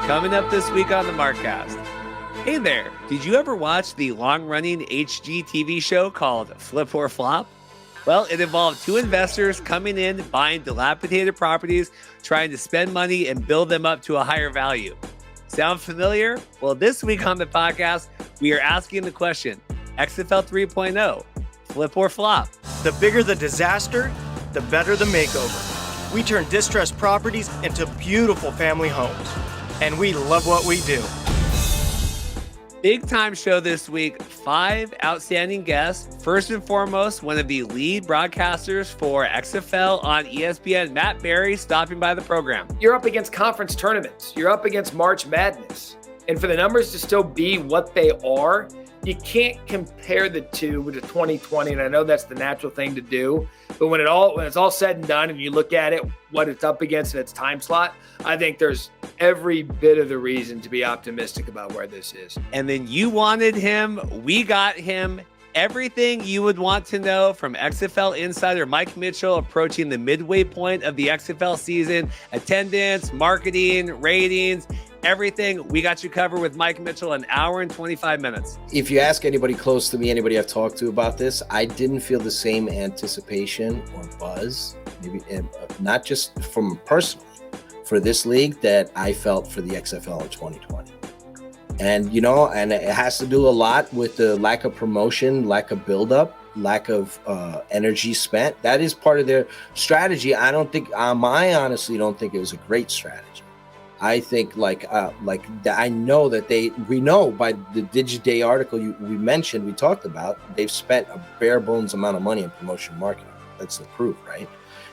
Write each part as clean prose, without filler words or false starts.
Coming up this week on the Markcast. Hey there, did you ever watch the long-running HGTV show called Flip or Flop? Well, it involved two investors coming in, buying dilapidated properties, trying to spend money and build them up to a higher value. Sound familiar? Well, this week on the podcast, we are asking the question, XFL 3.0, flip or flop? The bigger the disaster, the better the makeover. We turn distressed properties into beautiful family homes. And we love what we do. Big time show this week. 5 outstanding guests. First and foremost, one of the lead broadcasters for XFL on ESPN, Matt Barrie, stopping by the program. You're up against conference tournaments. You're up against March Madness. And for the numbers to still be what they are, you can't compare the two with the 2020. And I know that's the natural thing to do. But when it's all said and done and you look at it, what it's up against in its time slot, I think there's every bit of the reason to be optimistic about where this is. And then you wanted him. We got him. Everything you would want to know from XFL insider Mike Mitchell approaching the midway point of the XFL season. Attendance, marketing, ratings, everything. We got you covered with Mike Mitchell, an hour and 25 minutes. If you ask anybody close to me, anybody I've talked to about this, I didn't feel the same anticipation or buzz, maybe not just from personally, for this league that I felt for the XFL in 2020. And, and it has to do a lot with the lack of promotion, lack of buildup, lack of energy spent. That is part of their strategy. I honestly don't think it was a great strategy. I think I know that we know by the DigiDay article we talked about, they've spent a bare bones amount of money in promotion marketing. That's the proof, right?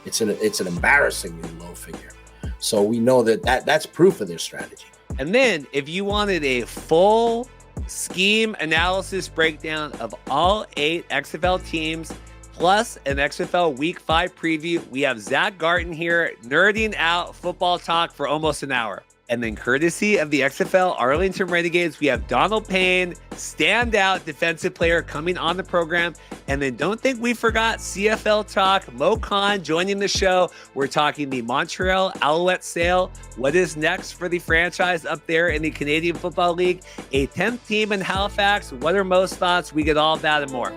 It's an embarrassingly low figure. So we know that's proof of their strategy. And then if you wanted a full scheme analysis breakdown of all 8 XFL teams, plus an XFL Week 5 preview, we have Zach Gartin here, nerding out football talk for almost an hour. And then courtesy of the XFL Arlington Renegades, we have Donald Payne, standout defensive player, coming on the program. And then don't think we forgot CFL talk. Moe Khan joining the show. We're talking the Montreal Alouettes sale. What is next for the franchise up there in the Canadian Football League? A 10th team in Halifax. What are Mo's thoughts? We get all of that and more.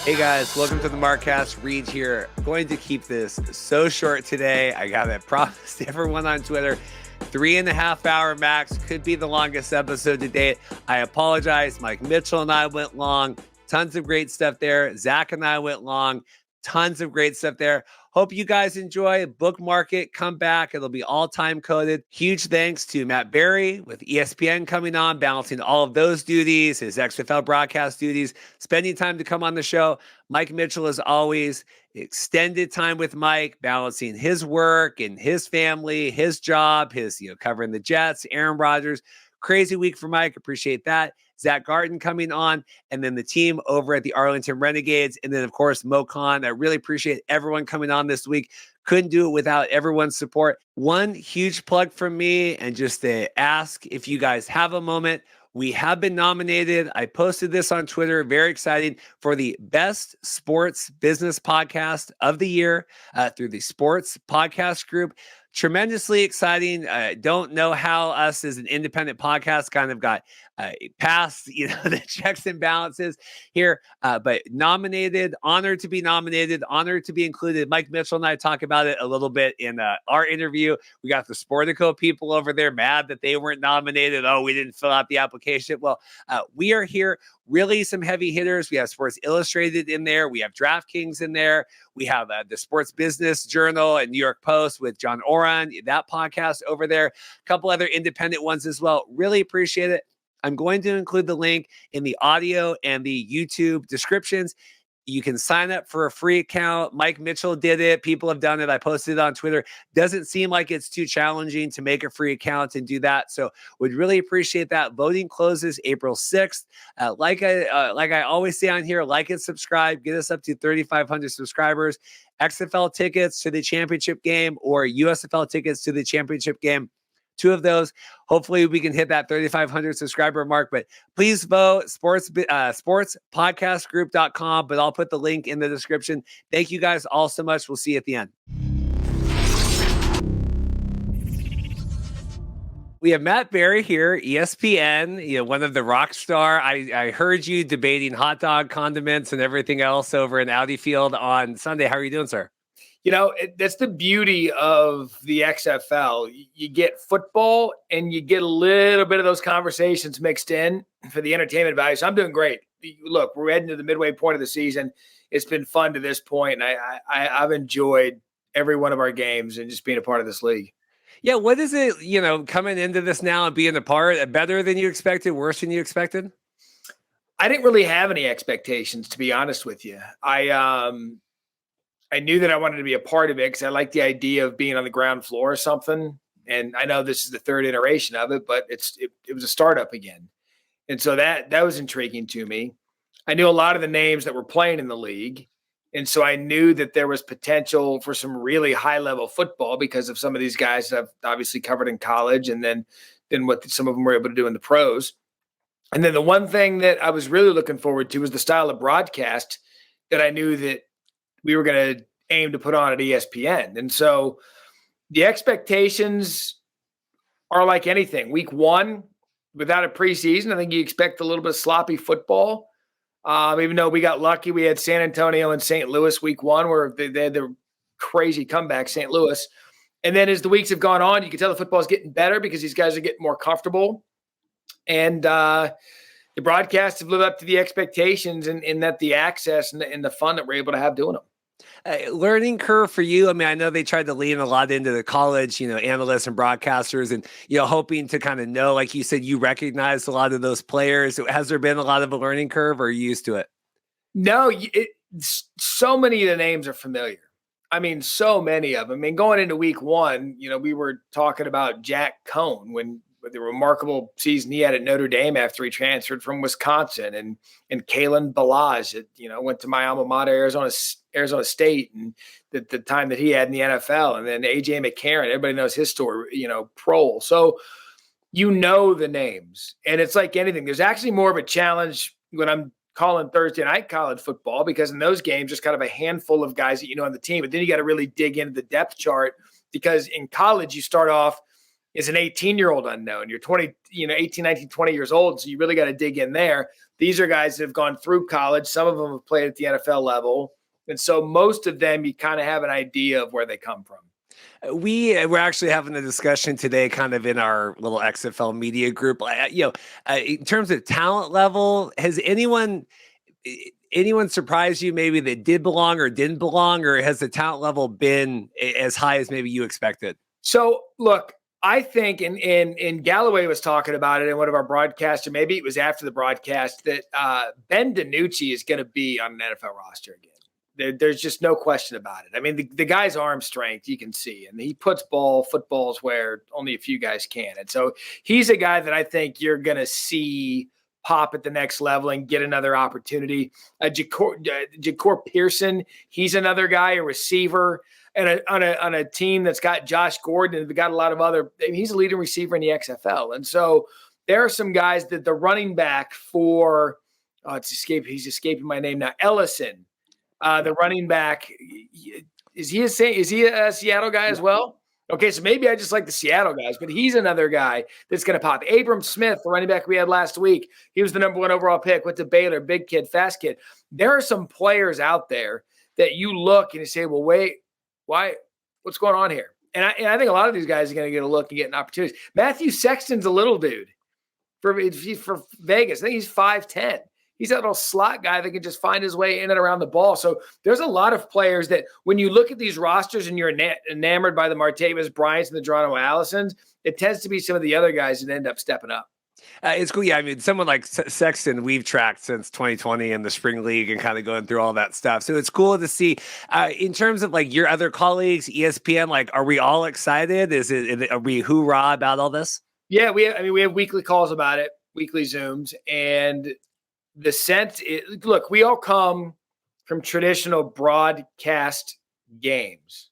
Hey guys, welcome to the Markcast. Reed here. Going to keep this so short today. I got it promised everyone on Twitter. 3.5 hour max, could be the longest episode to date. I apologize. Mike Mitchell and I went long. Tons of great stuff there. Zach and I went long. Tons of great stuff there. Hope you guys enjoy. Bookmark it. Come back. It'll be all time coded. Huge thanks to Matt Barrie with ESPN coming on, balancing all of those duties, his XFL broadcast duties, spending time to come on the show. Mike Mitchell, as always, extended time with Mike, balancing his work and his family, his job, his covering the Jets, Aaron Rodgers. Crazy week for Mike. Appreciate that. Zach Gartin coming on, and then the team over at the Arlington Renegades, and then, of course, Moe Khan. I really appreciate everyone coming on this week. Couldn't do it without everyone's support. One huge plug from me, and just to ask if you guys have a moment. We have been nominated. I posted this on Twitter. Very exciting for the best sports business podcast of the year through the Sports Podcast Group. Tremendously exciting. Don't know how us as an independent podcast kind of got past, the checks and balances here, but nominated, honored to be nominated, honored to be included. Mike Mitchell and I talk about it a little bit in our interview. We got the Sportico people over there mad that they weren't nominated. Oh, we didn't fill out the application. Well, we are here. Really some heavy hitters. We have Sports Illustrated in there. We have DraftKings in there. We have the Sports Business Journal and New York Post with John Oran, that podcast over there. A couple other independent ones as well. Really appreciate it. I'm going to include the link in the audio and the YouTube descriptions. You can sign up for a free account. Mike Mitchell did it. People have done it. I posted it on Twitter. Doesn't seem like it's too challenging to make a free account and do that. So would really appreciate that. Voting closes April 6th. Like I always say on here, like and subscribe. Get us up to 3,500 subscribers. XFL tickets to the championship game or USFL tickets to the championship game. 2 of those. Hopefully we can hit that 3,500 subscriber mark, but please vote sportspodcastgroup.com, but I'll put the link in the description. Thank you guys all so much. We'll see you at the end. We have Matt Barrie here, ESPN, one of the rock star. I heard you debating hot dog condiments and everything else over in Audi Field on Sunday. How are you doing, sir? That's the beauty of the XFL. You get football and you get a little bit of those conversations mixed in for the entertainment value. So I'm doing great. Look, we're heading to the midway point of the season. It's been fun to this point, and I've enjoyed every one of our games and just being a part of this league. Yeah, what is it, coming into this now and being a part, better than you expected, worse than you expected? I didn't really have any expectations, to be honest with you. I knew that I wanted to be a part of it because I like the idea of being on the ground floor or something. And I know this is the third iteration of it, but it was a startup again. And so that was intriguing to me. I knew a lot of the names that were playing in the league. And so I knew that there was potential for some really high-level football because of some of these guys that I've obviously covered in college and then what some of them were able to do in the pros. And then the one thing that I was really looking forward to was the style of broadcast that I knew that we were going to aim to put on at ESPN. And so the expectations are like anything. Week 1, without a preseason, I think you expect a little bit of sloppy football. Even though we got lucky, we had San Antonio and St. Louis week 1 where they had their crazy comeback, St. Louis. And then as the weeks have gone on, you can tell the football is getting better because these guys are getting more comfortable. And the broadcasts have lived up to the expectations in that the access and the fun that we're able to have doing them. Learning curve for you. I mean, I know they tried to lean a lot into the college, analysts and broadcasters and, hoping to kind of know, like you said, you recognized a lot of those players. Has there been a lot of a learning curve or are you used to it? No, so many of the names are familiar. I mean, so many of them. I mean, going into week 1, we were talking about Jack Cohn when the remarkable season he had at Notre Dame after he transferred from Wisconsin, and Kalen Balazs, went to my alma mater, Arizona State, and the time that he had in the NFL, and then AJ McCarron, everybody knows his story, Prohl. So, the names, and it's like anything. There's actually more of a challenge when I'm calling Thursday night college football, because in those games, there's kind of a handful of guys that on the team, but then you got to really dig into the depth chart, because in college you start off as an 18-year-old unknown. You're 20, 18, 19, 20 years old. So you really got to dig in there. These are guys that have gone through college. Some of them have played at the NFL level. And so most of them, you kind of have an idea of where they come from. We're actually having a discussion today kind of in our little XFL media group. In terms of talent level, has anyone surprised you maybe that did belong or didn't belong, or has the talent level been as high as maybe you expected? So look, I think, and Galloway was talking about it in one of our broadcasts, or maybe it was after the broadcast, that Ben DiNucci is going to be on an NFL roster again. There's just no question about it. I mean, the guy's arm strength, you can see, and he puts footballs where only a few guys can. And so he's a guy that I think you're going to see pop at the next level and get another opportunity. Ja'Cour Pearson, he's another guy, a receiver. And on a team that's got Josh Gordon and got a lot of other, he's a leading receiver in the XFL. And so there are some guys that the running back for, he's escaping my name now, Ellison, the running back, is he a Seattle guy as well? Okay, so maybe I just like the Seattle guys, but he's another guy that's going to pop. Abram Smith, the running back we had last week, he was the number 1 overall pick, went to Baylor, big kid, fast kid. There are some players out there that you look and you say, well, wait, why? What's going on here? And I think a lot of these guys are going to get a look and get an opportunity. Matthew Sexton's a little dude for Vegas. I think he's 5'10". He's that little slot guy that can just find his way in and around the ball. So there's a lot of players that when you look at these rosters and you're enamored by the Martavis Bryants and the Geronimo Allisons, it tends to be some of the other guys that end up stepping up. It's cool. Yeah, I mean, someone like Sexton, we've tracked since 2020 in the spring league and kind of going through all that stuff. So it's cool to see. In terms of like your other colleagues, ESPN, like, are we all excited? Are we hoorah about all this? Yeah, we have weekly calls about it, weekly Zooms, and the sense. Look, we all come from traditional broadcast games.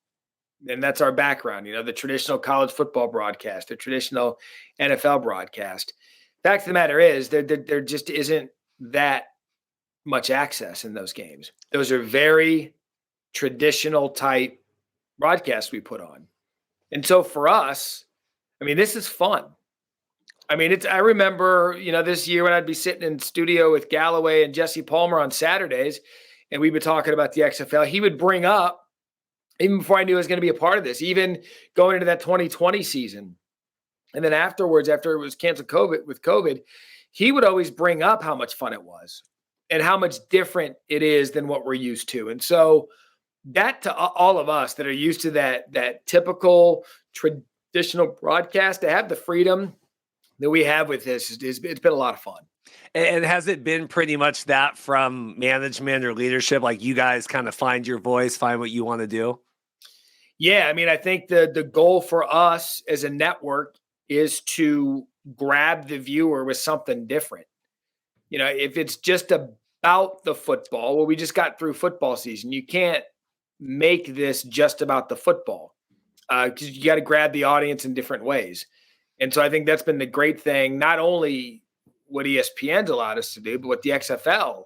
And that's our background, the traditional college football broadcast, the traditional NFL broadcast. Fact of the matter is there just isn't that much access in those games. Those are very traditional type broadcasts we put on. And so for us, this is fun. I remember, this year when I'd be sitting in studio with Galloway and Jesse Palmer on Saturdays, and we'd be talking about the XFL. He would bring up, even before I knew I was going to be a part of this, even going into that 2020 season. And then afterwards, after it was canceled with COVID, he would always bring up how much fun it was and how much different it is than what we're used to. And so that, to all of us that are used to that typical traditional broadcast, to have the freedom that we have with this, it's been a lot of fun. And has it been pretty much that from management or leadership? Like, you guys kind of find your voice, find what you want to do? Yeah. I think the goal for us as a network is to grab the viewer with something different. If it's just about the football, well, we just got through football season. You can't make this just about the football because you got to grab the audience in different ways. And so I think that's been the great thing, not only what ESPN's allowed us to do, but what the XFL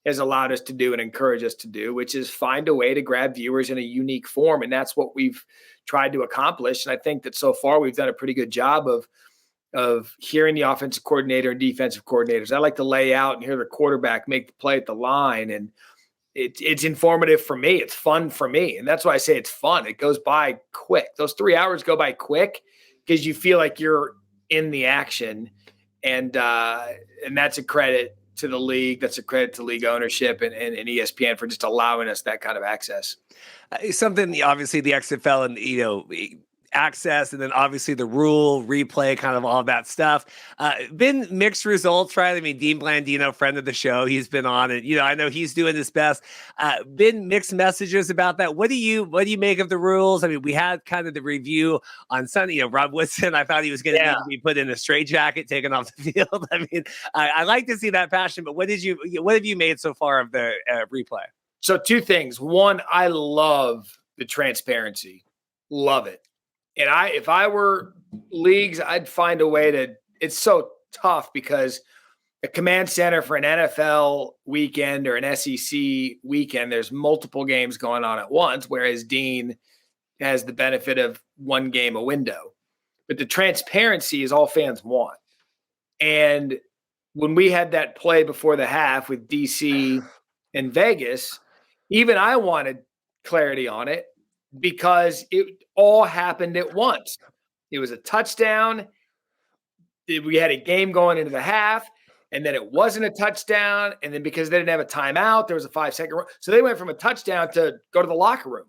has allowed us to do and encourage us to do, which is find a way to grab viewers in a unique form. And that's what we've tried to accomplish. And I think that so far we've done a pretty good job of hearing the offensive coordinator and defensive coordinators. I like to lay out and hear the quarterback make the play at the line. And it's informative for me. It's fun for me. And that's why I say it's fun. It goes by quick. Those 3 hours go by quick because you feel like you're in the action. And that's a credit to the league. That's a credit to league ownership and ESPN for just allowing us that kind of access. Something, obviously, the XFL and, access, and then obviously the rule replay, kind of all that stuff. Been mixed results, right? Dean Blandino, friend of the show, he's been on it. I know he's doing his best. Been mixed messages about that. What do you make of the rules? We had kind of the review on Sunday. Rob Woodson, I thought he was going to need to be put in a straitjacket, taken off the field. I like to see that passion, but what have you made so far of the replay? So 2 things. One, I love the transparency. Love it. And if I were leagues, I'd find a way to – it's so tough because a command center for an NFL weekend or an SEC weekend, there's multiple games going on at once, whereas Dean has the benefit of one game a window. But the transparency is all fans want. And when we had that play before the half with DC and Vegas, even I wanted clarity on it because it all happened at once. It was a touchdown. We had a game going into the half, and then it wasn't a touchdown. And then because they didn't have a timeout, there was a 5-second run. So they went from a touchdown to go to the locker room.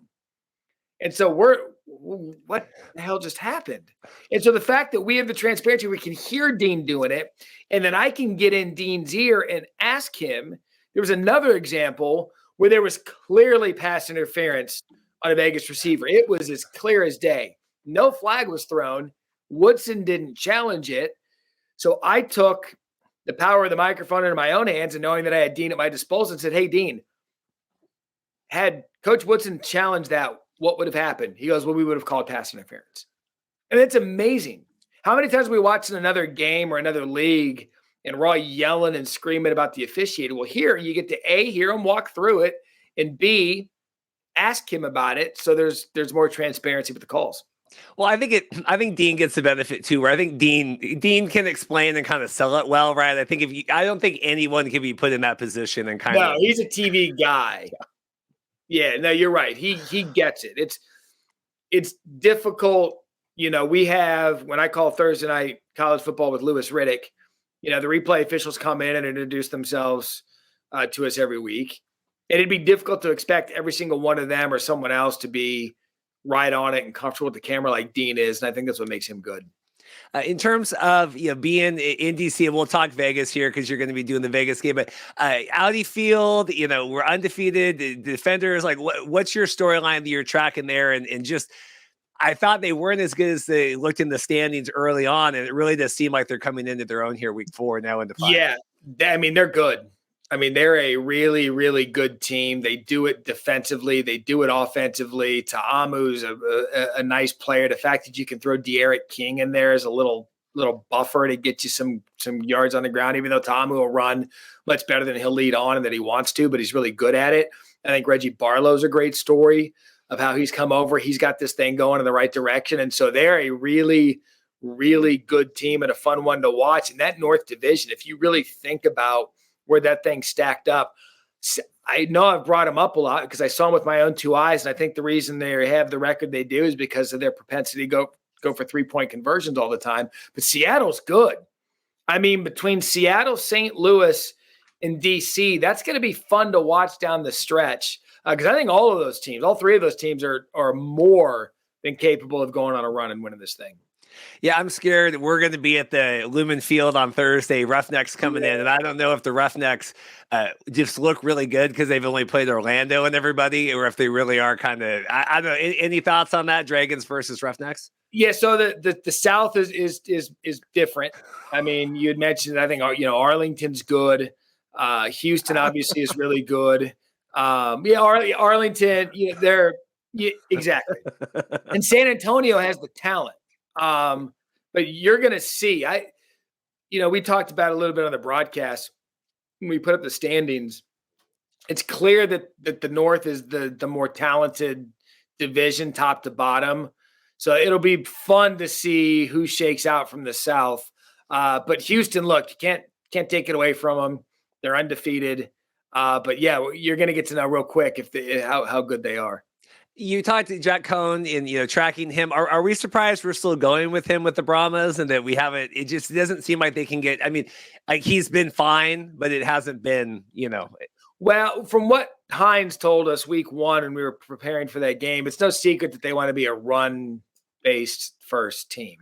And so what the hell just happened? And so the fact that we have the transparency, we can hear Dean doing it, and then I can get in Dean's ear and ask him. There was another example where there was clearly pass interference on a Vegas receiver. It was as clear as day. No flag was thrown. Woodson didn't challenge it. So I took the power of the microphone into my own hands, and knowing that I had Dean at my disposal, and said, "Hey, Dean, had Coach Woodson challenged that, what would have happened?" He goes, "Well, we would have called pass interference." And it's amazing. How many times we watch in another game or another league and we're all yelling and screaming about the officiating? Well, here you get to A, hear him walk through it, and B, ask him about it. So there's more transparency with the calls. Well, I think Dean gets the benefit too, where I think Dean can explain and kind of sell it well, right? I don't think anyone can be put in that position and kind of. No, he's a TV guy. Yeah, no, you're right. He gets it. It's difficult. We have, when I call Thursday night college football with Louis Riddick, the replay officials come in and introduce themselves to us every week. And it'd be difficult to expect every single one of them or someone else to be right on it and comfortable with the camera like Dean is. And I think that's what makes him good. In terms of being in DC, and we'll talk Vegas here because you're going to be doing the Vegas game, but Audi Field, we're undefeated. The defenders, what's your storyline that you're tracking there? And just, I thought they weren't as good as they looked in the standings early on, and it really does seem like they're coming into their own here week 4 now into 5. Yeah, they're good. I mean, they're a really, really good team. They do it defensively. They do it offensively. Ta'amu's a nice player. The fact that you can throw De'Aaron King in there is a little buffer to get you some yards on the ground, even though Ta'amu will run much better than he'll lead on and that he wants to, but he's really good at it. I think Reggie Barlow's a great story of how he's come over. He's got this thing going in the right direction. And so they're a really, really good team and a fun one to watch. And that North Division, if you really think about where that thing stacked up, I know I've brought them up a lot because I saw them with my own two eyes. And I think the reason they have the record they do is because of their propensity to go for 3-point conversions all the time. But Seattle's good. I mean, between Seattle, St. Louis, and DC, that's going to be fun to watch down the stretch. Because I think all of those teams, all three of those teams are more than capable of going on a run and winning this thing. Yeah, I'm scared that we're going to be at the Lumen Field on Thursday. Roughnecks coming in, and I don't know if the Roughnecks just look really good because they've only played Orlando and everybody, or if they really are kind of. I don't know. Any thoughts on that? Dragons versus Roughnecks? Yeah, so the South is different. I mean, you had mentioned. I think Arlington's good. Houston obviously is really good. Arlington. Exactly. And San Antonio has the talent. But you're going to see, we talked about it a little bit on the broadcast when we put up the standings. It's clear that the North is the more talented division, top to bottom. So it'll be fun to see who shakes out from the South. But Houston, look, you can't take it away from them. They're undefeated. But yeah, you're going to get to know real quick how good they are. You talked to Jack Cohn and, tracking him. Are we surprised we're still going with him with the Brahmas and that we haven't, it just doesn't seem like they can get, I mean, like he's been fine, but it hasn't been, Well, from what Hines told us week one, and we were preparing for that game, it's no secret that they want to be a run-based first team.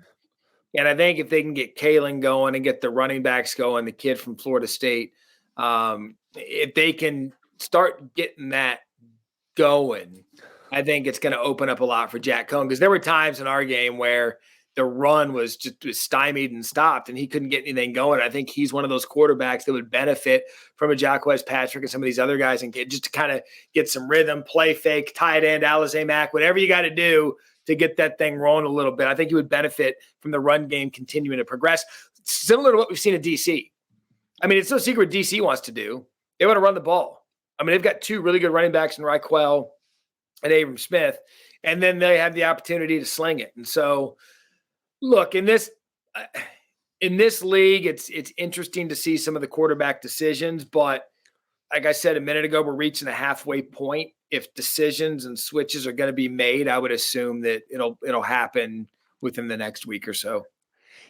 And I think if they can get Kalen going and get the running backs going, the kid from Florida State, if they can start getting that going, I think it's going to open up a lot for Jack Cohn, because there were times in our game where the run was just stymied and stopped and he couldn't get anything going. I think he's one of those quarterbacks that would benefit from a Jacquez Patrick and some of these other guys and just to kind of get some rhythm, play fake, tight end, Alizé Mack, whatever you got to do to get that thing rolling a little bit. I think he would benefit from the run game continuing to progress, similar to what we've seen at DC. I mean, it's no secret what DC wants to do. They want to run the ball. I mean, they've got two really good running backs in Raquel and Abram Smith, and then they have the opportunity to sling it. And so, look, in this league, it's interesting to see some of the quarterback decisions, but like I said a minute ago, we're reaching a halfway point. If decisions and switches are going to be made, I would assume that it'll happen within the next week or so.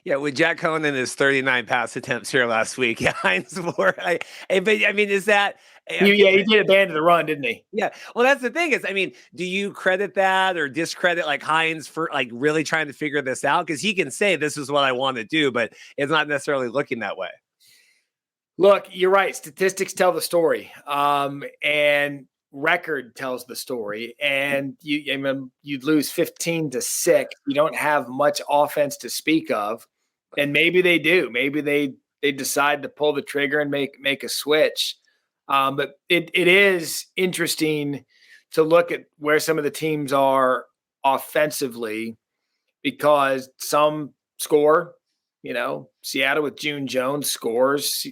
Yeah, with Jack Cohn and his 39 pass attempts here last week, yeah, Hines Ward. But I mean, is that? He did abandon the run, didn't he? Yeah. Well, that's the thing is, I mean, do you credit that or discredit like Hines for like really trying to figure this out? Because he can say this is what I want to do, but it's not necessarily looking that way. Look, you're right. Statistics tell the story, and record tells the story. And you'd lose 15-6. You don't have much offense to speak of, and maybe they do. Maybe they decide to pull the trigger and make a switch. But it is interesting to look at where some of the teams are offensively, because some score. Seattle with June Jones scores.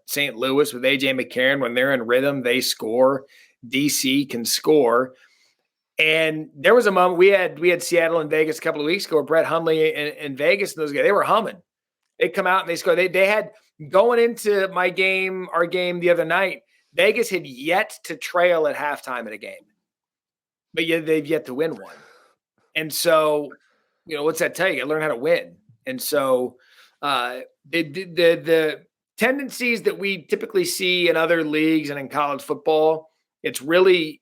St. Louis with A.J. McCarron, when they're in rhythm, they score. DC can score. And there was a moment we had Seattle and Vegas a couple of weeks ago where Brett Hundley and Vegas and those guys, they were humming. They come out and they score. They had, going into our game the other night, Vegas had yet to trail at halftime in a game, but yet they've yet to win one. And so, what's that tell you? You learn how to win. And so the tendencies that we typically see in other leagues and in college football, it's really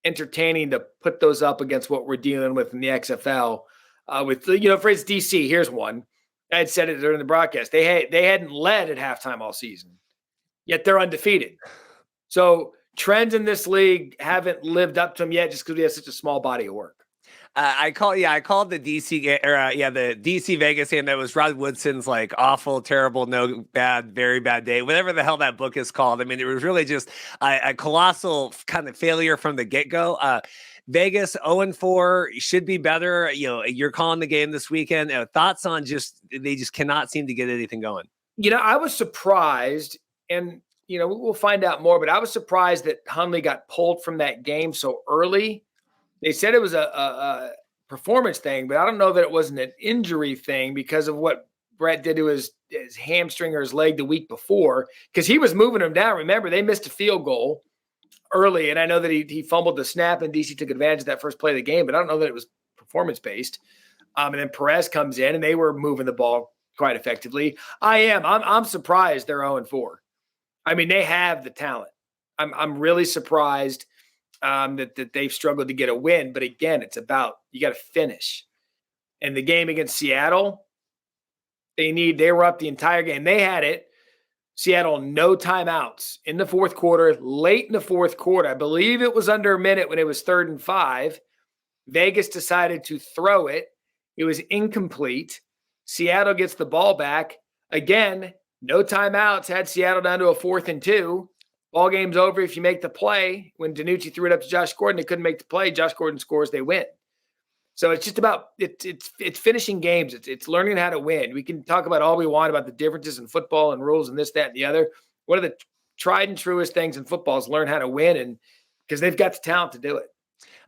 entertaining to put those up against what we're dealing with in the XFL. For instance, DC, here's one. I had said it during the broadcast. They hadn't led at halftime all season, yet they're undefeated. So trends in this league haven't lived up to them yet just because we have such a small body of work. I called the DC the DC Vegas game. That was Rod Woodson's like awful, terrible, no bad, very bad day, whatever the hell that book is called. I mean, it was really just a colossal kind of failure from the get go. Vegas 0-4 should be better. You're calling the game this weekend. Thoughts on they just cannot seem to get anything going. I was surprised, and we'll find out more. But I was surprised that Hundley got pulled from that game so early. They said it was a performance thing, but I don't know that it wasn't an injury thing because of what Brett did to his hamstring or his leg the week before, because he was moving him down. Remember, they missed a field goal early, and I know that he fumbled the snap, and DC took advantage of that first play of the game, but I don't know that it was performance-based. And then Perez comes in, and they were moving the ball quite effectively. I'm surprised they're 0-4. I mean, they have the talent. I'm really surprised that they've struggled to get a win. But again, it's about you got to finish. And the game against Seattle, they were up the entire game. They had it. Seattle, no timeouts in the fourth quarter, late in the fourth quarter. I believe it was under a minute when it was 3rd and 5. Vegas decided to throw it. It was incomplete. Seattle gets the ball back. Again, no timeouts, had Seattle down to a 4th and 2. Ball game's over if you make the play. When DiNucci threw it up to Josh Gordon, they couldn't make the play. Josh Gordon scores, they win. So it's just about it's finishing games. It's learning how to win. We can talk about all we want about the differences in football and rules and this, that, and the other. One of the tried and truest things in football is learn how to win, and because they've got the talent to do it.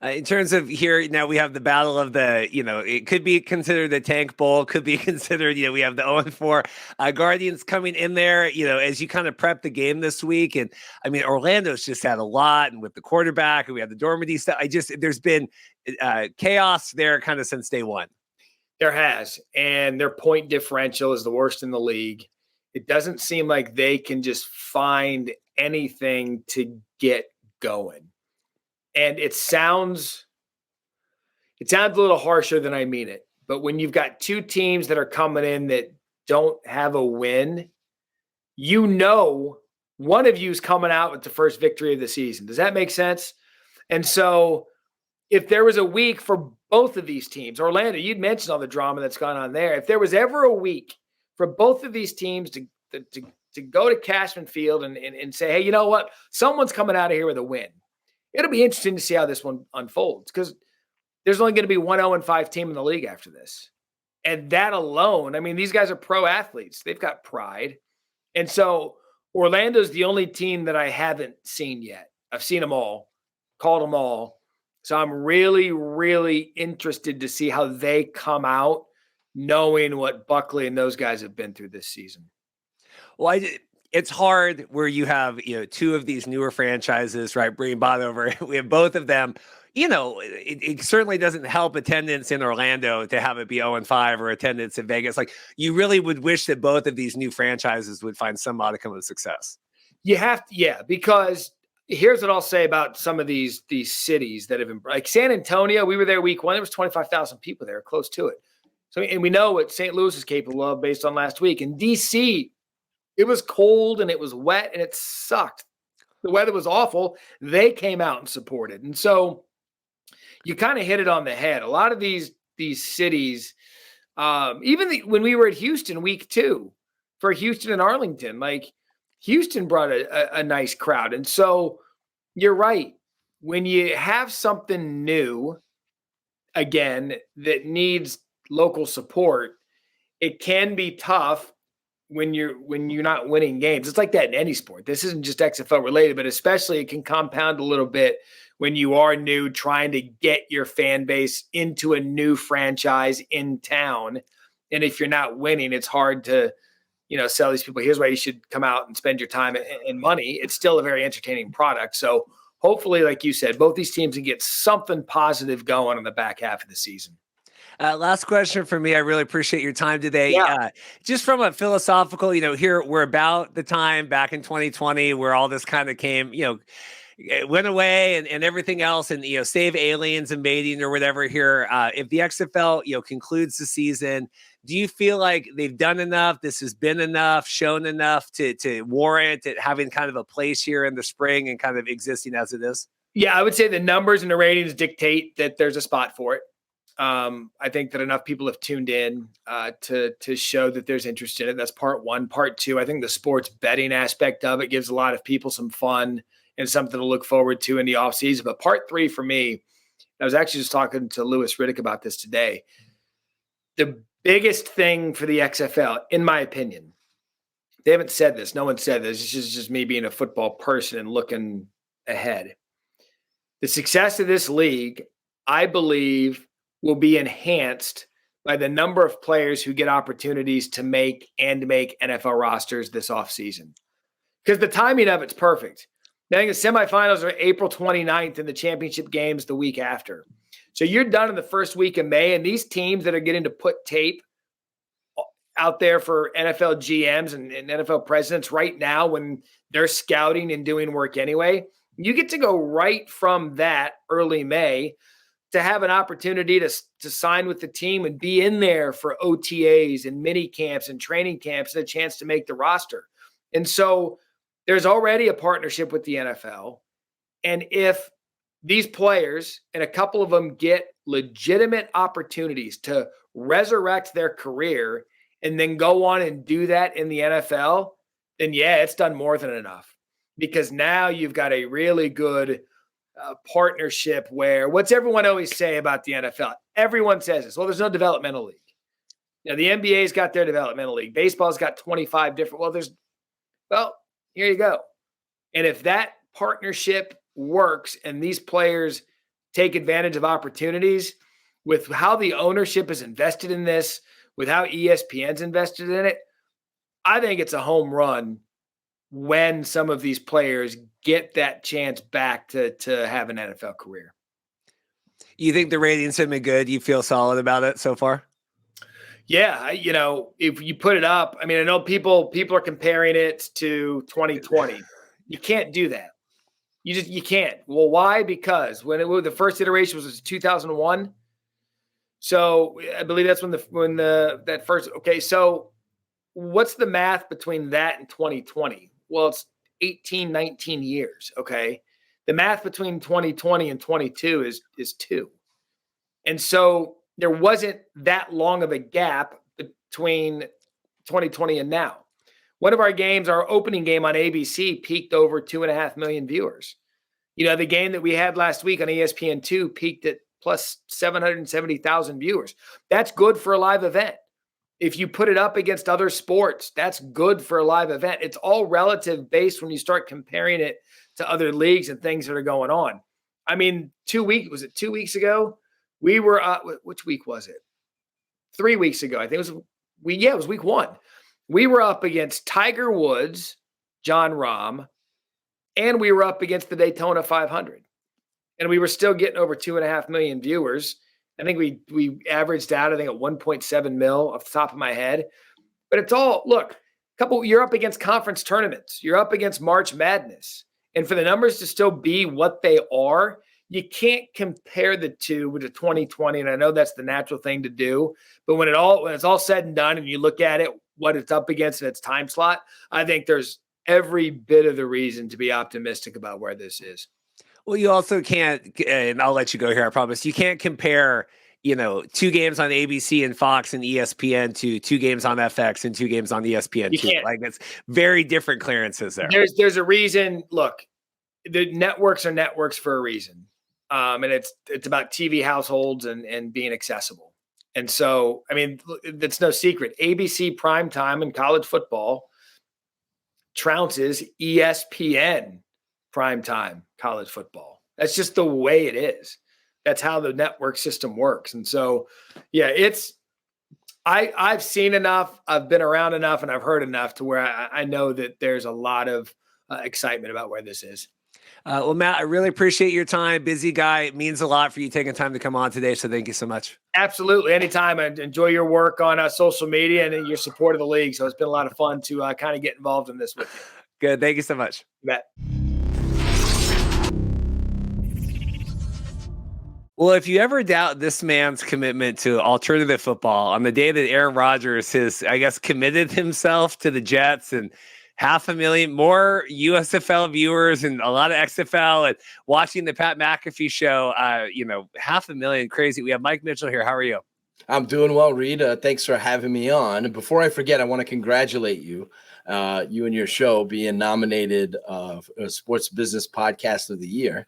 In terms of here, now we have the battle of it could be considered the Tank Bowl, could be considered, we have the 0-4 Guardians coming in there, as you kind of prep the game this week. And I mean, Orlando's just had a lot, and with the quarterback, and we have the Dormady stuff. There's been chaos there kind of since day one. There has, and their point differential is the worst in the league. It doesn't seem like they can just find anything to get going. And it sounds a little harsher than I mean it. But when you've got two teams that are coming in that don't have a win, one of you is coming out with the first victory of the season. Does that make sense? And so if there was a week for both of these teams, Orlando, you'd mentioned all the drama that's gone on there. If there was ever a week for both of these teams to go to Cashman Field and say, hey, you know what? Someone's coming out of here with a win. It'll be interesting to see how this one unfolds, because there's only going to be one 0-5 team in the league after this. And that alone, I mean, these guys are pro athletes. They've got pride. And so Orlando's the only team that I haven't seen yet. I've seen them all, called them all. So I'm really, really interested to see how they come out, knowing what Buckley and those guys have been through this season. Well, it's hard where you have, two of these newer franchises, right? Bringing Bot over. We have both of them. It certainly doesn't help attendance in Orlando to have it be 0-5 or attendance in Vegas. Like, you really would wish that both of these new franchises would find some modicum of success. You have to, yeah, because here's what I'll say about some of these cities that have been, like San Antonio. We were there week 1. There was 25,000 people there, close to it. So, and we know what St. Louis is capable of based on last week. In DC, it was cold and it was wet and it sucked. The weather was awful. They came out and supported. And so you kind of hit it on the head. A lot of these cities, when we were at Houston week 2 for Houston and Arlington, like Houston brought a nice crowd. And so you're right. When you have something new, again, that needs local support, it can be tough when you're not winning games. It's like that in any sport. This isn't just XFL related, but especially it can compound a little bit when you are new, trying to get your fan base into a new franchise in town. And if you're not winning, it's hard to, sell these people, here's why you should come out and spend your time and money. It's still a very entertaining product. So hopefully, like you said, both these teams can get something positive going on the back half of the season. Last question for me. I really appreciate your time today. Yeah. Just from a philosophical, here we're about the time back in 2020 where all this kind of came, it went away and everything else, and save aliens invading or whatever here. If the XFL concludes the season, do you feel like they've done enough? This has been enough, shown enough to warrant it having kind of a place here in the spring and kind of existing as it is? Yeah, I would say the numbers and the ratings dictate that there's a spot for it. I think that enough people have tuned in to show that there's interest in it. That's part one. Part two, I think the sports betting aspect of it gives a lot of people some fun and something to look forward to in the offseason. But part three for me, I was actually just talking to Louis Riddick about this today. The biggest thing for the XFL, in my opinion, they haven't said this. No one said this. It's just me being a football person and looking ahead. The success of this league, I believe, will be enhanced by the number of players who get opportunities to make NFL rosters this offseason. Because the timing of it's perfect. I think the semifinals are April 29th and the championship games the week after. So you're done in the first week of May, and these teams that are getting to put tape out there for NFL GMs and NFL presidents right now when they're scouting and doing work anyway, you get to go right from that early May to have an opportunity to sign with the team and be in there for OTAs and mini camps and training camps and a chance to make the roster. And so there's already a partnership with the NFL. And if these players and a couple of them get legitimate opportunities to resurrect their career and then go on and do that in the NFL, then yeah, it's done more than enough. Because now you've got a really good partnership where what's everyone always say about the NFL? Everyone says this. Well, there's no developmental league. Now, the NBA's got their developmental league. Baseball's got 25 different. Well, here you go. And if that partnership works and these players take advantage of opportunities with how the ownership is invested in this, with how ESPN's invested in it, I think it's a home run when some of these players get that chance back to have an NFL career. You think the ratings have been good? You feel solid about it so far? Yeah. If you put it up, I know people are comparing it to 2020. You can't do that. You can't. Well, why? Because the first iteration was 2001. So I believe that's when that first, okay. So what's the math between that and 2020? Well, it's 18, 19 years. Okay. The math between 2020 and 22 is 2. And so there wasn't that long of a gap between 2020 and now. One of our games, our opening game on ABC, peaked over 2.5 million viewers. The game that we had last week on ESPN2 peaked at plus 770,000 viewers. That's good for a live event. If you put it up against other sports, that's good for a live event. It's all relative based when you start comparing it to other leagues and things that are going on. 2 weeks ago? We were which week was it? 3 weeks ago. I think it was week 1. We were up against Tiger Woods, John Rahm, and we were up against the Daytona 500. And we were still getting over 2.5 million viewers. I think we averaged out, at 1.7 mil off the top of my head. But it's all, look, you're up against conference tournaments. You're up against March Madness. And for the numbers to still be what they are, you can't compare the two with the 2020. And I know that's the natural thing to do. But when it's all said and done and you look at it, what it's up against in its time slot, I think there's every bit of the reason to be optimistic about where this is. Well, you also can't, and I'll let you go here, I promise. You can't compare, 2 games on ABC and Fox and ESPN to 2 games on FX and 2 games on ESPN. You can't. It's very different clearances there. There's a reason. Look, the networks are networks for a reason. And it's about TV households and being accessible. And so, it's no secret. ABC primetime in college football trounces ESPN primetime college football. That's just the way it is. That's how the network system works. And so, yeah, I've seen enough, I've been around enough, and I've heard enough to where I know that there's a lot of excitement about where this is. Well, Matt, I really appreciate your time. Busy guy. It means a lot for you taking time to come on today. So thank you so much. Absolutely. Anytime. I enjoy your work on social media and your support of the league. So it's been a lot of fun to kind of get involved in this with you. Good. Thank you so much. You bet. Well, if you ever doubt this man's commitment to alternative football, on the day that Aaron Rodgers committed himself to the Jets and 500,000 more USFL viewers and a lot of XFL and watching the Pat McAfee show. 500,000, crazy. We have Mike Mitchell here. How are you? I'm doing well, Reed. Thanks for having me on. And before I forget, I want to congratulate you, you and your show being nominated Sports Business Podcast of the Year.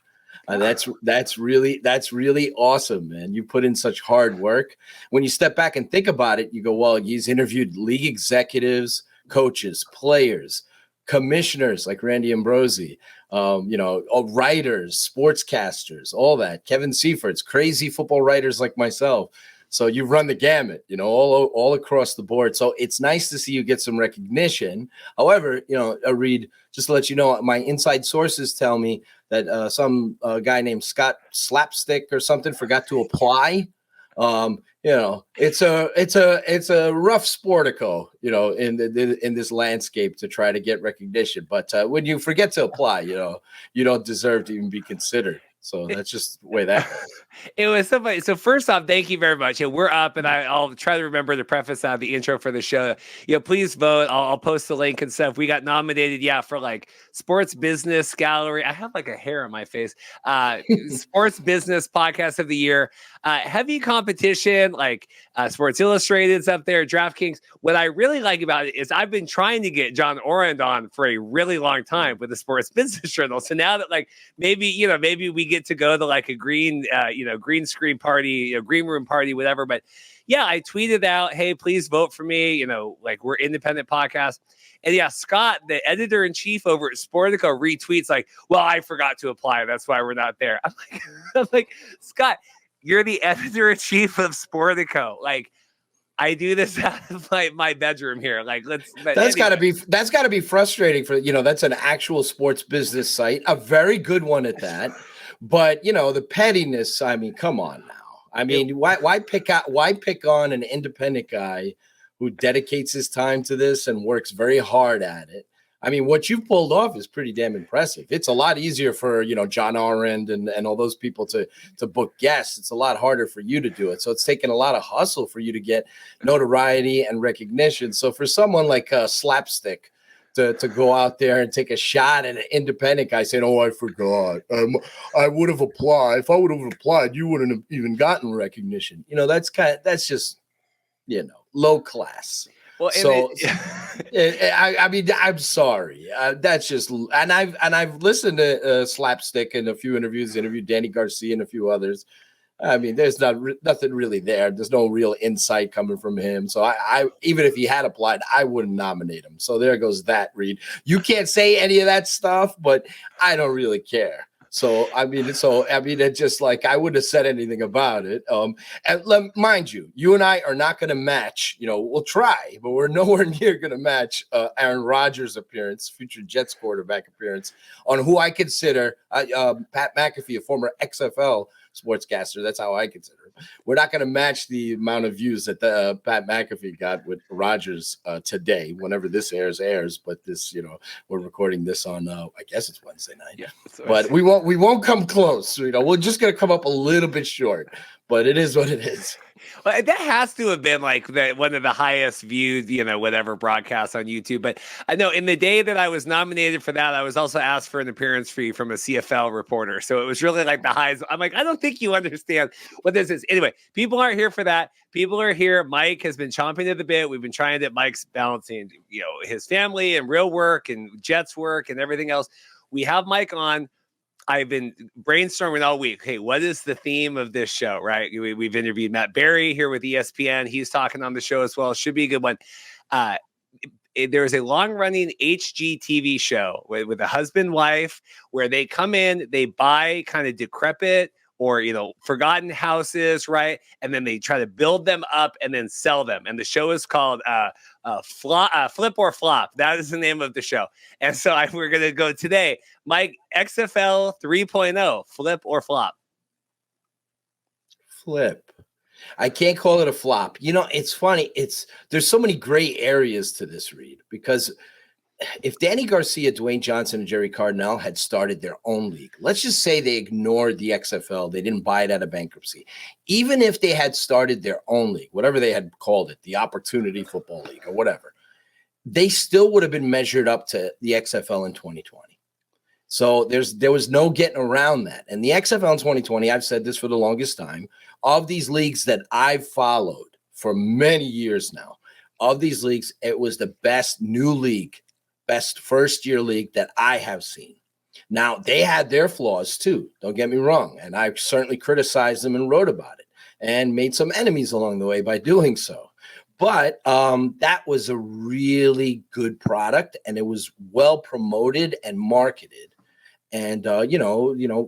That's really awesome, man. You put in such hard work. When you step back and think about it, you go, well, he's interviewed league executives, coaches, players, commissioners like Randy Ambrosi, writers, sportscasters, all that. Kevin Seifert's, crazy football writers like myself. So you run the gamut, all across the board. So it's nice to see you get some recognition. However, Reed, just to let you know, my inside sources tell me that some guy named Scott Slapstick or something forgot to apply. It's a rough sportico, in this landscape to try to get recognition. But when you forget to apply, you don't deserve to even be considered. So that's just the way that goes. It was so funny. So first off, thank you very much. We're up, and I'll try to remember to preface the intro for the show. Please vote. I'll post the link and stuff. We got nominated, for like Sports Business Gallery. I have like a hair on my face. Sports Business Podcast of the Year. Heavy competition, like Sports Illustrated's up there, DraftKings. What I really like about it is I've been trying to get John Orand on for a really long time with the Sports Business Journal. So now that maybe we get to go to like a green screen party, green room party, whatever. But I tweeted out, hey, please vote for me. We're independent podcast. And Scott, the editor in chief over at Sportico, retweets like, well, I forgot to apply. That's why we're not there. I'm like, Scott, you're the editor in chief of Sportico. Like, I do this out of my bedroom here. Like, that's gotta be frustrating for, that's an actual sports business site, a very good one at that. But the pettiness, I mean, come on now. I mean, why pick on an independent guy who dedicates his time to this and works very hard at it? I mean, what you've pulled off is pretty damn impressive. It's a lot easier for, John Arend and all those people to book guests. It's a lot harder for you to do it. So it's taken a lot of hustle for you to get notoriety and recognition. So for someone like Slapstick to go out there and take a shot at an independent guy saying, oh, I forgot. I would have applied. If I would have applied, you wouldn't have even gotten recognition. That's just, low class. Well, so I mean, I'm sorry. That's just, and I've listened to Slapstick in a few interviews, interviewed Danny Garcia and a few others. I mean, there's nothing really there. There's no real insight coming from him. So I even if he had applied, I wouldn't nominate him. So there goes that, Reed. You can't say any of that stuff, but I don't really care. So I mean, it's just like I wouldn't have said anything about it. And mind you, you and I are not going to match. We'll try, but we're nowhere near going to match Aaron Rodgers' appearance, future Jets quarterback appearance, on who I consider Pat McAfee, a former XFL sportscaster. That's how I consider him. We're not going to match the amount of views that Pat McAfee got with Rodgers today, whenever this airs. But this, we're recording this on, I guess it's Wednesday night. Yeah, but we won't come close. We're just going to come up a little bit short. But it is what it is. Well, that has to have been like one of the highest viewed, whatever broadcasts on YouTube. But I know in the day that I was nominated for that, I was also asked for an appearance fee from a CFL reporter. So it was really like the highs. I'm like, I don't think you understand what this is. Anyway, people aren't here for that. People are here. Mike has been chomping at the bit. We've been trying to, Mike's balancing, his family and real work and Jets work and everything else. We have Mike on. I've been brainstorming all week. Hey, what is the theme of this show, right? We've interviewed Matt Barrie here with ESPN. He's talking on the show as well. Should be a good one. There is a long-running HGTV show with a husband-wife where they come in, they buy kind of decrepit or, forgotten houses, right? And then they try to build them up and then sell them. And the show is called Flip or Flop. That is the name of the show. And so we're going to go today. Mike, XFL 3.0, flip or flop? Flip. I can't call it a flop. It's funny. There's so many gray areas to this, Reed, because if Danny Garcia, Dwayne Johnson, and Jerry Cardinal had started their own league, let's just say they ignored the XFL, they didn't buy it out of bankruptcy. Even if they had started their own league, whatever they had called it, the Opportunity Football League or whatever, they still would have been measured up to the XFL in 2020. So there was no getting around that. And the XFL in 2020, I've said this for the longest time, of these leagues that I've followed for many years now, of these leagues, it was the best new league, best first-year league that I have seen. Now, they had their flaws too, don't get me wrong, and I certainly criticized them and wrote about it and made some enemies along the way by doing so. But that was a really good product, and it was well promoted and marketed. And,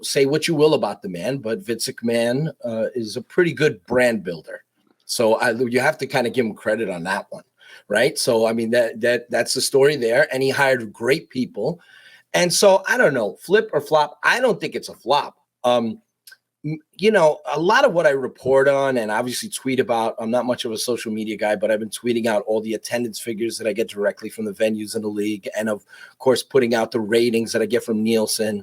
say what you will about the man, but Vince McMahon is a pretty good brand builder. So you have to kind of give him credit on that one, right? So, I mean, that's the story there. And he hired great people. And so, I don't know, flip or flop, I don't think it's a flop. A lot of what I report on and obviously tweet about, I'm not much of a social media guy, but I've been tweeting out all the attendance figures that I get directly from the venues in the league. And of course, putting out the ratings that I get from Nielsen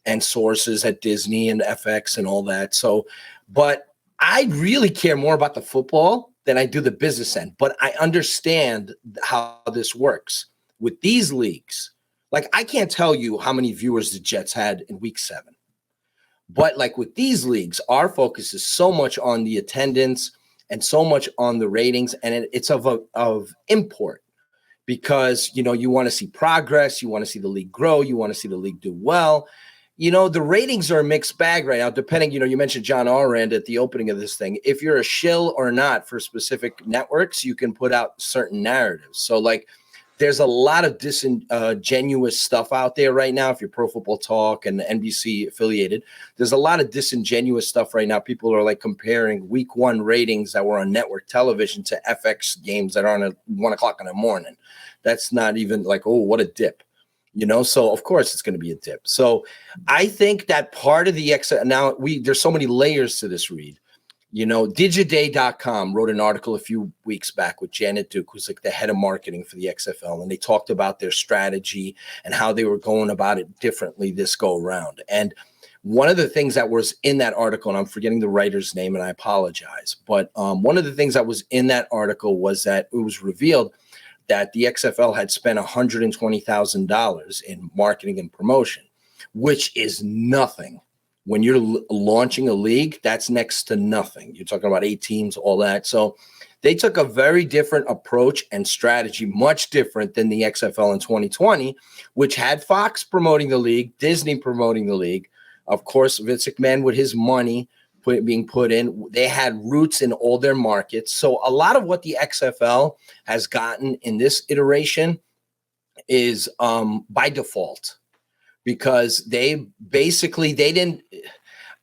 and sources at Disney and FX and all that. So, but I really care more about the football than I do the business end, but I understand how this works with these leagues. Like, I can't tell you how many viewers the Jets had in week 7. But like with these leagues, our focus is so much on the attendance and so much on the ratings, and it's of import because, you want to see progress, you want to see the league grow, you want to see the league do well. The ratings are a mixed bag right now, depending, you mentioned John Allred at the opening of this thing. If you're a shill or not for specific networks, you can put out certain narratives. So like, there's a lot of disingenuous stuff out there right now. If you're Pro Football Talk and NBC affiliated, there's a lot of disingenuous stuff right now. People are like comparing week 1 ratings that were on network television to FX games that are on at 1 o'clock in the morning. That's not even like, oh, what a dip, So of course it's going to be a dip. So I think that part of the now there's so many layers to this, Reed. Digiday.com wrote an article a few weeks back with Janet Duke, who's like the head of marketing for the XFL. And they talked about their strategy and how they were going about it differently this go around. And one of the things that was in that article, and I'm forgetting the writer's name and I apologize, but one of the things that was in that article was that it was revealed that the XFL had spent $120,000 in marketing and promotion, which is nothing. When you're launching a league, that's next to nothing. You're talking about 8 teams, all that. So they took a very different approach and strategy, much different than the XFL in 2020, which had Fox promoting the league, Disney promoting the league. Of course, Vince McMahon with his money being put in. They had roots in all their markets. So a lot of what the XFL has gotten in this iteration is by default. Because they didn't,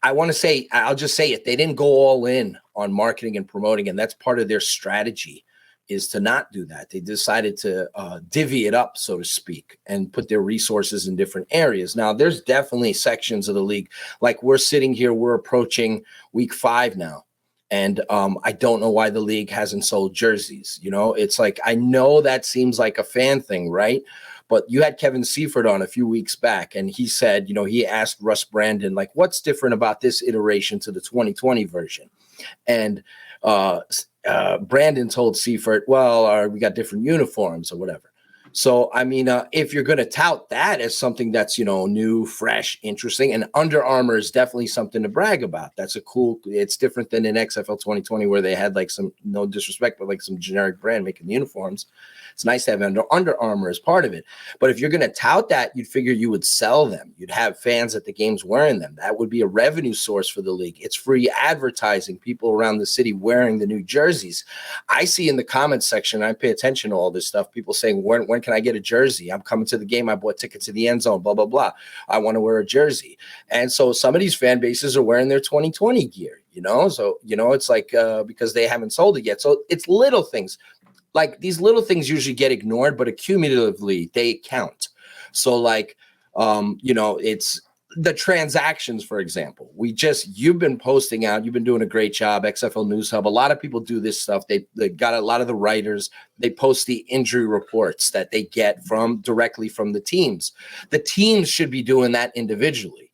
I'll just say it, they didn't go all in on marketing and promoting, and that's part of their strategy is to not do that. They decided to divvy it up, so to speak, and put their resources in different areas. Now, there's definitely sections of the league, like we're sitting here, we're approaching week 5 now, and I don't know why the league hasn't sold jerseys. It's like, I know that seems like a fan thing, right? But you had Kevin Seifert on a few weeks back, and he said, he asked Russ Brandon, like, what's different about this iteration to the 2020 version? And Brandon told Seifert, well, we got different uniforms or whatever. So, I mean, if you're going to tout that as something that's, new, fresh, interesting, and Under Armour is definitely something to brag about. That's it's different than in XFL 2020 where they had like some, no disrespect, but like some generic brand making uniforms. It's nice to have Under Armour as part of it. But if you're going to tout that, you'd figure you would sell them. You'd have fans at the games wearing them. That would be a revenue source for the league. It's free advertising, people around the city wearing the new jerseys. I see in the comments section, I pay attention to all this stuff, people saying, when can I get a jersey? I'm coming to the game. I bought tickets to the end zone, blah, blah, blah. I want to wear a jersey. And so some of these fan bases are wearing their 2020 gear, So, it's like because they haven't sold it yet. So it's little things. Like these little things usually get ignored, but accumulatively they count. So like, it's the transactions, for example. You've been posting out, you've been doing a great job, XFL News Hub. A lot of people do this stuff. They got a lot of the writers, they post the injury reports that they get directly from the teams. The teams should be doing that individually.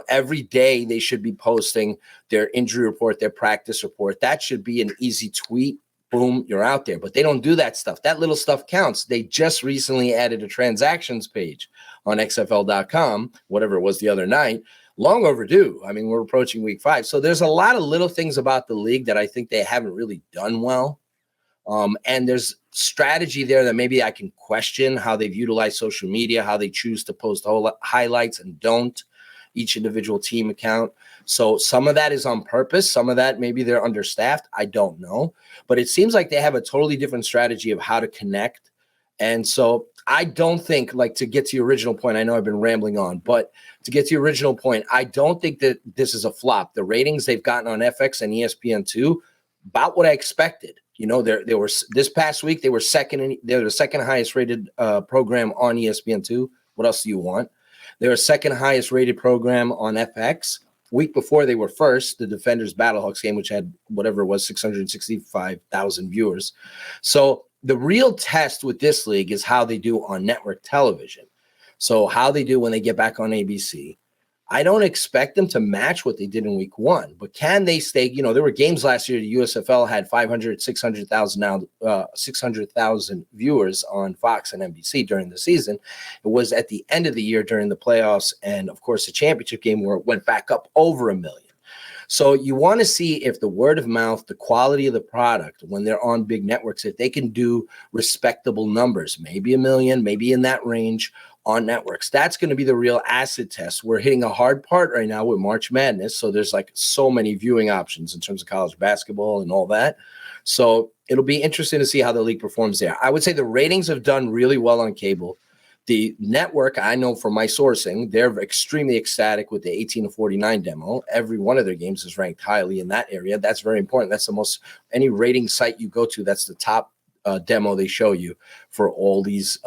Every day they should be posting their injury report, their practice report. That should be an easy tweet. boom, you're out there. But they don't do that stuff. That little stuff counts. They just recently added a transactions page on XFL.com, whatever it was the other night. Long overdue. I mean, we're approaching week 5. So there's a lot of little things about the league that I think they haven't really done well. And there's strategy there that maybe I can question how they've utilized social media, how they choose to post highlights and don't, each individual team account. So some of that is on purpose. Some of that, maybe they're understaffed. I don't know. But it seems like they have a totally different strategy of how to connect. And so I don't think, like, to get to your original point, I know I've been rambling on, but to get to your original point, I don't think that this is a flop. The ratings they've gotten on FX and ESPN2, about what I expected. You know, they were this past week, they were they're the second highest rated program on ESPN2. What else do you want? They're a second highest rated program on FX. Week before, they were first, the Defenders Battlehawks game, which had whatever it was, 665,000 viewers. So the real test with this league is how they do on network television. So how they do when they get back on ABC. I don't expect them to match what they did in week 1, but can they stay? You know, there were games last year. The USFL had 600,000 viewers on Fox and NBC during the season. It was at the end of the year during the playoffs and, of course, the championship game where it went back up over 1 million. So you want to see if the word of mouth, the quality of the product, when they're on big networks, if they can do respectable numbers, maybe 1 million, maybe in that range on networks. That's going to be the real acid test. We're hitting a hard part right now with March Madness. So there's like so many viewing options in terms of college basketball and all that. So it'll be interesting to see how the league performs there. I would say the ratings have done really well on cable. The network, I know from my sourcing, they're extremely ecstatic with the 18 to 49 demo. Every one of their games is ranked highly in that area. That's very important. That's the most, any rating site you go to, that's the top demo they show you for all these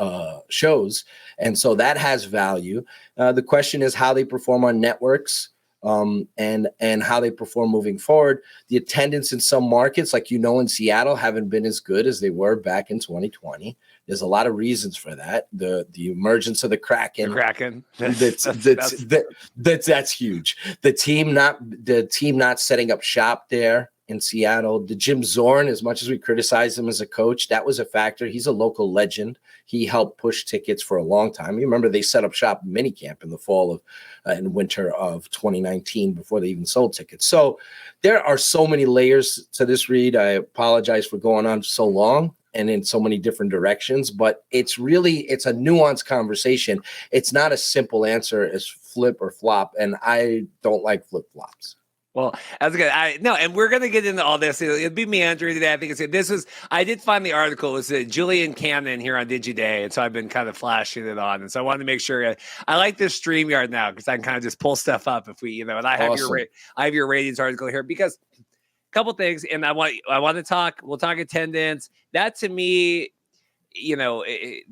shows. And so that has value. The question is how they perform on networks and how they perform moving forward. The attendance in some markets, like, you know, in Seattle, haven't been as good as they were back in 2020. There's a lot of reasons for that. The emergence of the Kraken. That's huge. The team not setting up shop there in Seattle. The Jim Zorn, as much as we criticize him as a coach, that was a factor. He's a local legend. He helped push tickets for a long time. You remember they set up shop minicamp in the fall of and winter of 2019 before they even sold tickets. So there are so many layers to this, Reed. I apologize for going on so long and in so many different directions, but it's a nuanced conversation. It's not a simple answer as flip or flop, and I don't like flip flops. Well, that's good. And we're going to get into all this. It'll be meandering today. I think I did find the article. It was Julian Cannon here on DigiDay. And so I've been kind of flashing it on. And so I wanted to make sure I like this StreamYard now because I can kind of just pull stuff up if we, and I have I have your ratings article here because a couple things. And I want to talk, we'll talk attendance. That to me,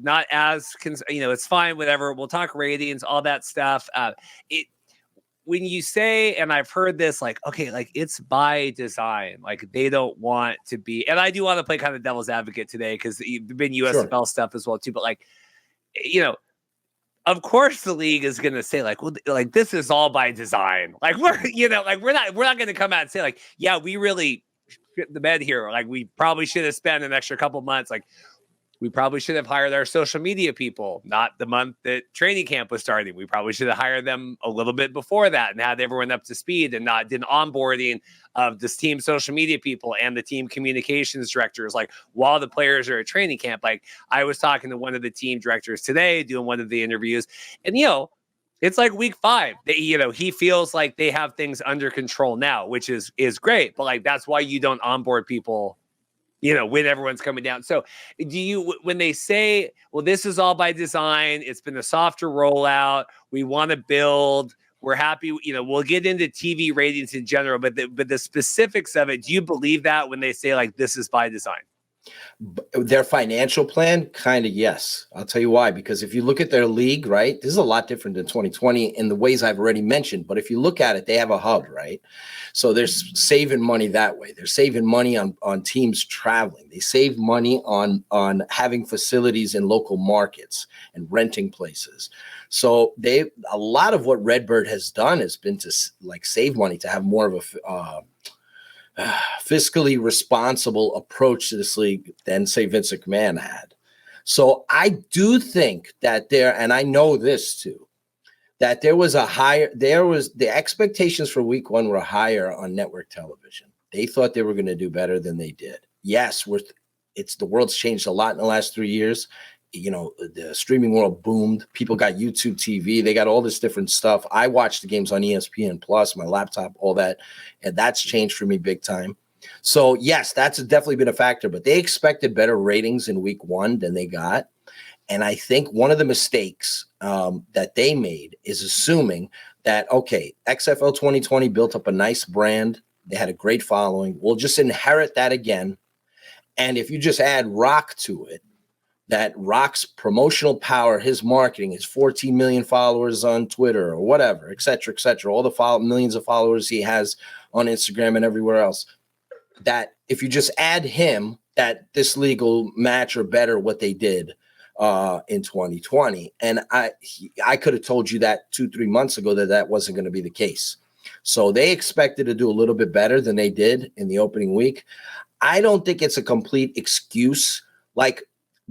not as, it's fine, whatever. We'll talk ratings, all that stuff. When you say, and I've heard this, like, okay, like it's by design, like they don't want to be, and I do want to play kind of devil's advocate today because you've been USFL stuff as well too, but like, of course the league is going to say like, well, like this is all by design. Like we're not going to come out and say like, yeah, we really shit the bed here. Like we probably should have spent an extra couple months. Like we probably should have hired our social media people, not the month that training camp was starting. We probably should have hired them a little bit before that and had everyone up to speed and did onboarding of this team social media people and the team communications directors, like while the players are at training camp. Like I was talking to one of the team directors today, doing one of the interviews, and it's like week 5. He feels like they have things under control now, which is great. But like that's why you don't onboard people when everyone's coming down. So when they say, well, this is all by design, it's been a softer rollout, we want to build, we're happy, we'll get into TV ratings in general, but the specifics of it, do you believe that when they say like, this is by design? Their financial plan, kind of, yes. I'll tell you why. Because if you look at their league, right, this is a lot different than 2020 in the ways I've already mentioned. But if you look at it, they have a hub, right? So they're saving money that way. They're saving money on teams traveling. They save money on having facilities in local markets and renting places. So a lot of what Redbird has done has been to like save money, to have more of fiscally responsible approach to this league than, say, Vince McMahon had. So I do think that and I know this too, that the expectations for week one were higher on network television. They thought they were going to do better than they did. Yes, the world's changed a lot in the last 3 years. The streaming world boomed. People got YouTube TV. They got all this different stuff. I watch the games on ESPN Plus, my laptop, all that. And that's changed for me big time. So yes, that's definitely been a factor, but they expected better ratings in week one than they got. And I think one of the mistakes that they made is assuming that, okay, XFL 2020 built up a nice brand. They had a great following. We'll just inherit that again. And if you just add Rock to it, that Rock's promotional power, his marketing, his 14 million followers on Twitter or whatever, et cetera, all the millions of followers he has on Instagram and everywhere else, that if you just add him, that this league will match or better what they did in 2020. And I could have told you that 2-3 months ago that wasn't going to be the case. So they expected to do a little bit better than they did in the opening week. I don't think it's a complete excuse. Like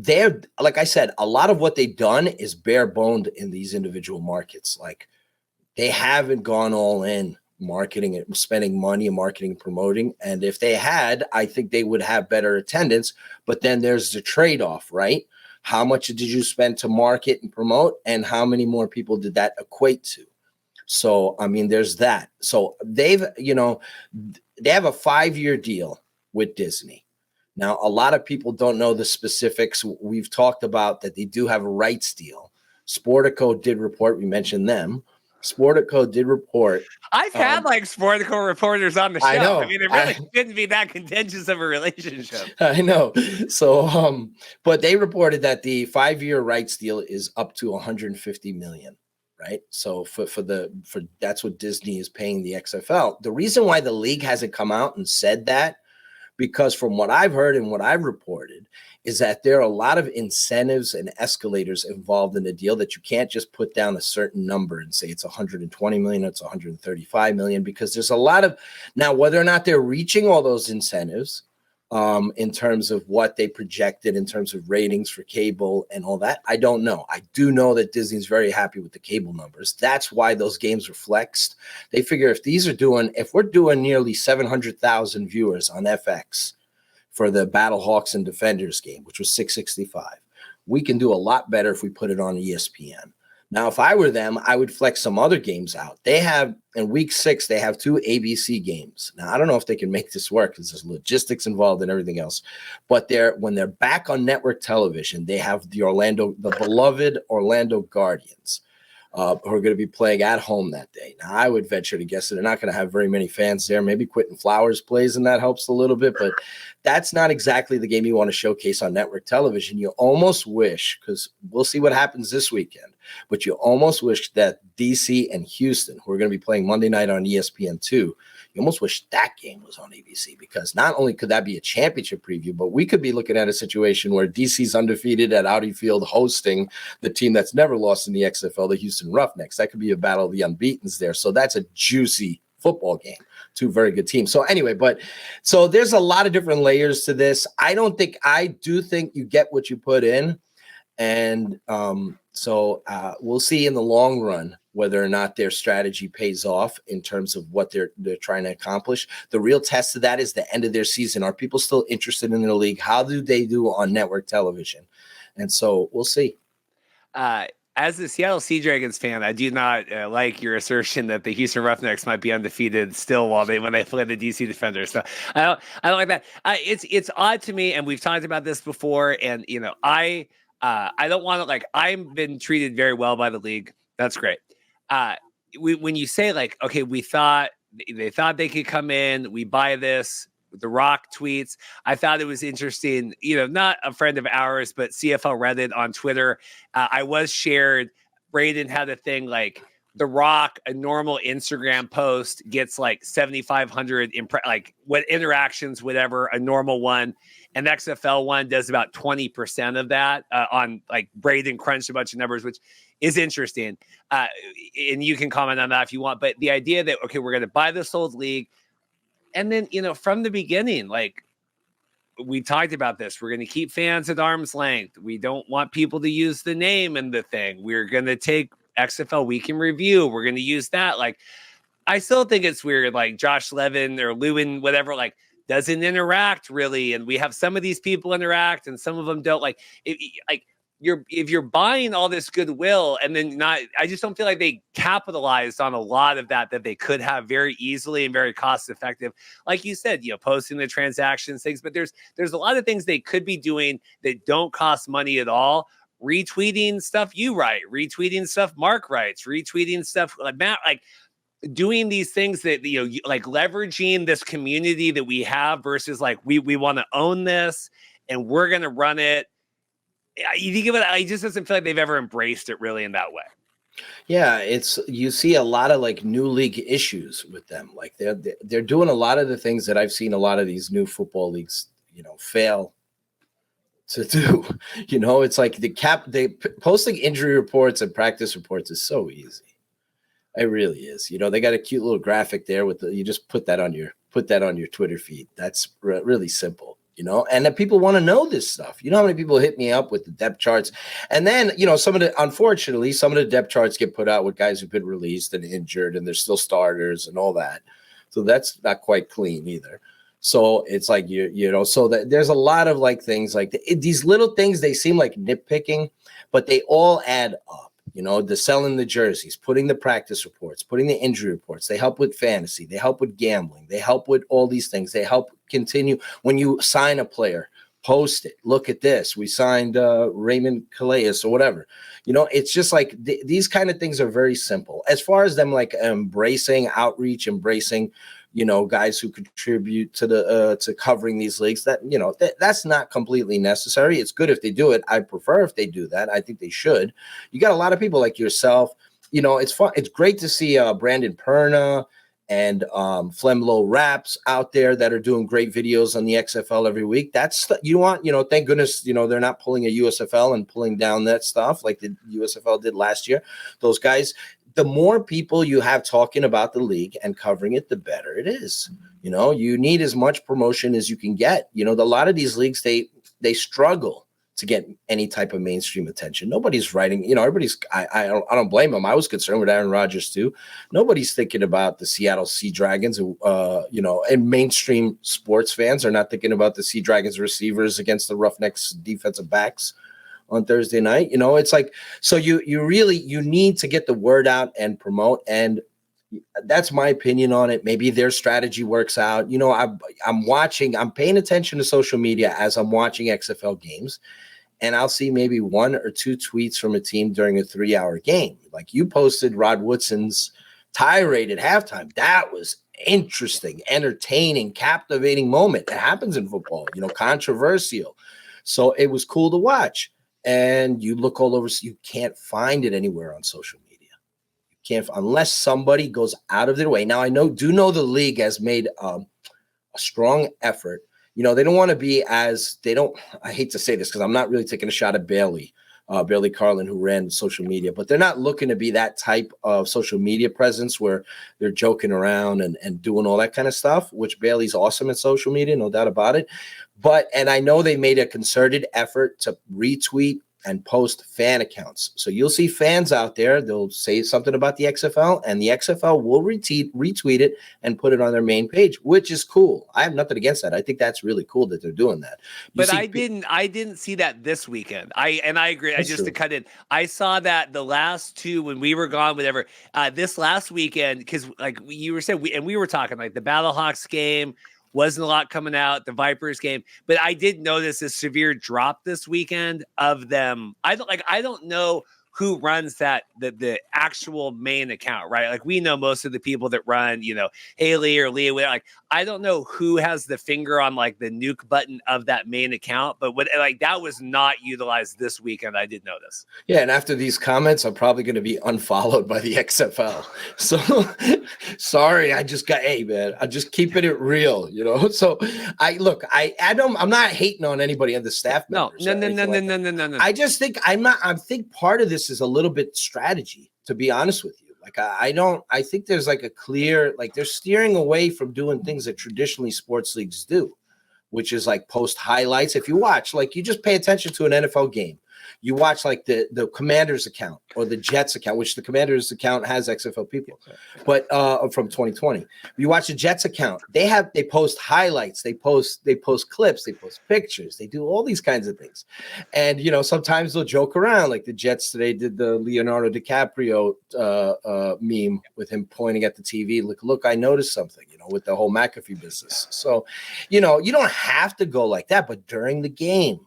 I said, a lot of what they've done is bare boned in these individual markets. Like they haven't gone all in marketing and spending money and marketing and promoting. And if they had, I think they would have better attendance. But then there's the trade-off, right? How much did you spend to market and promote? And how many more people did that equate to? So, I mean, there's that. So they have a 5-year deal with Disney. Now, a lot of people don't know the specifics. We've talked about that they do have a rights deal. Sportico did report. We mentioned them. Sportico did report. I've had Sportico reporters on the show. I know. I mean, it really shouldn't be that contentious of a relationship. I know. So, but they reported that the 5-year rights deal is up to $150 million, right? So for that's what Disney is paying the XFL. The reason why the league hasn't come out and said that, because from what I've heard and what I've reported, is that there are a lot of incentives and escalators involved in the deal that you can't just put down a certain number and say it's 120 million, it's 135 million, because there's a lot of now whether or not they're reaching all those incentives in terms of what they projected in terms of ratings for cable and all that, I don't know. I do know that Disney's very happy with the cable numbers. That's why those games were flexed. They figure if we're doing nearly 700,000 viewers on FX for the Battlehawks and Defenders game, which was 665, we can do a lot better if we put it on ESPN. Now, if I were them, I would flex some other games out. They have, in week 6, they have 2 ABC games. Now, I don't know if they can make this work because there's logistics involved and everything else. But when they're back on network television, they have the beloved Orlando Guardians, who are going to be playing at home that day. Now, I would venture to guess that they're not going to have very many fans there. Maybe Quentin Flowers plays, and that helps a little bit. But that's not exactly the game you want to showcase on network television. You almost wish, because we'll see what happens this weekend, but you almost wish that DC and Houston, who are going to be playing Monday night on ESPN2, you almost wish that game was on ABC, because not only could that be a championship preview, but we could be looking at a situation where DC's undefeated at Audi Field hosting the team that's never lost in the XFL, the Houston Roughnecks. That could be a battle of the unbeatens there. So that's a juicy football game. 2 very good teams. So anyway, so there's a lot of different layers to this. I do think you get what you put in. And so we'll see in the long run whether or not their strategy pays off in terms of what they're trying to accomplish. The real test of that is the end of their season. Are people still interested in their league? How do they do on network television? And so we'll see. As a Seattle Sea Dragons fan, I do not like your assertion that the Houston Roughnecks might be undefeated still when they play the DC Defenders. So I don't like that. It's odd to me, and we've talked about this before. And I don't want to I've been treated very well by the league. That's great. When you say okay, they thought they could come in, we buy this. The Rock tweets. I thought it was interesting, not a friend of ours, but CFL Reddit on Twitter. I was shared. Braden had a thing The Rock, a normal Instagram post gets 7,500 what interactions, whatever, a normal one. An XFL one does about 20% of that on Braden crunched a bunch of numbers, which is interesting. And you can comment on that if you want. But the idea that, okay, we're going to buy this old league. And then, from the beginning, like we talked about this, we're going to keep fans at arm's length. We don't want people to use the name and the thing. We're going to take XFL Week in Review. We're going to use that. Like, I still think it's weird. Like Josh Levin or Lewin, whatever, like doesn't interact really. And we have some of these people interact and some of them don't. Like, if you're buying all this goodwill and then I just don't feel like they capitalized on a lot of that they could have very easily and very cost effective. Like you said, posting the transactions, things, but there's a lot of things they could be doing that don't cost money at all. Retweeting stuff you write, retweeting stuff Mark writes, retweeting stuff like Matt, like doing these things that, like leveraging this community that we have versus like, we want to own this and we're going to run it. I just doesn't feel like they've ever embraced it really in that way. Yeah, you see a lot of like new league issues with them. Like they're doing a lot of the things that I've seen a lot of these new football leagues, fail to do. It's like they posting injury reports and practice reports is so easy. It really is. They got a cute little graphic there you just put that on your Twitter feed. That's really simple. And that people want to know this stuff. How many people hit me up with the depth charts? And then, unfortunately, some of the depth charts get put out with guys who've been released and injured and they're still starters and all that. So that's not quite clean either. So it's like, so that there's a lot of like things like these little things, they seem like nitpicking, but they all add up. The selling the jerseys, putting the practice reports, putting the injury reports. They help with fantasy. They help with gambling. They help with all these things. They help continue when you sign a player, post it. Look at this. We signed Raymond Calais or whatever. It's just like these kind of things are very simple. As far as them like embracing outreach, embracing, guys who contribute to to covering these leagues, that's not completely necessary. It's good if they do it. I prefer if they do that. I think they should. You got a lot of people like yourself. It's fun. It's great to see Brandon Perna and Flemlo Raps out there that are doing great videos on the XFL every week. That's thank goodness, they're not pulling a USFL and pulling down that stuff like the USFL did last year. Those guys, the more people you have talking about the league and covering it, the better it is. You need as much promotion as you can get. A lot of these leagues, they struggle to get any type of mainstream attention. Nobody's writing, everybody's, I don't blame them. I was concerned with Aaron Rodgers too. Nobody's thinking about the Seattle Sea Dragons, and mainstream sports fans are not thinking about the Sea Dragons receivers against the Roughnecks defensive backs on Thursday night. It's like, so you need to get the word out and promote. And that's my opinion on it. Maybe their strategy works out. I'm paying attention to social media as I'm watching XFL games, and I'll see maybe 1 or 2 tweets from a team during a 3-hour game. Like you posted Rod Woodson's tirade at halftime. That was interesting, entertaining, captivating moment. That happens in football, controversial. So it was cool to watch. And you look all over, so you can't find it anywhere on social media. You can't, unless somebody goes out of their way. Now, I do know the league has made a strong effort. They don't want to be I hate to say this because I'm not really taking a shot at Bailey Carlin, who ran social media, but they're not looking to be that type of social media presence where they're joking around and doing all that kind of stuff, which Bailey's awesome at social media, no doubt about it. And I know they made a concerted effort to retweet and post fan accounts. So you'll see fans out there, they'll say something about the XFL, and the XFL will retweet it and put it on their main page, which is cool. I have nothing against that. I think that's really cool that they're doing that. But I didn't see that this weekend. I agree. To cut in, I saw that the last 2 when we were gone, whatever. This last weekend, because like you were saying, we were talking like the Battlehawks game. Wasn't a lot coming out, the Vipers game, but I did notice a severe drop this weekend of them. I don't know who runs the actual main account, right? Like we know most of the people that run, Haley or Leah, like I don't know who has the finger on like the nuke button of that main account, but that was not utilized this weekend. I did notice. Yeah. And after these comments, I'm probably going to be unfollowed by the XFL. So sorry. I'm just keeping it real, So I'm not hating on anybody on the staff members. No. I just think I think part of this is a little bit strategy, to be honest with you. Like I think there's like a clear, like they're steering away from doing things that traditionally sports leagues do, which is like post highlights. If you watch, like you just pay attention to an NFL game, you watch like the Commanders account or the Jets account, which the Commanders account has XFL people, but from 2020. You watch the Jets account, they post highlights, they post clips, they post pictures, they do all these kinds of things. And sometimes they'll joke around, like the Jets today did the Leonardo DiCaprio meme with him pointing at the TV. Look, I noticed something, with the whole McAfee business. So, you don't have to go like that, but during the game,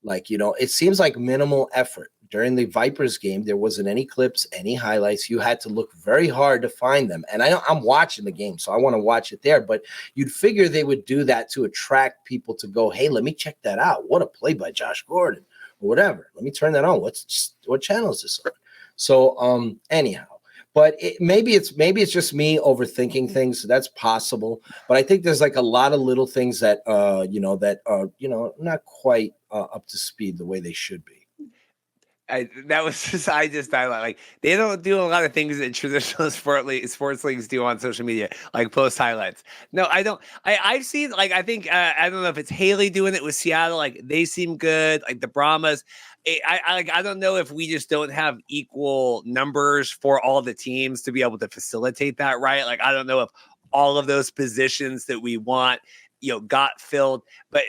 like, it seems like minimal effort. During the Vipers game, there wasn't any clips, any highlights. You had to look very hard to find them. And I'm watching the game, so I want to watch it there. But you'd figure they would do that to attract people to go, hey, let me check that out. What a play by Josh Gordon or whatever. Let me turn that on. What channel is this on? So anyhow. But maybe it's just me overthinking things. That's possible. But I think there's like a lot of little things that that are not quite up to speed the way they should be. I just thought like they don't do a lot of things that traditional sports leagues do on social media, like post highlights. No, I don't. I've seen like I think I don't know if it's Haley doing it with Seattle. Like they seem good. Like the Brahmas. I don't know if we just don't have equal numbers for all the teams to be able to facilitate that, right? Like I don't know if all of those positions that we want, got filled, but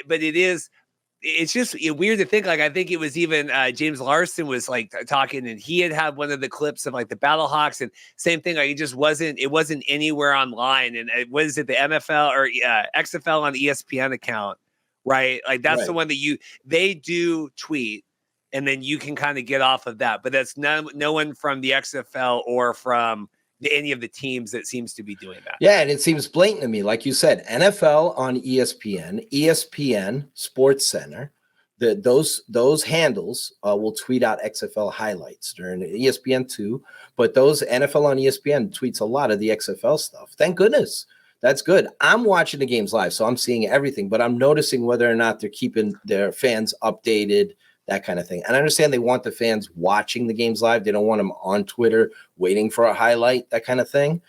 it's just weird to think. Like I think it was even James Larson was like talking, and he had one of the clips of like the Battlehawks, and same thing. Like it wasn't anywhere online. And what is it, the NFL or XFL on the ESPN account, right? Like that's right. The one that they do tweet. And then you can kind of get off of that. But that's no one from the XFL or from any of the teams that seems to be doing that. Yeah, and it seems blatant to me. Like you said, NFL on ESPN, ESPN Sports Center, those handles will tweet out XFL highlights during ESPN too. But those NFL on ESPN tweets a lot of the XFL stuff. Thank goodness. That's good. I'm watching the games live, so I'm seeing everything. But I'm noticing whether or not they're keeping their fans updated, that kind of thing. And I understand they want the fans watching the games live. They don't want them on Twitter waiting for a highlight, that kind of thing.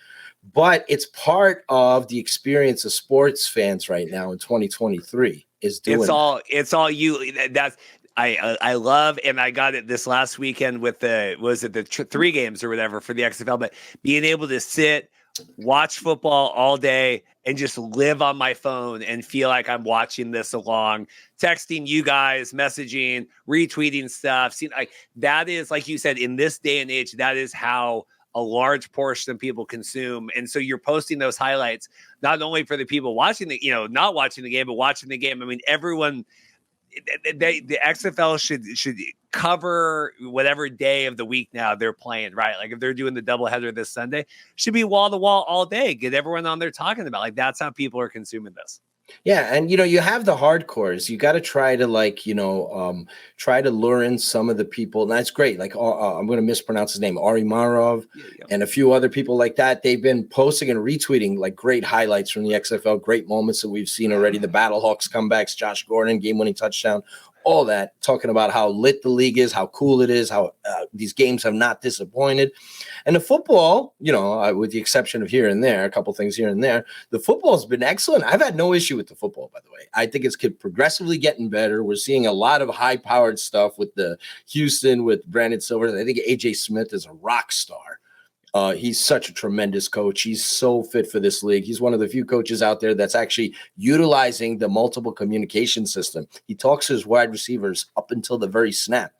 But it's part of the experience of sports fans right now in 2023 is doing it's all you. That's I love, and I got it this last weekend with the 3 games or whatever for the XFL, but being able to sit, watch football all day and just live on my phone and feel like I'm watching this along, texting you guys, messaging, retweeting stuff. See, like that is, like you said, in this day and age, that is how a large portion of people consume. And so you're posting those highlights, not only for the people watching not watching the game, but watching the game. I mean, everyone, the XFL should cover whatever day of the week now they're playing, right? Like if they're doing the doubleheader this Sunday, should be wall to wall all day. Get everyone on there talking about, like, that's how people are consuming this. Yeah, and you have the hardcores. You got to try to try to lure in some of the people, and that's great. Like I'm going to mispronounce his name, Ari Marov, and a few other people like that. They've been posting and retweeting like great highlights from the XFL, great moments that we've seen already. The Battlehawks comebacks, Josh Gordon game-winning touchdown, all that, talking about how lit the league is, how cool it is, how these games have not disappointed. And the football, with the exception of here and there, a couple things here and there, the football has been excellent. I've had no issue with the football, by the way. I think it's progressively getting better. We're seeing a lot of high-powered stuff with the Houston, with Brandon Silver. I think A.J. Smith is a rock star. He's such a tremendous coach. He's so fit for this league. He's one of the few coaches out there that's actually utilizing the multiple communication system. He talks to his wide receivers up until the very snap.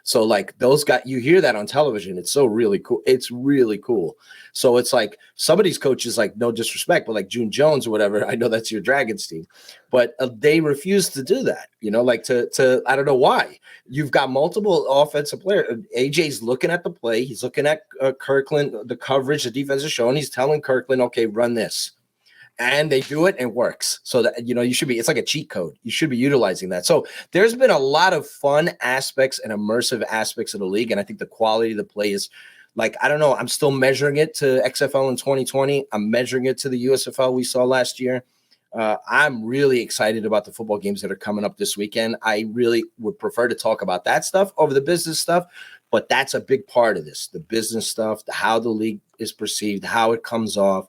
So like those guys, you hear that on television. It's so really cool. It's really cool. So it's like some of these coaches, like no disrespect, but like June Jones or whatever, I know that's your Dragons team, but they refuse to do that, like to I don't know why. You've got multiple offensive players. AJ's looking at the play. He's looking at Kirkland, the coverage, the defense is showing. He's telling Kirkland, okay, run this. And they do it and it works. So that, it's like a cheat code. You should be utilizing that. So there's been a lot of fun aspects and immersive aspects of the league. And I think the quality of the play is like, I don't know, I'm still measuring it to XFL in 2020. I'm measuring it to the USFL we saw last year. I'm really excited about the football games that are coming up this weekend. I really would prefer to talk about that stuff over the business stuff, But that's a big part of this, the business stuff, how the league is perceived, how it comes off,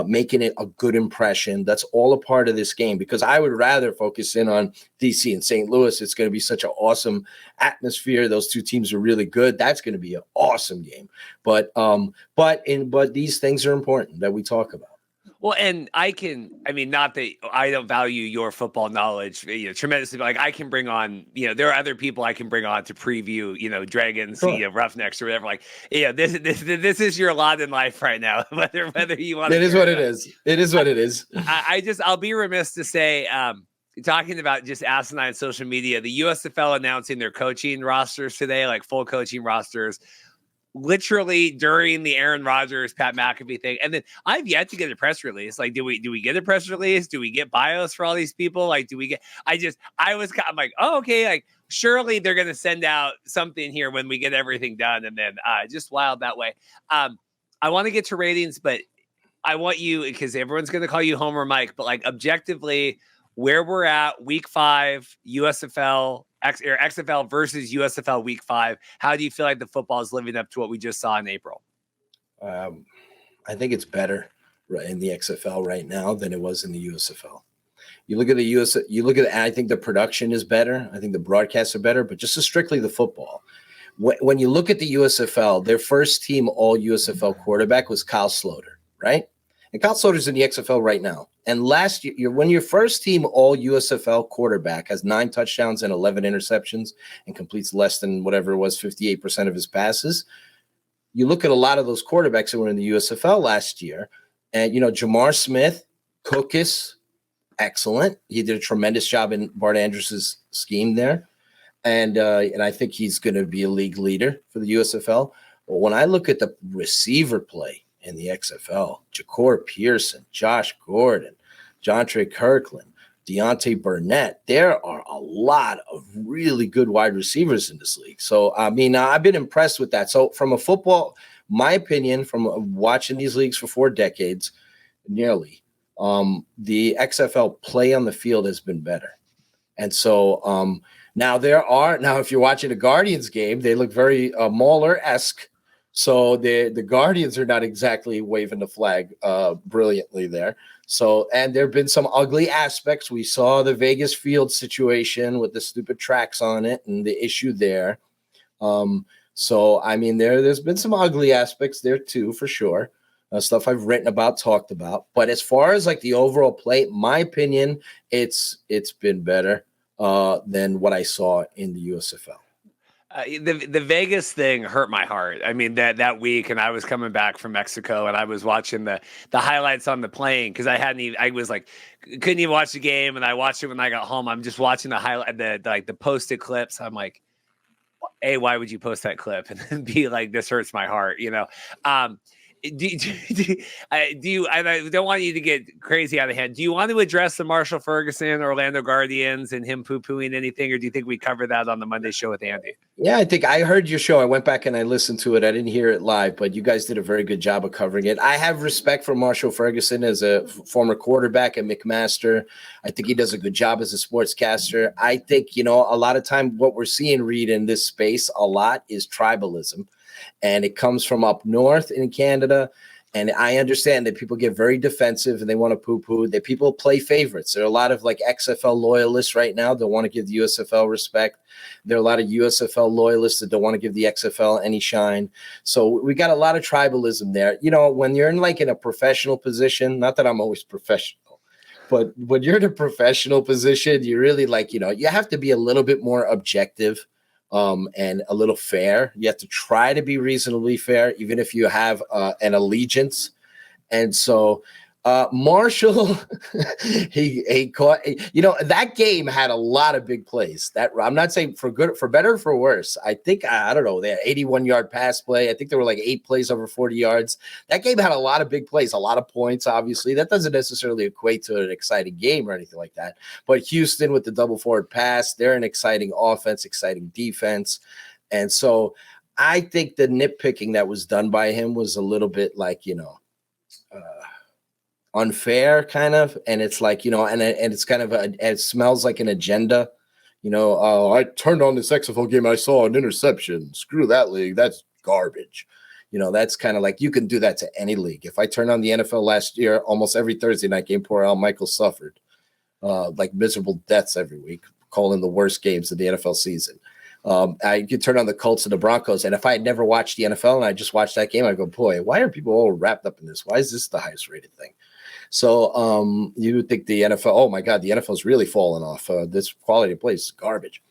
making it a good impression. That's all a part of this game, because I would rather focus in on DC and St. Louis. It's going to be such an awesome atmosphere. Those two teams are really good. That's going to be an awesome game. But these things are important that we talk about. Well, and not that I don't value your football knowledge, tremendously, but like I can bring on, there are other people I can bring on to preview, Dragons, Sure. Roughnecks or whatever. Like, this is your lot in life right now, whether you want to. It is what it is. It is what it is. I'll be remiss to say, talking about just asinine social media, the USFL announcing their coaching rosters today, like full coaching rosters, literally during the Aaron Rodgers, Pat McAfee thing. And then I've yet to get a press release. Like, do we get a press release? Do we get bios for all these people? Like, I'm like, oh, okay. Like, surely they're going to send out something here when we get everything done. And then just wild that way. I want to get to ratings, but I want you, because everyone's going to call you Homer Mike, but like objectively where we're at week 5, USFL, XFL versus USFL week 5. How do you feel like the football is living up to what we just saw in April? I think it's better in the XFL right now than it was in the USFL. You look at I think the production is better. I think the broadcasts are better, but just strictly the football. When you look at the USFL, their first team all USFL quarterback was Kyle Sloter, right? And Kyle Sloter's in the XFL right now. And last year, when your first team all USFL quarterback has 9 touchdowns and 11 interceptions and completes less than whatever it was, 58% of his passes, you look at a lot of those quarterbacks that were in the USFL last year, and, Jamar Smith, Cookus, excellent. He did a tremendous job in Bart Andrews' scheme there. And I think he's going to be a league leader for the USFL. But when I look at the receiver play in the XFL, Ja'Cour Pearson, Josh Gordon, Jontre Kirkland, Deontay Burnett, there are a lot of really good wide receivers in this league. So, I've been impressed with that. So from a football, my opinion, from watching these leagues for 4 decades, nearly, the XFL play on the field has been better. And so now if you're watching a Guardians game, they look very Mauler-esque. So the Guardians are not exactly waving the flag brilliantly there. So, and there have been some ugly aspects. We saw the Vegas field situation with the stupid tracks on it and the issue there. There's been some ugly aspects there too, for sure. Stuff I've written about, talked about. But as far as like the overall play, my opinion, it's been better than what I saw in the USFL. The Vegas thing hurt my heart. I mean, that week, and I was coming back from Mexico, and I was watching the highlights on the plane because couldn't even watch the game, and I watched it when I got home. I'm just watching the highlight, the posted clips. I'm like, A, why would you post that clip? And then B, like, this hurts my heart, Do you? I don't want you to get crazy out of hand. Do you want to address the Marshall Ferguson, Orlando Guardians, and him poo-pooing anything, or do you think we cover that on the Monday show with Andy? Yeah, I think I heard your show. I went back and I listened to it. I didn't hear it live, but you guys did a very good job of covering it. I have respect for Marshall Ferguson as a former quarterback at McMaster. I think he does a good job as a sportscaster. I think, a lot of time what we're seeing, Reed, in this space a lot is tribalism. And it comes from up north in Canada. And I understand that people get very defensive and they want to poo-poo, that people play favorites. There are a lot of like XFL loyalists right now that want to give the USFL respect. There are a lot of USFL loyalists that don't want to give the XFL any shine. So we got a lot of tribalism there. When you're in a professional position, not that I'm always professional, but when you're in a professional position, you really you have to be a little bit more objective. And a little fair. You have to try to be reasonably fair, even if you have an allegiance. And so Marshall, he caught, that game had a lot of big plays. That I'm not saying for better or for worse. I think, I don't know, they had 81-yard pass play. I think there were like 8 plays over 40 yards. That game had a lot of big plays, a lot of points, obviously. That doesn't necessarily equate to an exciting game or anything like that. But Houston with the double forward pass, they're an exciting offense, exciting defense. And so I think the nitpicking that was done by him was a little bit unfair kind of. And it's and it's kind of it smells like an agenda I turned on this XFL game. I saw an interception. Screw that league. That's garbage. That's kind of like you can do that to any league. If I turned on the NFL last year, almost every Thursday night game, poor Al Michael suffered like miserable deaths every week, calling the worst games of the NFL season. I could turn on the Colts and the Broncos, and if I had never watched the NFL and I just watched that game, I go, boy, why are people all wrapped up in this? Why is this the highest rated thing? So you would think the NFL, oh my God, the NFL's really fallen off. This quality of play is garbage.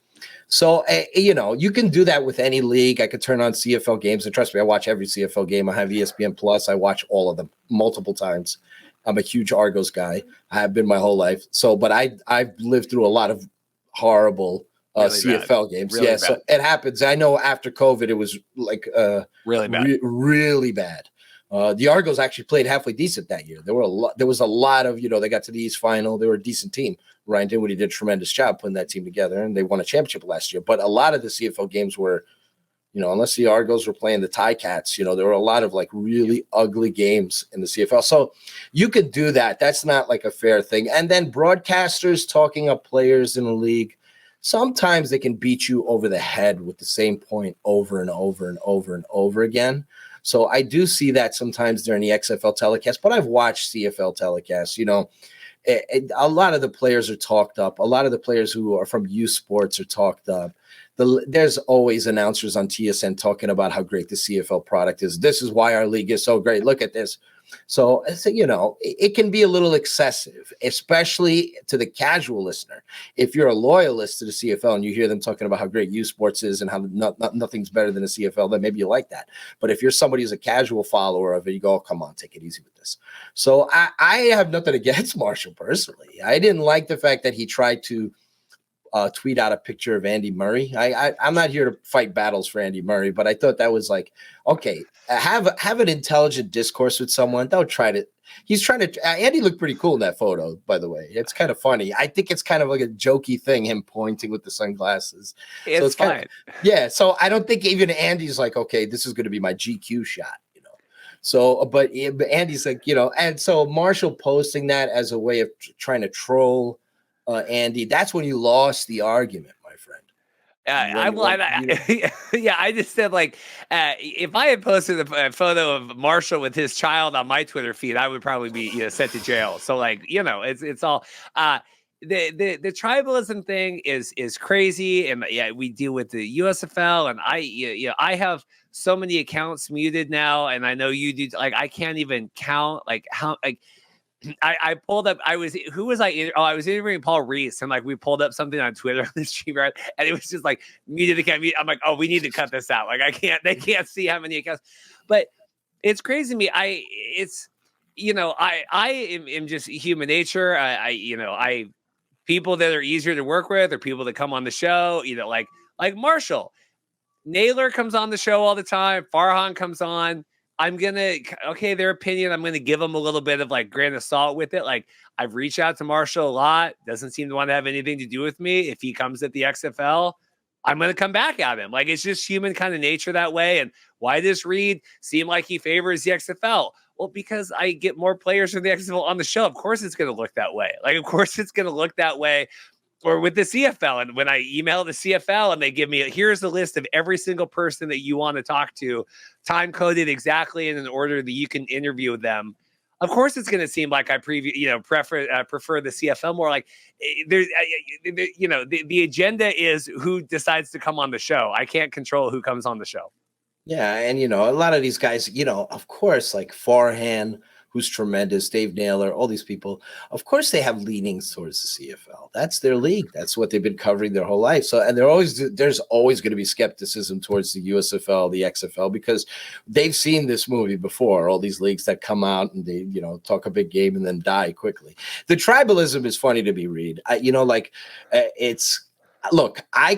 So, you can do that with any league. I could turn on CFL games, and trust me, I watch every CFL game. I have ESPN Plus. I watch all of them multiple times. I'm a huge Argos guy. I have been my whole life. So, but I've lived through a lot of horrible CFL games. Really bad. So it happens. I know after COVID, it was like really bad. Really bad. The Argos actually played halfway decent that year. There was a lot of, they got to the East Final. They were a decent team. Ryan Dinwiddie did a tremendous job putting that team together, and they won a championship last year. But a lot of the CFL games were, unless the Argos were playing the Ticats, there were a lot of like really ugly games in the CFL. So you could do that. That's not like a fair thing. And then broadcasters talking up players in the league, sometimes they can beat you over the head with the same point over and over and over and over again. So I do see that sometimes during the XFL telecast, but I've watched CFL telecasts. A lot of the players are talked up. A lot of the players who are from U Sports are talked up. There's always announcers on TSN talking about how great the CFL product is. This is why our league is so great. Look at this. So, it can be a little excessive, especially to the casual listener. If you're a loyalist to the CFL and you hear them talking about how great U Sports is and how nothing's better than the CFL, then maybe you like that. But if you're somebody who's a casual follower of it, you go, oh, come on, take it easy with this. So I have nothing against Marshall personally. I didn't like the fact that he tried to tweet out a picture of Andy Murray. I'm not here to fight battles for Andy Murray, but I thought that was like, okay, have an intelligent discourse with someone. Don't try to. He's trying to. Andy looked pretty cool in that photo, by the way. It's kind of funny. I think it's kind of like a jokey thing, him pointing with the sunglasses. It's fine. Yeah. So I don't think even Andy's like, okay, this is going to be my GQ shot. So, but Andy's like, and so Marshall posting that as a way of trying to troll Andy, that's when you lost the argument, my friend. I just said like, if I had posted a photo of Marshall with his child on my Twitter feed, I would probably be sent to jail. So like, it's all the tribalism thing is crazy, and we deal with the USFL, and I have so many accounts muted now, and I know you do. Like I can't even count like how like. I pulled up. I was interviewing Paul Reese, and like we pulled up something on Twitter on the stream, right? And it was just like muted account. I'm like, oh, we need to cut this out. Like they can't see how many accounts. But it's crazy to me. I am just human nature. I people that are easier to work with, or people that come on the show. Like Marshall, Naylor comes on the show all the time. Farhan comes on. I'm going to, their opinion, I'm going to give them a little bit of like grain of salt with it. Like I've reached out to Marshall a lot. Doesn't seem to want to have anything to do with me. If he comes at the XFL, I'm going to come back at him. Like it's just human kind of nature that way. And why does Reed seem like he favors the XFL? Well, because I get more players from the XFL on the show. Of course it's going to look that way. Like, of course it's going to look that way. Or with the CFL, and when I email the CFL and they give me, here's the list of every single person that you want to talk to, time coded exactly in an order that you can interview them. Of course, it's going to seem like I prefer the CFL more. Like there's, the agenda is who decides to come on the show. I can't control who comes on the show. Yeah, and a lot of these guys, of course, like Farhan, who's tremendous, Dave Naylor, all these people, of course they have leanings towards the CFL. That's their league. That's what they've been covering their whole life. So, and there's always going to be skepticism towards the USFL, the XFL, because they've seen this movie before, all these leagues that come out and they, talk a big game and then die quickly. The tribalism is funny to me, Reed. Look, I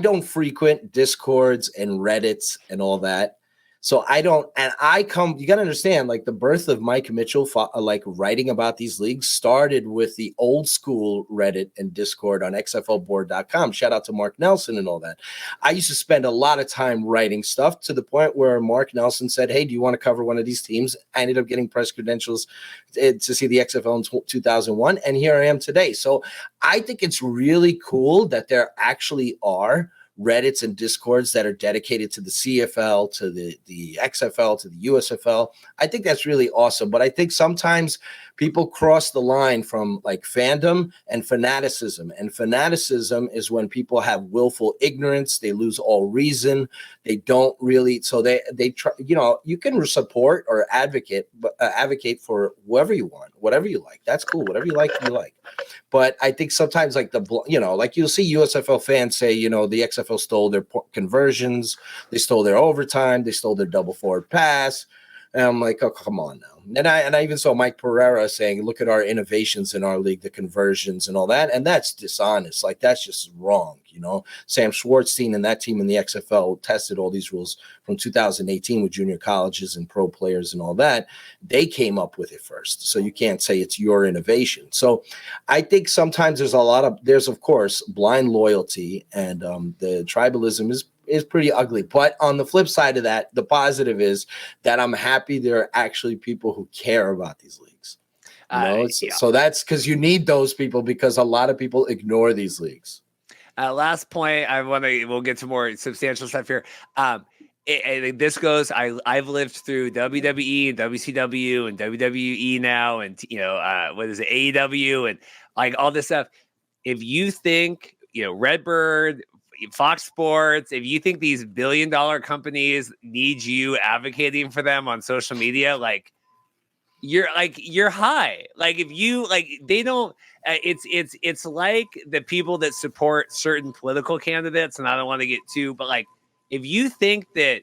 don't frequent Discords and Reddits and all that. So you got to understand, like the birth of Mike Mitchell, like writing about these leagues started with the old school Reddit and Discord on XFLboard.com. Shout out to Mark Nelson and all that. I used to spend a lot of time writing stuff to the point where Mark Nelson said, hey, do you want to cover one of these teams? I ended up getting press credentials to see the XFL in 2001. And here I am today. So I think it's really cool that there actually are Reddits and Discords that are dedicated to the CFL, to the XFL, to the USFL. I think that's really awesome. But I think sometimes people cross the line from like fandom and fanaticism. And fanaticism is when people have willful ignorance. They lose all reason. They don't really. So they try, you can support or advocate for whoever you want, whatever you like. That's cool. Whatever you like, you like. But I think sometimes like like you'll see USFL fans say, the XFL stole their conversions. They stole their overtime. They stole their double forward pass. And I'm like, oh, come on now. And I even saw Mike Pereira saying, look at our innovations in our league, the conversions and all that. And that's dishonest. Like, that's just wrong. Sam Schwartzstein and that team in the XFL tested all these rules from 2018 with junior colleges and pro players and all that. They came up with it first. So you can't say it's your innovation. So I think sometimes there's of course blind loyalty, and the tribalism is pretty ugly. But on the flip side of that, the positive is that I'm happy there are actually people who care about these leagues. So that's because you need those people, because a lot of people ignore these leagues. Last point, we'll get to more substantial stuff here. This goes, I've lived through WWE, WCW, and WWE now, and what is it, AEW, and like all this stuff. If you think Redbird, Fox Sports, if you think these billion-dollar companies need you advocating for them on social media, you're high. Like, if you they don't. It's like the people that support certain political candidates, and I don't want to get too, but like, if you think that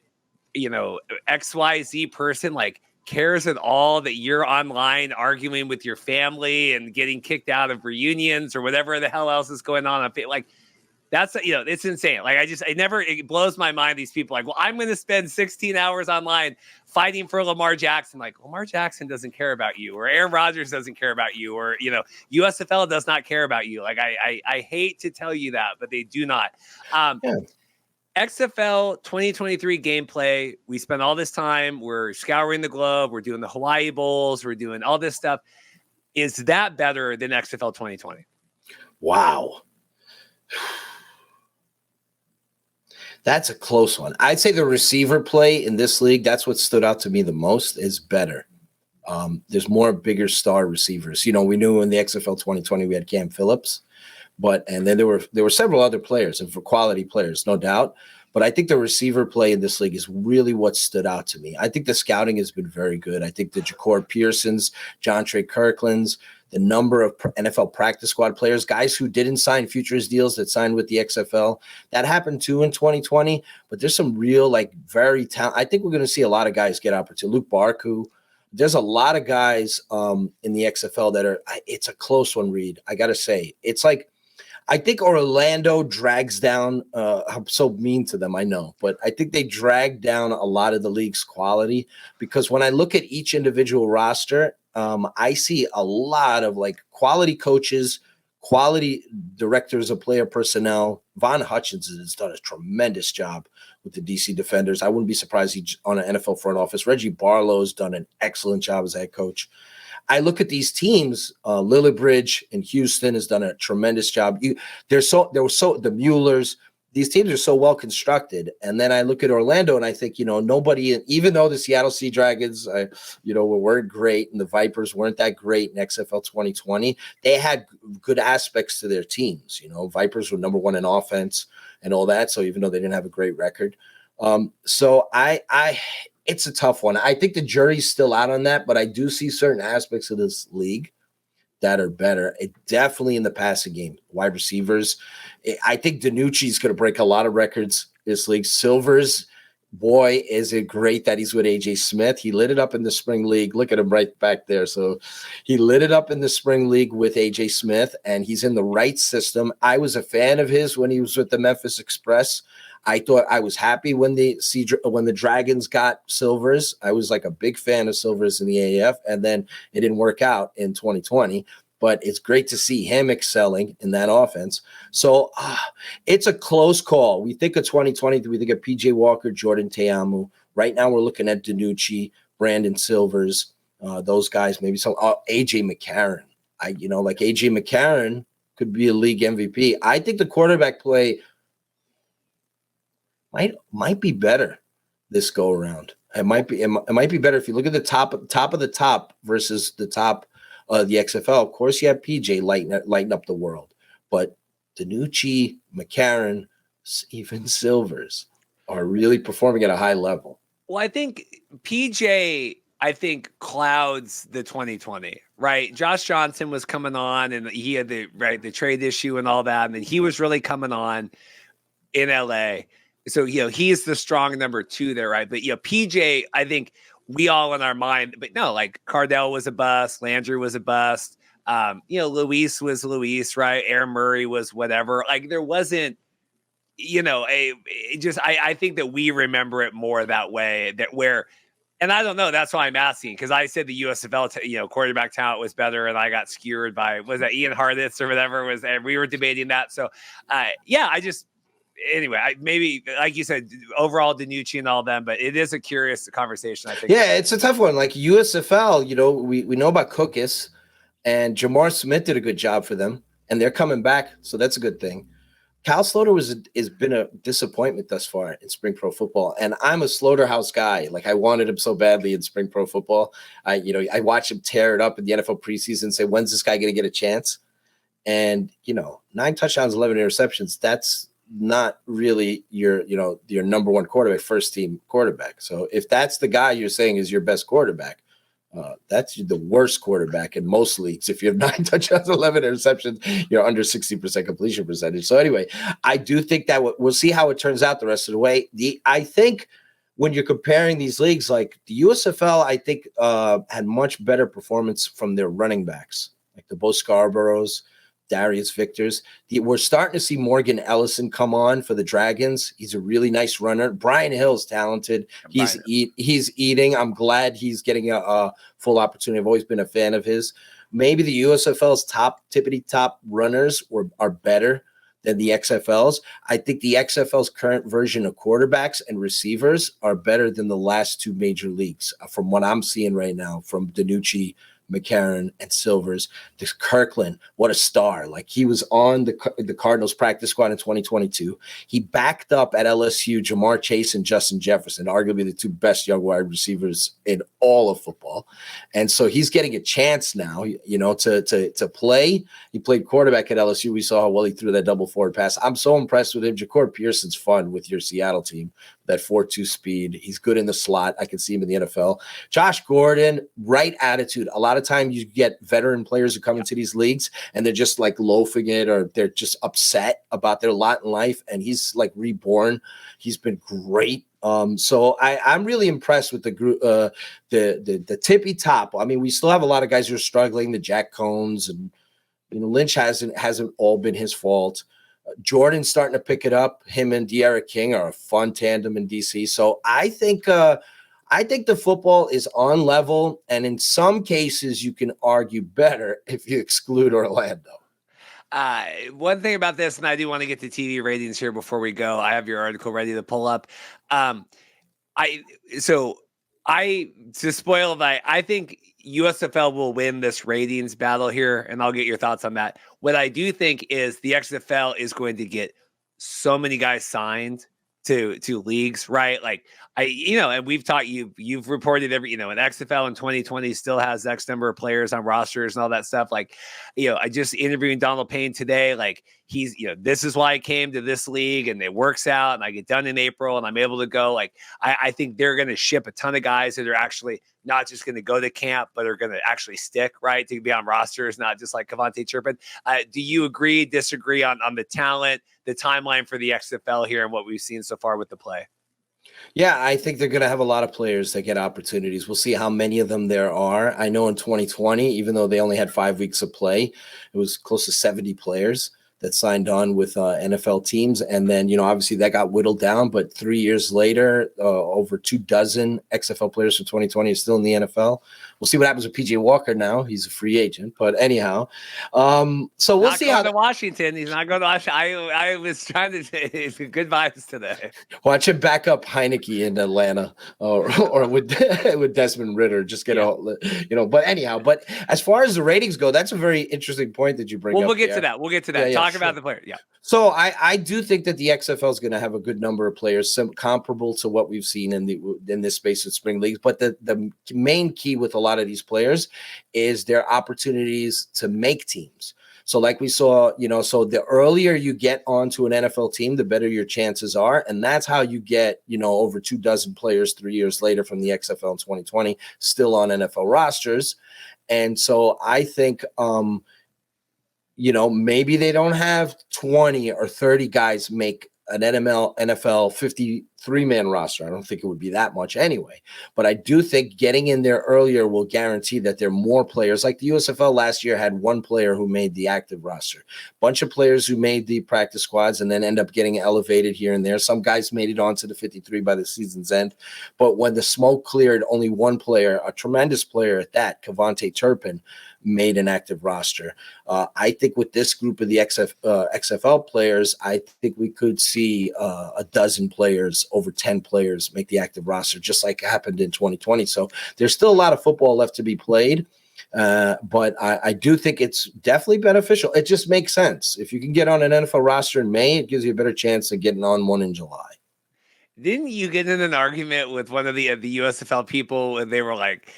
XYZ person cares at all that you're online arguing with your family and getting kicked out of reunions or whatever the hell else is going on, that's it's insane. It blows my mind. These people well, I'm going to spend 16 hours online fighting for Lamar Jackson. Lamar Jackson doesn't care about you, or Aaron Rodgers doesn't care about you, or USFL does not care about you. I hate to tell you that, but they do not. XFL 2023 gameplay. We spent all this time. We're scouring the globe. We're doing the Hawaii Bowls. We're doing all this stuff. Is that better than XFL 2020? Wow. That's a close one. I'd say the receiver play in this league, that's what stood out to me the most, is better. There's more bigger star receivers. We knew in the XFL 2020 we had Cam Phillips, and then there were several other players, and for quality players, no doubt. But I think the receiver play in this league is really what stood out to me. I think the scouting has been very good. I think the Jacob Pearsons, John Trey Kirklands, the number of NFL practice squad players, guys who didn't sign futures deals that signed with the XFL, that happened too in 2020. But there's some real, very talented. I think we're going to see a lot of guys get opportunity. Luke Barku. There's a lot of guys in the XFL that it's a close one, Reed. I got to say, it's I think Orlando drags down. I'm so mean to them, I know, but I think they drag down a lot of the league's quality, because when I look at each individual roster, I see a lot of quality coaches, quality directors of player personnel. Von Hutchinson has done a tremendous job with the DC Defenders. I wouldn't be surprised he's on an NFL front office. Reggie Barlow's done an excellent job as head coach. I look at these teams. Lillibridge in Houston has done a tremendous job. The Muellers. These teams are so well constructed. And then I look at Orlando and I think, nobody, even though the Seattle Sea Dragons, weren't great, and the Vipers weren't that great in XFL 2020, they had good aspects to their teams. Vipers were number one in offense and all that. So even though they didn't have a great record. It's a tough one. I think the jury's still out on that, but I do see certain aspects of this league that are better. It definitely in the passing game, wide receivers. I think DiNucci's going to break a lot of records this league. Silvers, boy, is it great that he's with AJ Smith. He lit it up in the spring league. Look at him right back there. So he lit it up in the spring league with AJ Smith, and he's in the right system. I was a fan of his when he was with the Memphis Express. I thought I was happy when the Dragons got Silvers. I was like a big fan of Silvers in the AAF, and then it didn't work out in 2020. But it's great to see him excelling in that offense. So it's a close call. We think of 2020, we think of PJ Walker, Jordan Teamu. Right now we're looking at Danucci, Brandon Silvers, those guys, maybe some AJ McCarron. AJ McCarron could be a league MVP. I think the quarterback play might be better this go around. It might be better if you look at the top of the top versus the top the XFL. Of course, you have PJ lighting up the world, but Danucci, McCarron, even Silvers are really performing at a high level. Well, I think PJ, clouds the 2020, right? Josh Johnson was coming on, and he had the trade issue and all that, and then he was really coming on in LA. So, he's the strong number 2 there, right? But, PJ, I think we all in our mind, but no, like Cardell was a bust, Landry was a bust, Luis was Luis, right? Aaron Murray was whatever. Like there wasn't, I think that we remember it more that way, and I don't know, that's why I'm asking, because I said the USFL, quarterback talent was better, and I got skewered by, was that Ian Hartitz or whatever, and we were debating that. So, anyway, maybe like you said, overall Danucci and all them, but it is a curious conversation, I think. Yeah, it's a tough one. Like USFL, we know about Cookus, and Jamar Smith did a good job for them, and they're coming back, so that's a good thing. Cal Slaughter has been a disappointment thus far in spring pro football, and I'm a Slaughterhouse guy. Like I wanted him so badly in spring pro football. I watched him tear it up in the NFL preseason and say, when's this guy going to get a chance? And 9 touchdowns, 11 interceptions. That's not really your number 1 quarterback, first team quarterback. So if that's the guy you're saying is your best quarterback, that's the worst quarterback in most leagues. If you have 9 touchdowns, 11 interceptions, you're under 60% completion percentage. So anyway, I do think that we'll see how it turns out the rest of the way. I think when you're comparing these leagues, like the USFL, I think had much better performance from their running backs, like the Bo Scarboroughs, Darius Victors. We're starting to see Morgan Ellison come on for the Dragons. He's a really nice runner. Brian Hill's talented. He's eating. I'm glad he's getting a full opportunity. I've always been a fan of his. Maybe the USFL's tippity top runners are better than the XFL's. I think the XFL's current version of quarterbacks and receivers are better than the last 2 major leagues from what I'm seeing right now from Danucci, McCarron, and Silvers. This Kirkland, what a star. Like he was on the Cardinals practice squad in 2022. He backed up at LSU Jamar Chase and Justin Jefferson, arguably the 2 best young wide receivers in all of football. And so he's getting a chance now, to play. He played quarterback at LSU. We saw how well he threw that double forward pass. I'm so impressed with him. Jacob Pearson's fun with your Seattle team. That 4.2 speed. He's good in the slot. I can see him in the NFL. Josh Gordon, right attitude. A lot of times you get veteran players who come into these leagues and they're just like loafing it, or they're just upset about their lot in life. And he's like reborn. He's been great. So I'm really impressed with the group, the tippy top. I mean, we still have a lot of guys who are struggling. The Jack Cones and Lynch hasn't all been his fault. Jordan's starting to pick it up. Him and De'Ara King are a fun tandem in DC. So I think the football is on level, and in some cases you can argue better if you exclude Orlando. One thing about this, and I do want to get to TV ratings here before we go. I have your article ready to pull up. To spoil that, I think USFL will win this ratings battle here, and I'll get your thoughts on that. What I do think is the XFL is going to get so many guys signed to leagues, right? Like and we've talked, you've reported an XFL in 2020 still has X number of players on rosters and all that stuff. Like, I just interviewed Donald Payne today. Like he's, this is why I came to this league, and it works out, and I get done in April and I'm able to go. Like, I think they're going to ship a ton of guys that are actually not just going to go to camp, but are going to actually stick, right, to be on rosters, not just like Kavontae Turpin. Do you agree, disagree on the talent, the timeline for the XFL here and what we've seen so far with the play? Yeah, I think they're going to have a lot of players that get opportunities. We'll see how many of them there are. I know in 2020, even though they only had 5 weeks of play, it was close to 70 players that signed on with NFL teams. And then, obviously that got whittled down, but 3 years later, over 24 XFL players from 2020 are still in the NFL. We'll see what happens with PJ Walker now. He's a free agent, but anyhow, so we'll see how to Washington. He's not going to Washington. I was trying to say good vibes today. Watch him back up Heineke in Atlanta or with Desmond Ritter. Just get all, but anyhow, but as far as the ratings go, that's a very interesting point that you bring up. We'll get to that. We'll get to that. Talk about the player. Yeah. So I do think that the XFL is going to have a good number of players, some comparable to what we've seen in this space of spring leagues. But the main key with a lot of these players is their opportunities to make teams. So like we saw, so the earlier you get onto an NFL team, the better your chances are. And that's how you get, over 24 players 3 years later from the XFL in 2020, still on NFL rosters. And so I think, maybe they don't have 20 or 30 guys make an NFL 53-man roster. I don't think it would be that much anyway. But I do think getting in there earlier will guarantee that there are more players. Like the USFL last year had one player who made the active roster. Bunch of players who made the practice squads and then end up getting elevated here and there. Some guys made it onto the 53 by the season's end. But when the smoke cleared, only one player, a tremendous player at that, Cavante Turpin, made an active roster. I think with this group of the XFL players, I think we could see a dozen players, over 10 players make the active roster, just like happened in 2020. So there's still a lot of football left to be played. But I do think it's definitely beneficial. It just makes sense. If you can get on an NFL roster in May, it gives you a better chance of getting on one in July. Didn't you get in an argument with one of the USFL people and they were like,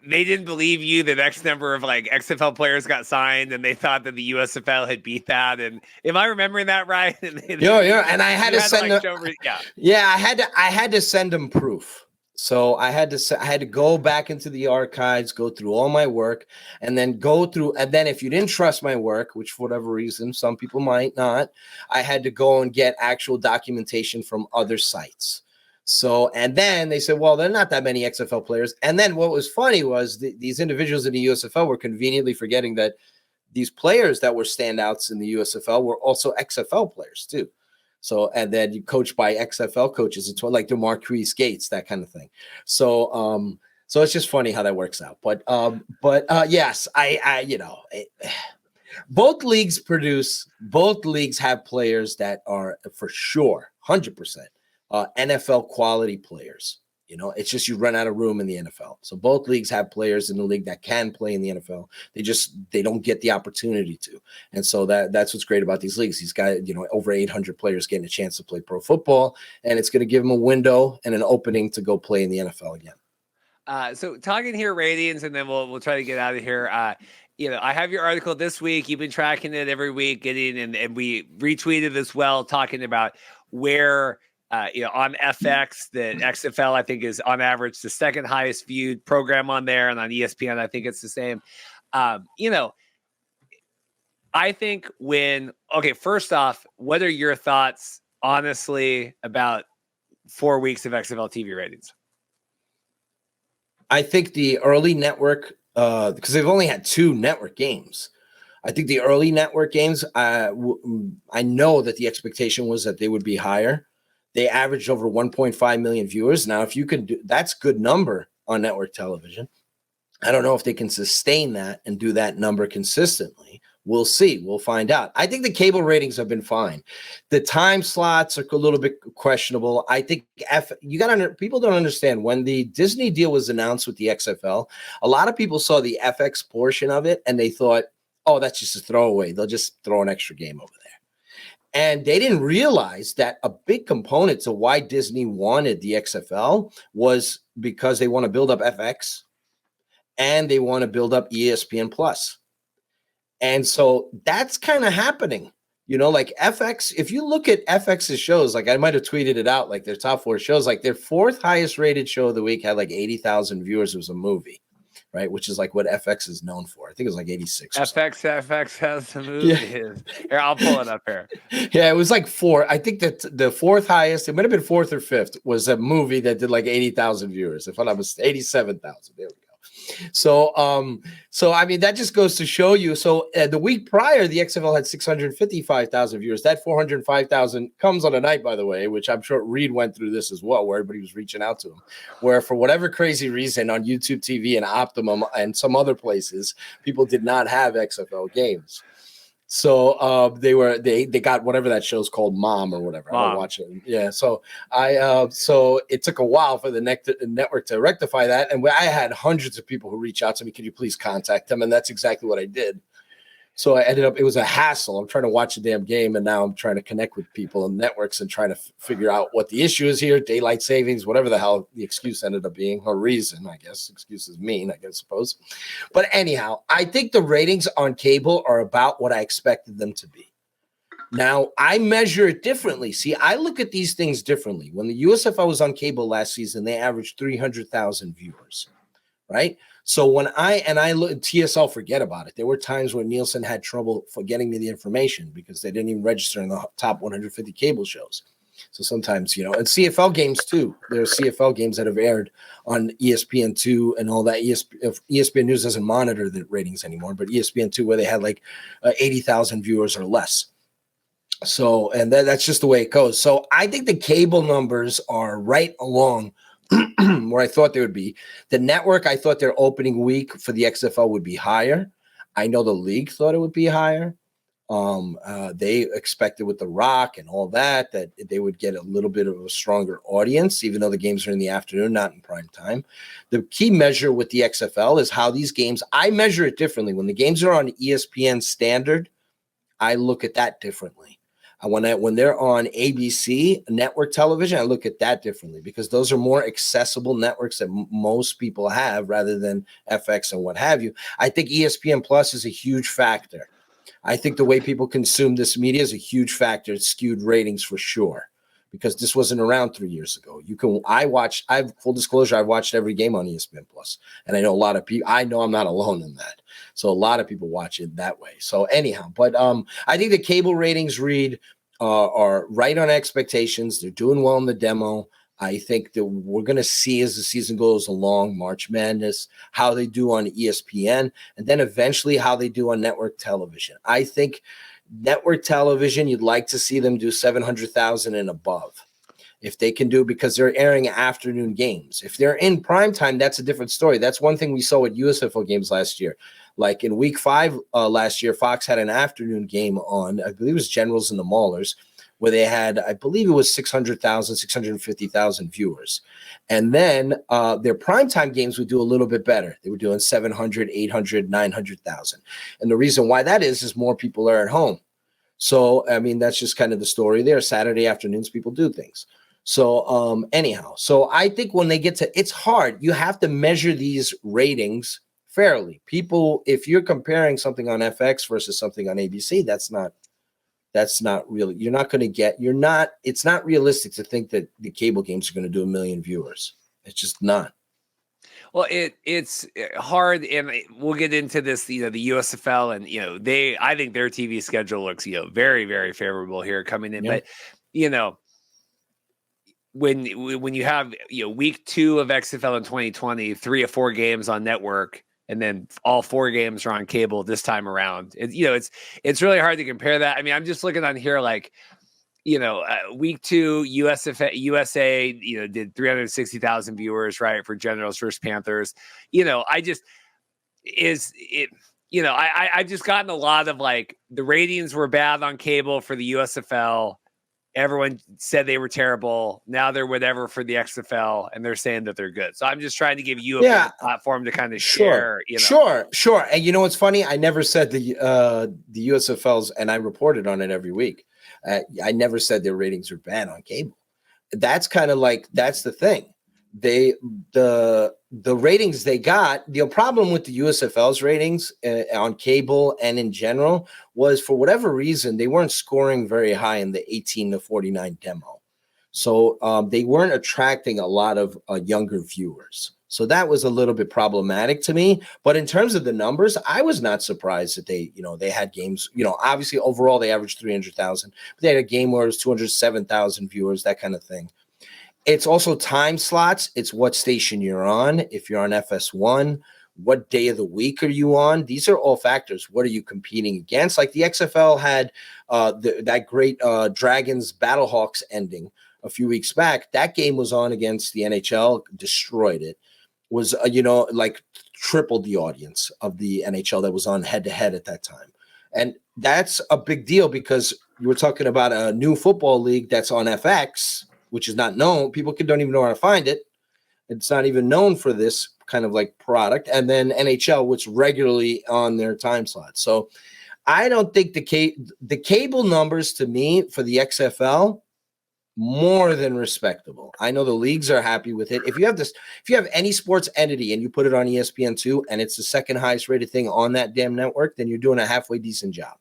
they didn't believe you that X number of XFL players got signed and they thought that the USFL had beat that? And am I remembering that right? Yeah. And I had to send them. I had to send them proof. So I had to go back into the archives, go through all my work, and then if you didn't trust my work, which for whatever reason, some people might not, I had to go and get actual documentation from other sites. So, and then they said, well, there are not that many XFL players. And then what was funny was these individuals in the USFL were conveniently forgetting that these players that were standouts in the USFL were also XFL players too. So, and then you coach by XFL coaches, like the Marquise Gates, that kind of thing. So, so it's just funny how that works out. But yes, both leagues have players that are for sure 100%. NFL quality players. It's just you run out of room in the NFL. So both leagues have players in the league that can play in the NFL. They don't get the opportunity to. And so that's what's great about these leagues. These guys, over 800 players getting a chance to play pro football, and it's going to give them a window and an opening to go play in the NFL again. So talking here ratings, and then we'll try to get out of here. I have your article this week. You've been tracking it every week, and we retweeted as well, talking about where on FX, the XFL, I think, is on average the second highest viewed program on there. And on ESPN, I think it's the same. I think first off, what are your thoughts, honestly, about 4 weeks of XFL TV ratings? I think the early network, because they've only had 2 network games. I think the early network games, I know that the expectation was that they would be higher. They averaged over 1.5 million viewers. Now, if you can do that's good number on network television. I don't know if they can sustain that and do that number consistently. We'll see. We'll find out. I think the cable ratings have been fine. The time slots are a little bit questionable. I think people don't understand when the Disney deal was announced with the XFL, a lot of people saw the FX portion of it and they thought, oh, that's just a throwaway. They'll just throw an extra game over there. And they didn't realize that a big component to why Disney wanted the XFL was because they want to build up FX and they want to build up ESPN Plus. And so that's kind of happening. Like FX, if you look at FX's shows, like I might have tweeted it out, like their top 4 shows, like their 4th highest rated show of the week had like 80,000 viewers. It was a movie. Right, which is like what FX is known for. I think it was like 86. FX has some movies. Yeah. Here, I'll pull it up here. Yeah, it was like 4. I think that the 4th highest, it might have been 4th or 5th, was a movie that did like 80,000 viewers. If I'm not mistaken, 87,000. There we go. So I mean, that just goes to show you. So the week prior, the XFL had 655,000 viewers. That 405,000 comes on a night, by the way, which I'm sure Reed went through this as well, where everybody was reaching out to him, where for whatever crazy reason on YouTube TV and Optimum and some other places, people did not have XFL games. So they got whatever that show's called, Mom or whatever. I don't watch it. Yeah. So so it took a while for the network to rectify that. And I had hundreds of people who reach out to me. Could you please contact them? And that's exactly what I did. So I ended up, it was a hassle. I'm trying to watch a damn game, and now I'm trying to connect with people and networks and trying to figure out what the issue is here, daylight savings, whatever the hell the excuse ended up being, or reason, I guess. Excuse is mean, I suppose. But anyhow, I think the ratings on cable are about what I expected them to be. Now, I measure it differently. See, I look at these things differently. When the USFL was on cable last season, they averaged 300,000 viewers, right? So when I look at TSL, forget about it. There were times when Nielsen had trouble for getting me the information because they didn't even register in the top 150 cable shows. So sometimes, and CFL games too. There are CFL games that have aired on ESPN2 and all that. ESPN News doesn't monitor the ratings anymore, but ESPN2 where they had like 80,000 viewers or less. So, and that's just the way it goes. So I think the cable numbers are right along where I thought they would be. The network, I thought their opening week for the XFL would be higher. I know the league thought it would be higher. They expected with The Rock and all that they would get a little bit of a stronger audience, even though the games are in the afternoon, not in prime time. The key measure with the XFL is how these games, I measure it differently. When the games are on ESPN Standard, I look at that differently. When they're on ABC network television, I look at that differently because those are more accessible networks that most people have rather than FX and what have you. I think ESPN Plus is a huge factor. I think the way people consume this media is a huge factor. It's skewed ratings for sure because this wasn't around 3 years ago. Full disclosure, I've watched every game on ESPN Plus, and I know a lot of people. I know I'm not alone in that. So a lot of people watch it that way. So anyhow, but I think the cable ratings are right on expectations. They're doing well in the demo. I think that we're going to see as the season goes along, March Madness, how they do on ESPN, and then eventually how they do on network television. I think network television, you'd like to see them do 700,000 and above. If they can do, because they're airing afternoon games. If they're in prime time, that's a different story. That's one thing we saw at USFL games last year. Like in week 5 last year, Fox had an afternoon game on, I believe it was Generals and the Maulers, where they had, I believe it was 600,000, 650,000 viewers. And then their primetime games would do a little bit better. They were doing 700, 800, 900,000. And the reason why that is more people are at home. So, I mean, that's just kind of the story there. Saturday afternoons, people do things. So anyhow, so I think when they get to, it's hard. You have to measure these ratings fairly. People, if you're comparing something on FX versus something on ABC, that's not really, it's not realistic to think that the cable games are going to do 1 million viewers. It's just not. Well, it's hard, and we'll get into this, the USFL, and, I think their TV schedule looks, very, very favorable here coming in. Yeah. But, when you have, week 2 of XFL in 2020, 3 or 4 games on network, and then all 4 games are on cable this time around. It's really hard to compare that. I mean, I'm just looking on here, like, week 2, USA, did 360,000 viewers, right, for Generals versus Panthers. I've just gotten a lot of, like, the ratings were bad on cable for the USFL. Everyone said they were terrible. Now they're whatever for the XFL, and they're saying that they're good. So I'm just trying to give you a platform to kind of share. Sure. And you know what's funny? I never said the USFLs, and I reported on it every week. I never said their ratings were bad on cable. That's kind of like, that's the thing. The ratings they got, the problem with the USFL's ratings on cable and in general was, for whatever reason, they weren't scoring very high in the 18 to 49 demo. So they weren't attracting a lot of younger viewers. So that was a little bit problematic to me. But in terms of the numbers, I was not surprised that they had games, obviously overall they averaged 300,000, but they had a game where it was 207,000 viewers, that kind of thing. It's also time slots. It's what station you're on. If you're on FS1, what day of the week are you on? These are all factors. What are you competing against? Like the XFL had that great Dragons Battlehawks ending a few weeks back. That game was on against the NHL, destroyed it. Was, like tripled the audience of the NHL that was on head-to-head at that time. And that's a big deal because you were talking about a new football league that's on FX, which is not known. People don't even know how to find it. It's not even known for this kind of like product. And then NHL, which regularly on their time slot. So I don't think the cable numbers to me for the XFL, more than respectable. I know the leagues are happy with it. If you have any sports entity and you put it on ESPN2 and it's the second highest rated thing on that damn network, then you're doing a halfway decent job.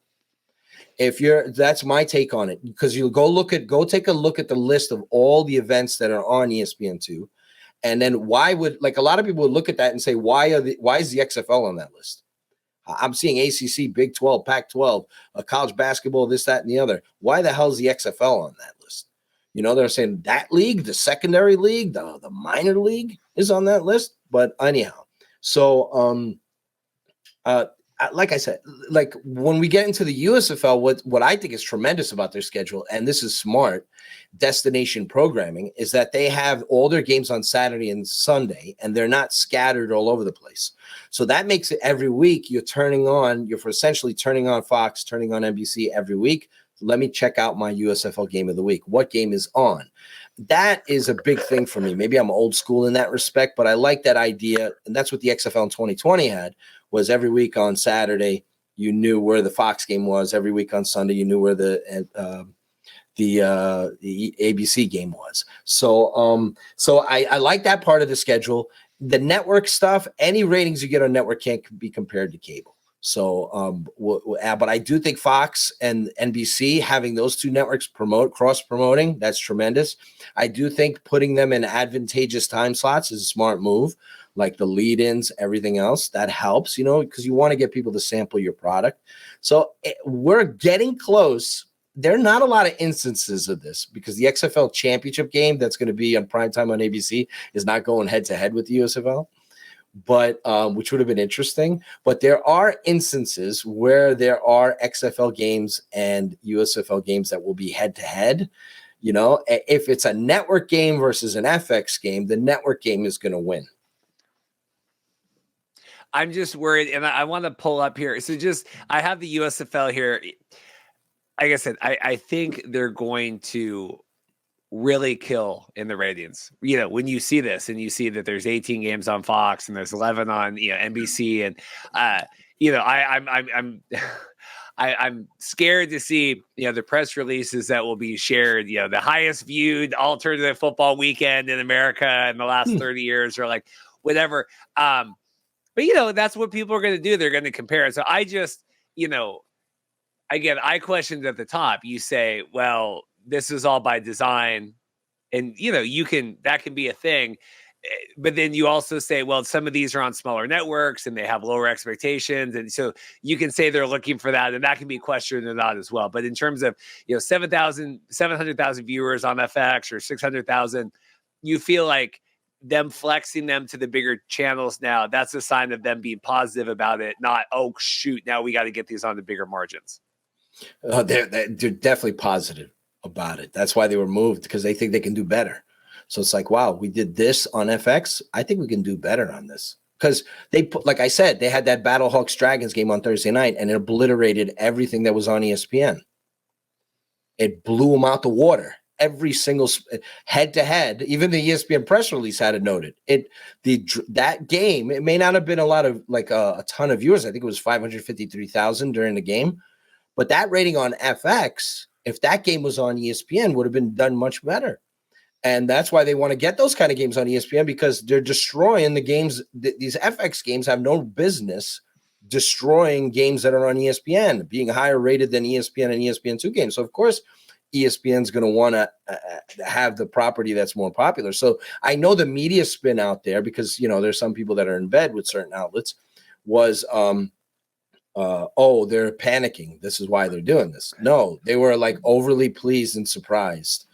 That's my take on it, because you go take a look at the list of all the events that are on ESPN2. And then why would, like, a lot of people would look at that and say, why is the XFL on that list? I'm seeing ACC, Big 12, Pac-12, college basketball, this, that, and the other. Why the hell is the XFL on that list? They're saying that league, the secondary league, the minor league is on that list. But anyhow, so like I said, like when we get into the USFL, what I think is tremendous about their schedule, and this is smart destination programming, is that they have all their games on Saturday and Sunday, and they're not scattered all over the place. So that makes it every week you're essentially turning on Fox, turning on NBC every week. Let me check out my USFL game of the week. What game is on? That is a big thing for me. Maybe I'm old school in that respect, but I like that idea. And that's what the XFL in 2020 had, was every week on Saturday, you knew where the Fox game was. Every week on Sunday, you knew where the ABC game was. So I like that part of the schedule. The network stuff, any ratings you get on network can't be compared to cable. So, but I do think Fox and NBC, having those two networks cross-promoting, that's tremendous. I do think putting them in advantageous time slots is a smart move, like the lead-ins, everything else. That helps, because you want to get people to sample your product. So we're getting close. There are not a lot of instances of this, because the XFL championship game that's going to be on primetime on ABC is not going head-to-head with the USFL. But which would have been interesting. But there are instances where there are XFL games and USFL games that will be head to head. If it's a network game versus an FX game, the network game is going to win. I'm just worried, and I want to pull up here. So I have the USFL here. Like I said, I think they're going to really kill in the ratings. When you see this and you see that there's 18 games on Fox and there's 11 on NBC, and I'm scared to see the press releases that will be shared. The highest viewed alternative football weekend in America in the last 30 years, or like whatever. But that's what people are going to do. They're going to compare. So I just again, I questioned at the top. You say, well, this is all by design, and that can be a thing. But then you also say, well, some of these are on smaller networks and they have lower expectations, and so you can say they're looking for that, and that can be questioned or not as well. But in terms of 700,000 viewers on FX or 600,000, you feel like them flexing them to the bigger channels now, that's a sign of them being positive about it, not, oh shoot, now we got to get these on the bigger margins. They're definitely positive about it. That's why they were moved, because they think they can do better. So it's like, wow, we did this on FX. I think we can do better on this, because like I said, they had that Battlehawks Dragons game on Thursday night, and it obliterated everything that was on ESPN. It blew them out the water. Every single head to head, even the ESPN press release had it noted. That game, it may not have been a lot of a ton of viewers. I think it was 553,000 during the game, but that rating on FX, if that game was on ESPN, would have been done much better. And that's why they want to get those kind of games on ESPN, because they're destroying the games. These FX games have no business destroying games that are on ESPN, being higher rated than ESPN and ESPN2 games. So, of course, ESPN's going to want to have the property that's more popular. So I know the media spin out there, because, there's some people that are in bed with certain outlets, was, they're panicking. This is why they're doing this. No, they were overly pleased and surprised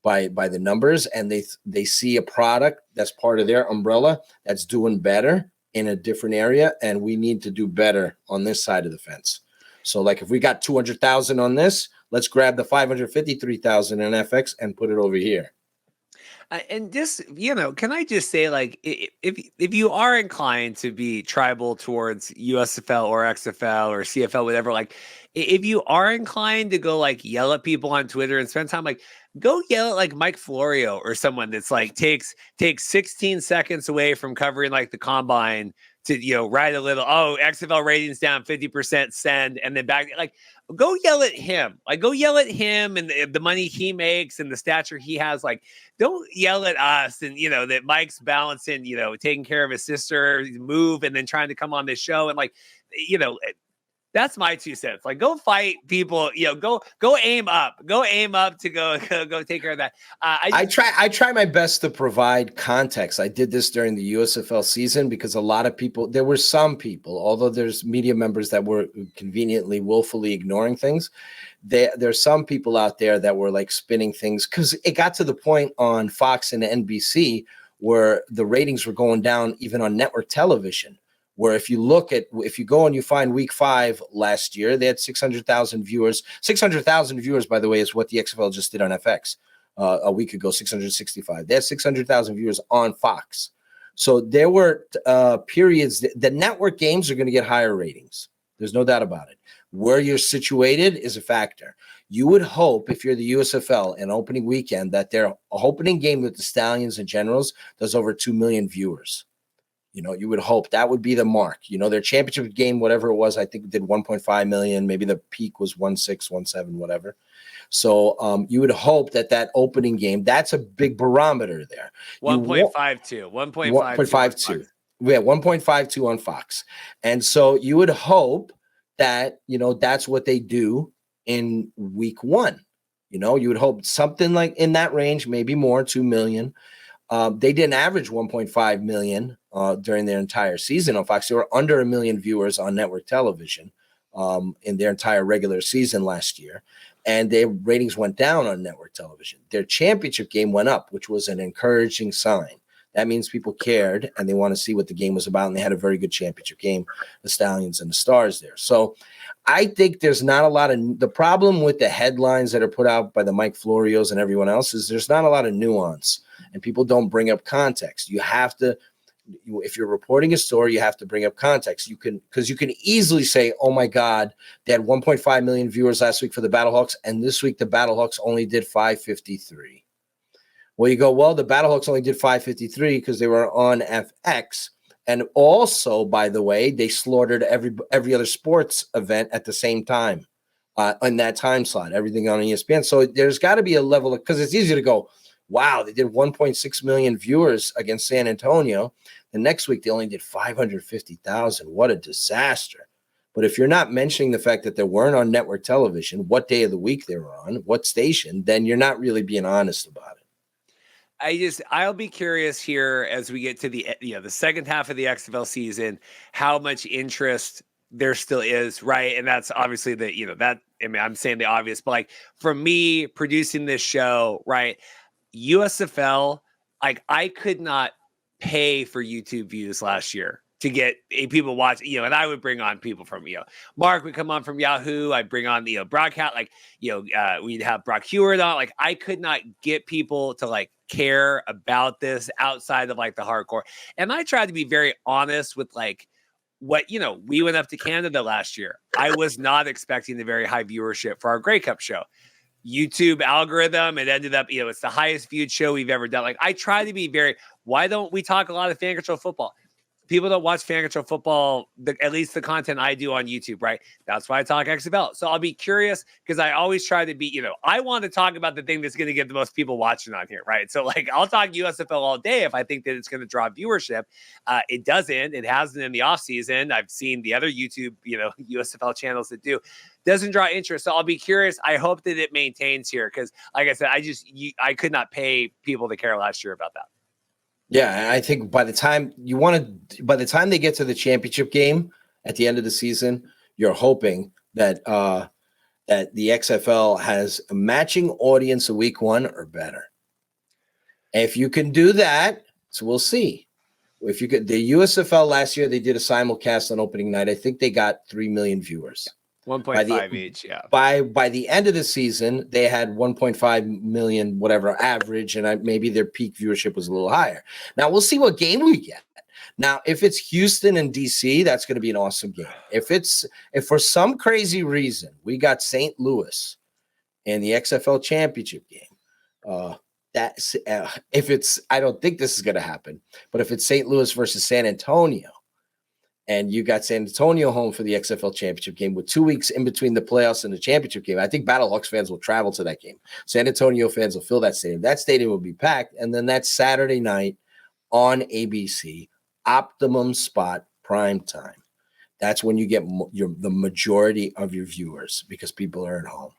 by the numbers, and they see a product that's part of their umbrella that's doing better in a different area, and we need to do better on this side of the fence. So like if we got 200,000 on this, let's grab the 553,000 in FX and put it over here. And just, can I just say, like, if you are inclined to be tribal towards USFL or XFL or CFL, whatever, like, if you are inclined to go like yell at people on Twitter and spend time, like, go yell at like Mike Florio or someone that's like takes 16 seconds away from covering like the combine to, write a little, XFL ratings down 50%, send, and then back, like, go yell at him. Like, go yell at him and the money he makes and the stature he has. Like, don't yell at us and, that Mike's balancing, taking care of his sister, move, and then trying to come on this show. And like, that's my 2 cents. Like, go fight people, go aim up to go take care of that. I try my best to provide context. I did this during the USFL season because a lot of people, there were some people, although there's media members that were conveniently, willfully ignoring things. There's some people out there that were like spinning things because it got to the point on Fox and NBC where the ratings were going down even on network television. Where if you go and you find week 5 last year, they had 600,000 viewers. 600,000 viewers, by the way, is what the XFL just did on FX a week ago, 665. They had 600,000 viewers on Fox. So there were periods. The network games are going to get higher ratings. There's no doubt about it. Where you're situated is a factor. You would hope if you're the USFL an opening weekend that their opening game with the Stallions and Generals does over 2 million viewers. You would hope that would be the mark. Their championship game, whatever it was, I think did 1.5 million. Maybe the peak was 1.6, 1.7, whatever. So you would hope that opening game, that's a big barometer there. 1.52. 1.52. Yeah, 1.52 on Fox. And so you would hope that, that's what they do in week 1. You would hope something like in that range, maybe more, 2 million. They didn't average 1.5 million during their entire season on Fox. They were under 1 million viewers on network television in their entire regular season last year. And their ratings went down on network television. Their championship game went up, which was an encouraging sign. That means people cared and they want to see what the game was about. And they had a very good championship game, the Stallions and the Stars there. So I think there's not a lot of – the problem with the headlines that are put out by the Mike Florios and everyone else is there's not a lot of nuance. And people don't bring up context. You have to, if you're reporting a story, you have to bring up context. Because you can easily say, oh my God, they had 1.5 million viewers last week for the Battlehawks, and this week the Battlehawks only did 553. Well, you go, well, the Battlehawks only did 553 because they were on FX. And also, by the way, they slaughtered every other sports event at the same time in that time slot, everything on ESPN. So there's got to be a level of, because it's easy to go, wow, they did 1.6 million viewers against San Antonio. The next week, they only did 550,000. What a disaster. But if you're not mentioning the fact that they weren't on network television, what day of the week they were on, what station, then you're not really being honest about it. I'll be curious here as we get to the second half of the XFL season, how much interest there still is, right? And that's obviously I'm saying the obvious, but like for me producing this show, right? USFL, like I could not pay for YouTube views last year to get people watch, and I would bring on people from, Mark would come on from Yahoo. I'd bring on, broadcast, like, we'd have Brock Heward on. Like, I could not get people to like care about this outside of like the hardcore. And I tried to be very honest with like what, we went up to Canada last year. I was not expecting the very high viewership for our Grey Cup show. YouTube algorithm, it ended up, it's the highest viewed show we've ever done. Like, I try to be why don't we talk a lot of fan control football? People don't watch fan control football, at least the content I do on YouTube, right? That's why I talk XFL. So I'll be curious because I always try to be, I want to talk about the thing that's going to get the most people watching on here, right? So like I'll talk USFL all day if I think that it's going to draw viewership. It doesn't. It hasn't in the off season. I've seen the other YouTube, USFL channels that do. Doesn't draw interest. So I'll be curious. I hope that it maintains here because, like I said, I could not pay people to care last year about that. Yeah, I think by the time they get to the championship game at the end of the season, you're hoping that that the XFL has a matching audience of week 1 or better. If you can do that, so we'll see. If you could, the USFL last year, they did a simulcast on opening night. I think they got 3 million viewers. 1.5 each, yeah. By the end of the season, they had 1.5 million, whatever, average, and maybe their peak viewership was a little higher. Now, we'll see what game we get. Now, if it's Houston and DC, that's going to be an awesome game. If for some crazy reason we got St. Louis in the XFL championship game, I don't think this is going to happen, but if it's St. Louis versus San Antonio, and you got San Antonio home for the XFL championship game with 2 weeks in between the playoffs and the championship game, I think Battlehawks fans will travel to that game. San Antonio fans will fill that stadium. That stadium will be packed. And then that Saturday night on ABC, optimum spot, prime time. That's when you get the majority of your viewers because people are at home.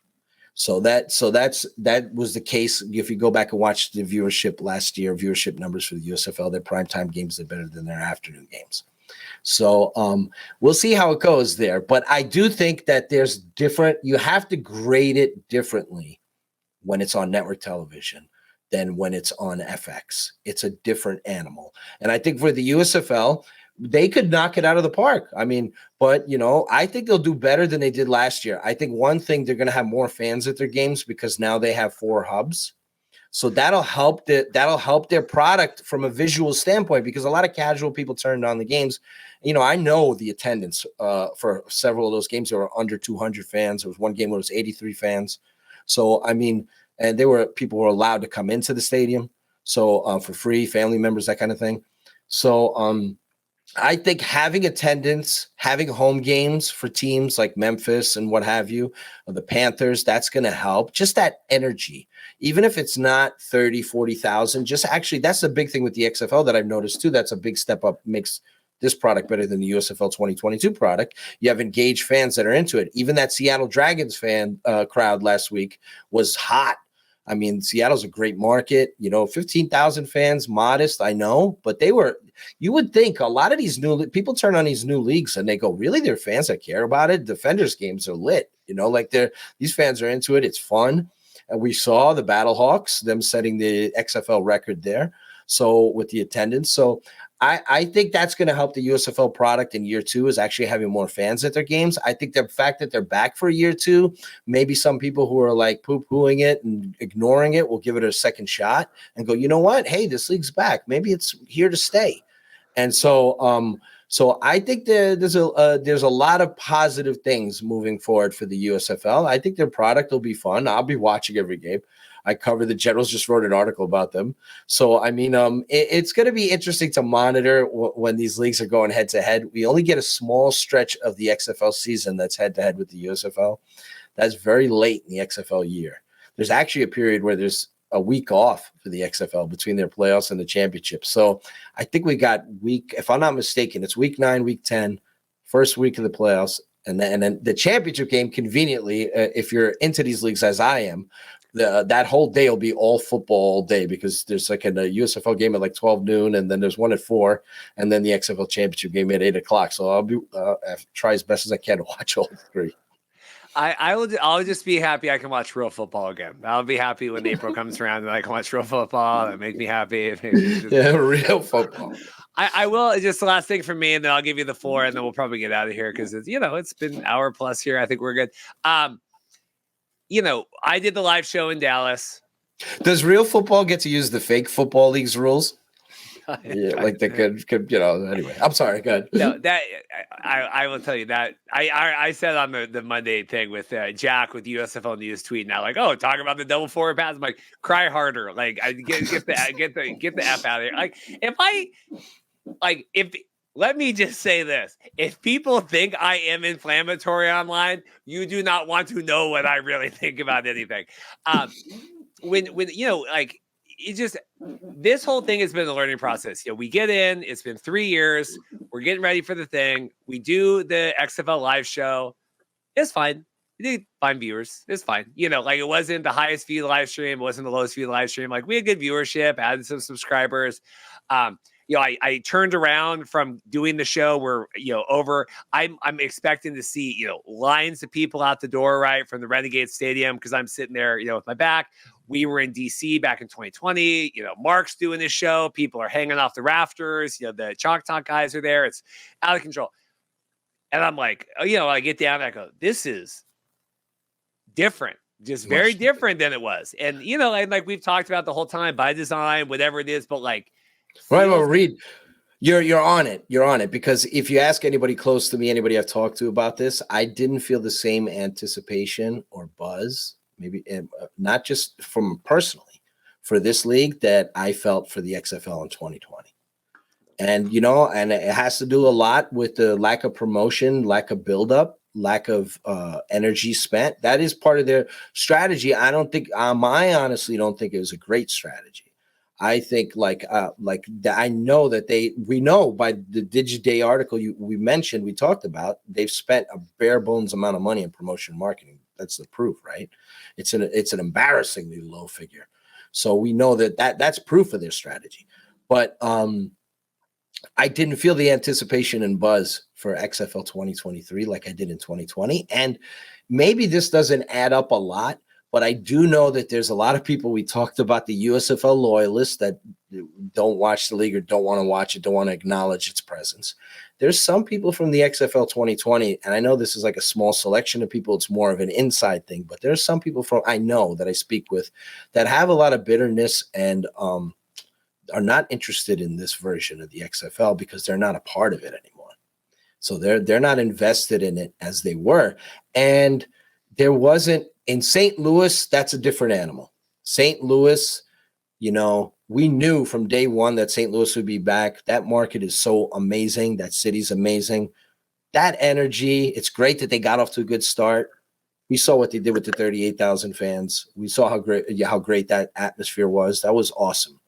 So that was the case. If you go back and watch the viewership last year, viewership numbers for the USFL, their primetime games are better than their afternoon games. So we'll see how it goes there. But I do think that there's different. You have to grade it differently when it's on network television than when it's on FX. It's a different animal. And I think for the USFL, they could knock it out of the park. I mean, but, I think they'll do better than they did last year. I think one thing, they're going to have more fans at their games because now they have 4 hubs. So that'll help their product from a visual standpoint because a lot of casual people turned on the games. I know the attendance for several of those games, there were under 200 fans. There was one game where it was 83 fans. So, I mean, and people were allowed to come into the stadium. So for free, family members, that kind of thing. So I think having attendance, having home games for teams like Memphis and what have you, or the Panthers, that's going to help. Just that energy, even if it's not 30, 40,000, just actually, that's the big thing with the XFL that I've noticed too. That's a big step up, makes this product better than the USFL 2022 product. You have engaged fans that are into it. Even that Seattle Dragons fan crowd last week was hot. I mean, Seattle's a great market, 15,000 fans, modest, I know, but you would think a lot of these people turn on these new leagues and they go, really, they're fans that care about it. Defenders games are lit, these fans are into it. It's fun. And we saw the Battlehawks, them setting the XFL record there. So with the attendance. So I think that's going to help the USFL product in year 2 is actually having more fans at their games. I think the fact that they're back for year 2, maybe some people who are like poo-pooing it and ignoring it will give it a second shot and go, you know what? Hey, this league's back. Maybe it's here to stay. And so I think there's a lot of positive things moving forward for the USFL. I think their product will be fun. I'll be watching every game. I cover the Generals, just wrote an article about them. So, I mean, it's going to be interesting to monitor when these leagues are going head to head. We only get a small stretch of the XFL season that's head to head with the USFL. That's very late in the XFL year. There's actually a period where there's a week off for the XFL between their playoffs and the championship. So I think we got if I'm not mistaken, it's week 9, week 10, first week of the playoffs. And then the championship game, conveniently, if you're into these leagues as I am, that whole day will be all football all day because there's like a USFL game at like 12 noon, and then there's one at 4, and then the XFL championship game at 8 o'clock. So I'll try as best as I can to watch all 3. I'll just be happy I can watch real football again. I'll be happy when April comes around and I can watch real football. That make me happy. Yeah, real football. I will. Just the last thing for me, and then I'll give you the floor, and then we'll probably get out of here because it's been an hour plus here. I think we're good. I did the live show in Dallas. Does real football get to use the fake football league's rules? Yeah, like they could, anyway. I'm sorry, go ahead. No, that I will tell you that I said on the Monday thing with Jack with USFL News tweet now, like, oh, talk about the double forward pass. I'm like, cry harder. Like, I get the F out of here. Let me just say this. If people think I am inflammatory online, you do not want to know what I really think about anything. It's just, this whole thing has been a learning process. We get in, it's been 3 years. We're getting ready for the thing. We do the XFL live show. It's fine. We did find viewers. It's fine. It wasn't the highest view live stream. It wasn't the lowest view live stream. Like, we had good viewership, added some subscribers. I turned around from doing the show where, I'm expecting to see, lines of people out the door, right, from the Renegades Stadium, because I'm sitting there, with my back. we were in DC back in 2020. Mark's doing this show. People are hanging off the rafters. The Chalk Talk guys are there. It's out of control. And I'm like, I get down and I go, this is different, just very different than it was. And, and like we've talked about the whole time, by design, whatever it is, but like. Right, well, Reed, you're on it. You're on it, because if you ask anybody close to me, anybody I've talked to about this, I didn't feel the same anticipation or buzz, maybe not just from personally for this league, that I felt for the XFL in 2020. And, and it has to do a lot with the lack of promotion, lack of buildup, lack of energy spent. That is part of their strategy. I honestly don't think it was a great strategy. I think I know that we know by the DigiDay article we talked about, they've spent a bare bones amount of money in promotion and marketing. That's the proof, right? It's an embarrassingly low figure. So we know that's proof of their strategy. But I didn't feel the anticipation and buzz for XFL 2023 like I did in 2020. And maybe this doesn't add up a lot, but I do know that there's a lot of people, we talked about the USFL loyalists that don't watch the league or don't want to watch it, don't want to acknowledge its presence. There's some people from the XFL 2020, and I know this is like a small selection of people, it's more of an inside thing, but there's some people I know that I speak with that have a lot of bitterness and are not interested in this version of the XFL because they're not a part of it anymore. So they're not invested in it as they were. And there wasn't in St. Louis, that's a different animal. St. Louis, we knew from day one that St. Louis would be back. That market is so amazing. That city's amazing. That energy, it's great that they got off to a good start. We saw what they did with the 38,000 fans. We saw how great that atmosphere was. That was awesome.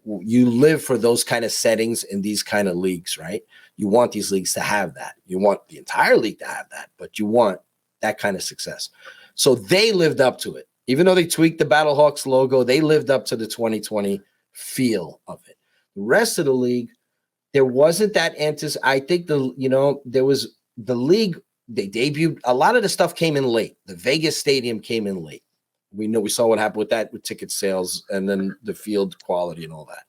You live for those kind of settings in these kind of leagues, right? You want these leagues to have that. You want the entire league to have that, but you want that kind of success. So they lived up to it. Even though they tweaked the Battlehawks logo, they lived up to the 2020 feel of it. The rest of the league, there wasn't that I think there was the league, they debuted, a lot of the stuff came in late. The Vegas Stadium came in late. We saw what happened with that, with ticket sales and then the field quality and all that.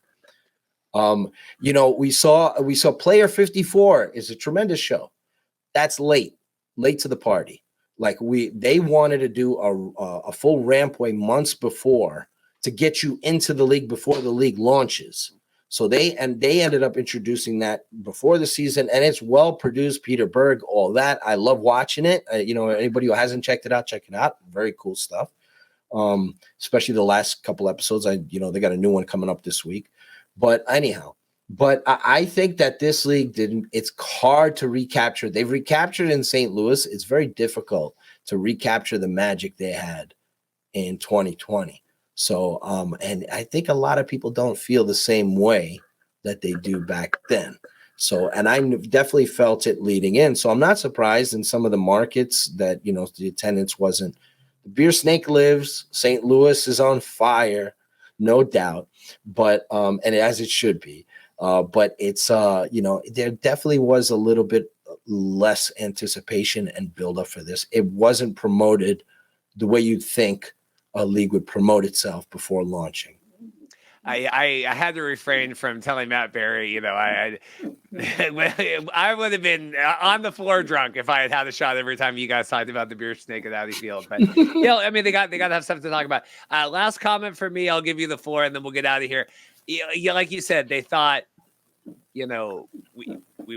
We saw Player 54 is a tremendous show. That's late to the party. Like they wanted to do a full rampway months before to get you into the league before the league launches. So they ended up introducing that before the season, and it's well produced. Peter Berg, all that. I love watching it. Anybody who hasn't checked it out, check it out. Very cool stuff. Especially the last couple episodes. They got a new one coming up this week. But anyhow, I think that this league it's hard to recapture. They've recaptured in St. Louis. It's very difficult to recapture the magic they had in 2020. So, and I think a lot of people don't feel the same way that they do back then. So, and I definitely felt it leading in. So I'm not surprised in some of the markets that, the attendance wasn't. The Beer Snake lives. St. Louis is on fire, no doubt. But, and as it should be. But it's, there definitely was a little bit less anticipation and buildup for this. It wasn't promoted the way you'd think a league would promote itself before launching. I had to refrain from telling Matt Barrie, I would have been on the floor drunk if I had had a shot every time you guys talked about the Beer Snake at Audi Field. But they got to have something to talk about. Last comment for me, I'll give you the floor and then we'll get out of here. Yeah, like you said, they thought, we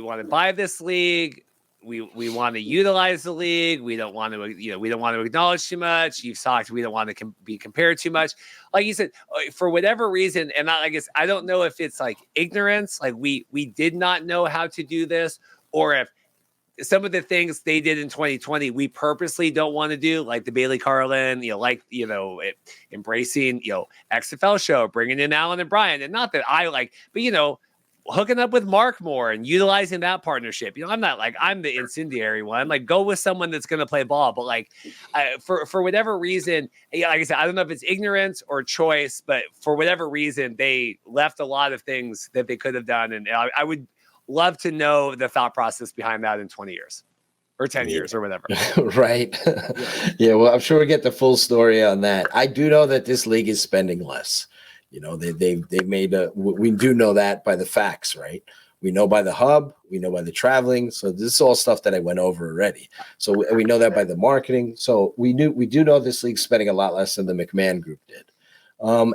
want to buy this league. We want to utilize the league. We don't want to, we don't want to acknowledge too much. You've talked. We don't want to be compared too much. Like you said, for whatever reason, and I guess I don't know if it's like ignorance, like we did not know how to do this, or if some of the things they did in 2020 we purposely don't want to do, like the Bailey Carlin, embracing XFL show, bringing in Alan and Brian, and not that I like, but hooking up with Mark more and utilizing that partnership. I'm not like I'm the incendiary one. Like, go with someone that's going to play ball. But like, for whatever reason, like I said, I don't know if it's ignorance or choice, but for whatever reason, they left a lot of things that they could have done. And I would love to know the thought process behind that in 20 years. or 10 years or whatever. Right. Yeah. Well, I'm sure we get the full story on that. I do know that this league is spending less. You know, they made we do know that by the facts, right? We know by the hub, we know by the traveling. So this is all stuff that I went over already. So we know that by the marketing. So we do know this league's spending a lot less than the McMahon Group did.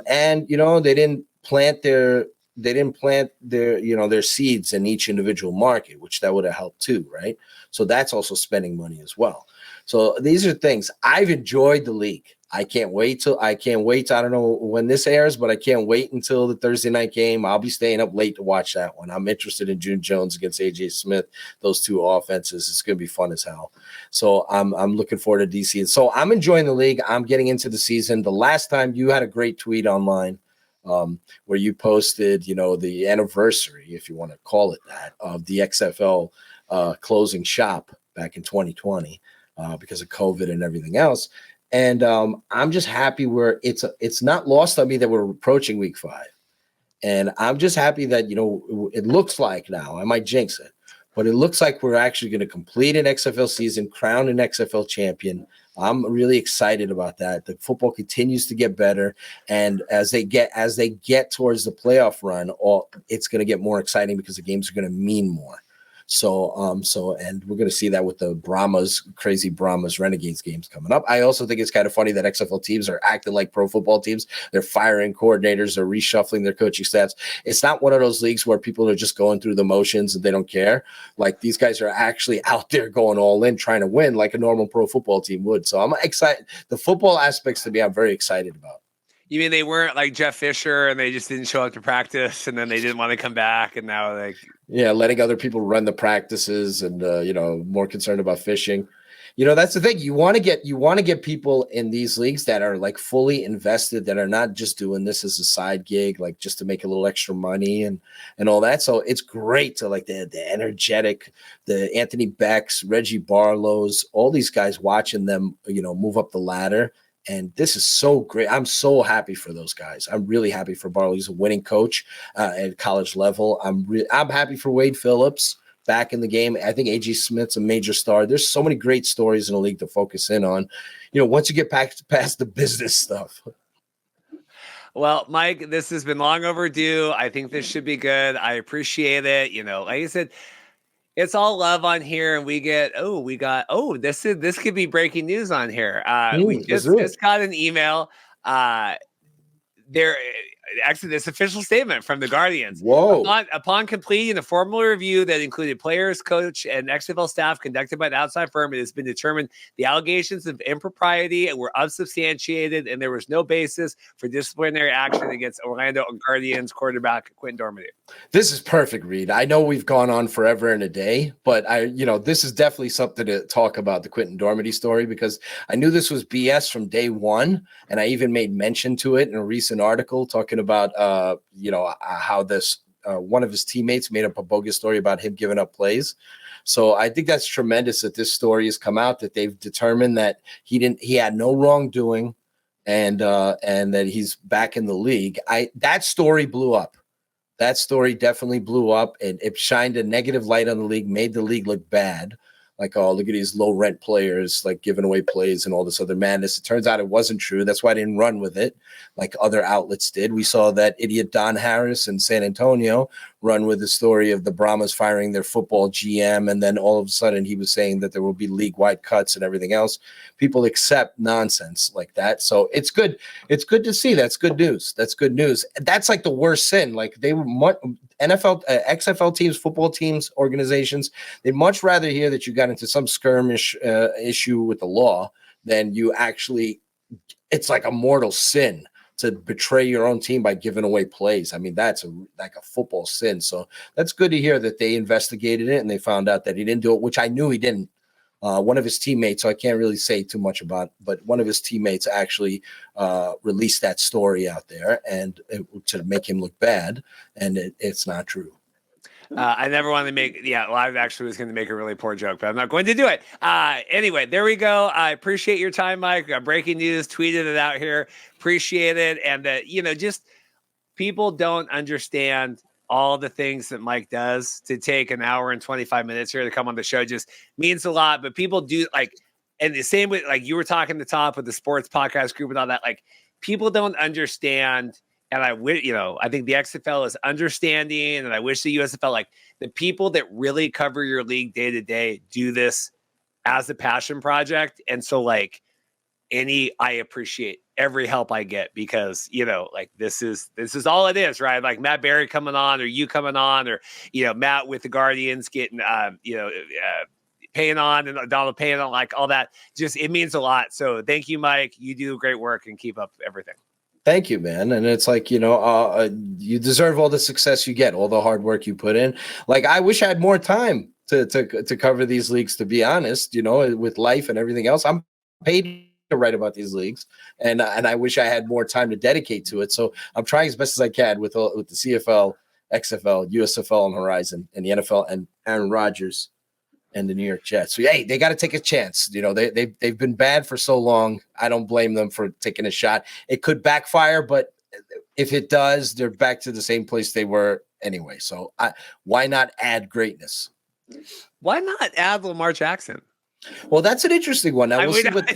And you know, they didn't plant their their seeds in each individual market, which that would have helped too, right? So that's also spending money as well. So these are things I've enjoyed the league. I can't wait. I don't know when this airs, but I can't wait until the Thursday night game. I'll be staying up late to watch that one. I'm interested in June Jones against AJ Smith. Those two offenses. It's going to be fun as hell. So I'm looking forward to DC. So I'm enjoying the league. I'm getting into the season. The last time you had a great tweet online where you posted, you know, the anniversary, if you want to call it that, of the XFL closing shop back in 2020 because of COVID and everything else. And I'm just happy where it's not lost on me that we're approaching week 5. And I'm just happy that, you know, it looks like now, I might jinx it, but it looks like we're actually going to complete an XFL season, crown an XFL champion. I'm really excited about that. The football continues to get better. And as they get towards the playoff run, it's going to get more exciting because the games are going to mean more. So and we're going to see that with the crazy Brahmas Renegades games coming up. I also think it's kind of funny that XFL teams are acting like pro football teams. They're firing coordinators, they're reshuffling their coaching staffs. It's not one of those leagues where people are just going through the motions and they don't care. Like these guys are actually out there going all in, trying to win like a normal pro football team would. So I'm excited. The football aspects to me, I'm very excited about. You mean they weren't like Jeff Fisher and they just didn't show up to practice and then they didn't want to come back and now letting other people run the practices and more concerned about fishing. You know, that's the thing. You want to get people in these leagues that are like fully invested, that are not just doing this as a side gig, like just to make a little extra money and all that. So it's great to like the energetic, the Anthony Becks, Reggie Barlows, all these guys, watching them, you know, move up the ladder. And this is so great. I'm so happy for those guys. I'm really happy for Barlow. He's a winning coach at college level. I'm happy for Wade Phillips back in the game. I think AJ Smith's a major star. There's so many great stories in the league to focus in on, you know, once you get past the business stuff. Well, Mike, this has been long overdue. I think this should be good. I appreciate it. You know, like I said, it's all love on here, and this could be breaking news on here. We just got an email. Actually, this official statement from the Guardians. Whoa. Upon completing a formal review that included players, coach, and XFL staff conducted by an outside firm, it has been determined the allegations of impropriety were unsubstantiated and there was no basis for disciplinary action against Orlando Guardians quarterback Quentin Dormady. This is perfect, Reed. I know we've gone on forever and a day, but this is definitely something to talk about, the Quentin Dormady story, because I knew this was BS from day one, and I even made mention to it in a recent article talking about how this one of his teammates made up a bogus story about him giving up plays. So I think that's tremendous that this story has come out, that they've determined that he had no wrongdoing, and that he's back in the league. That story blew up. That story definitely blew up, and it shined a negative light on the league, made the league look bad. Like, oh, look at these low rent players, like giving away plays and all this other madness. It turns out it wasn't true. That's why I didn't run with it like other outlets did. We saw that idiot Don Harris in San Antonio run with the story of the Brahmas firing their football GM. And then all of a sudden he was saying that there will be league-wide cuts and everything else. People accept nonsense like that. So it's good. It's good to see. That's good news. That's good news. That's like the worst sin. Like they were NFL, XFL teams, football teams, organizations, they'd much rather hear that you got into some skirmish issue with the law than you actually, it's like a mortal sin to betray your own team by giving away plays. I mean, that's like a football sin. So that's good to hear that they investigated it and they found out that he didn't do it, which I knew he didn't. One of his teammates, so I can't really say too much about, but one of his teammates actually released that story out there and to make him look bad, and it's not true. I never wanted to make, I actually was going to make a really poor joke, but I'm not going to do it. Anyway, there we go. I appreciate your time, Mike. Breaking news, tweeted it out here. Appreciate it. And, just people don't understand all the things that Mike does. To take an hour and 25 minutes here to come on the show just means a lot. But people do like, and the same with like you were talking the top with the sports podcast group and all that, like people don't understand. And I think the XFL is understanding, and I wish the USFL, like the people that really cover your league day to day, do this as a passion project. And so like I appreciate every help I get, because, like this is all it is, right? Like Matt Barrie coming on, or you coming on, or, Matt with the Guardians getting, Payne on, and Donald Payne on, like all that. Just, it means a lot. So thank you, Mike. You do great work and keep up everything. Thank you, man. And it's like, you deserve all the success you get, all the hard work you put in. Like, I wish I had more time to cover these leagues, to be honest, with life and everything else. I'm paid to write about these leagues, and I wish I had more time to dedicate to it. So I'm trying as best as I can with the CFL, XFL, USFL on horizon, and the NFL, and Aaron Rodgers and the New York Jets. So, hey, they got to take a chance. They've been bad for so long. I don't blame them for taking a shot. It could backfire, but if it does, they're back to the same place they were anyway. So why not add greatness? Why not add Lamar Jackson? Well, that's an interesting one. Now we'll see what.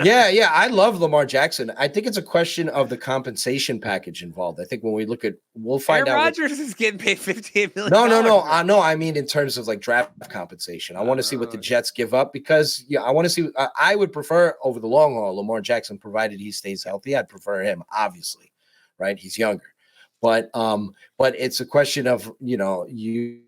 Yeah, I love Lamar Jackson. I think it's a question of the compensation package involved. I think when we look at, we'll find Aaron out. Rodgers is getting paid $58 million. No. I mean, in terms of like draft compensation, I want to see what the Jets give up, because I want to see. I would prefer over the long haul Lamar Jackson, provided he stays healthy. I'd prefer him, obviously, right? He's younger, but it's a question of you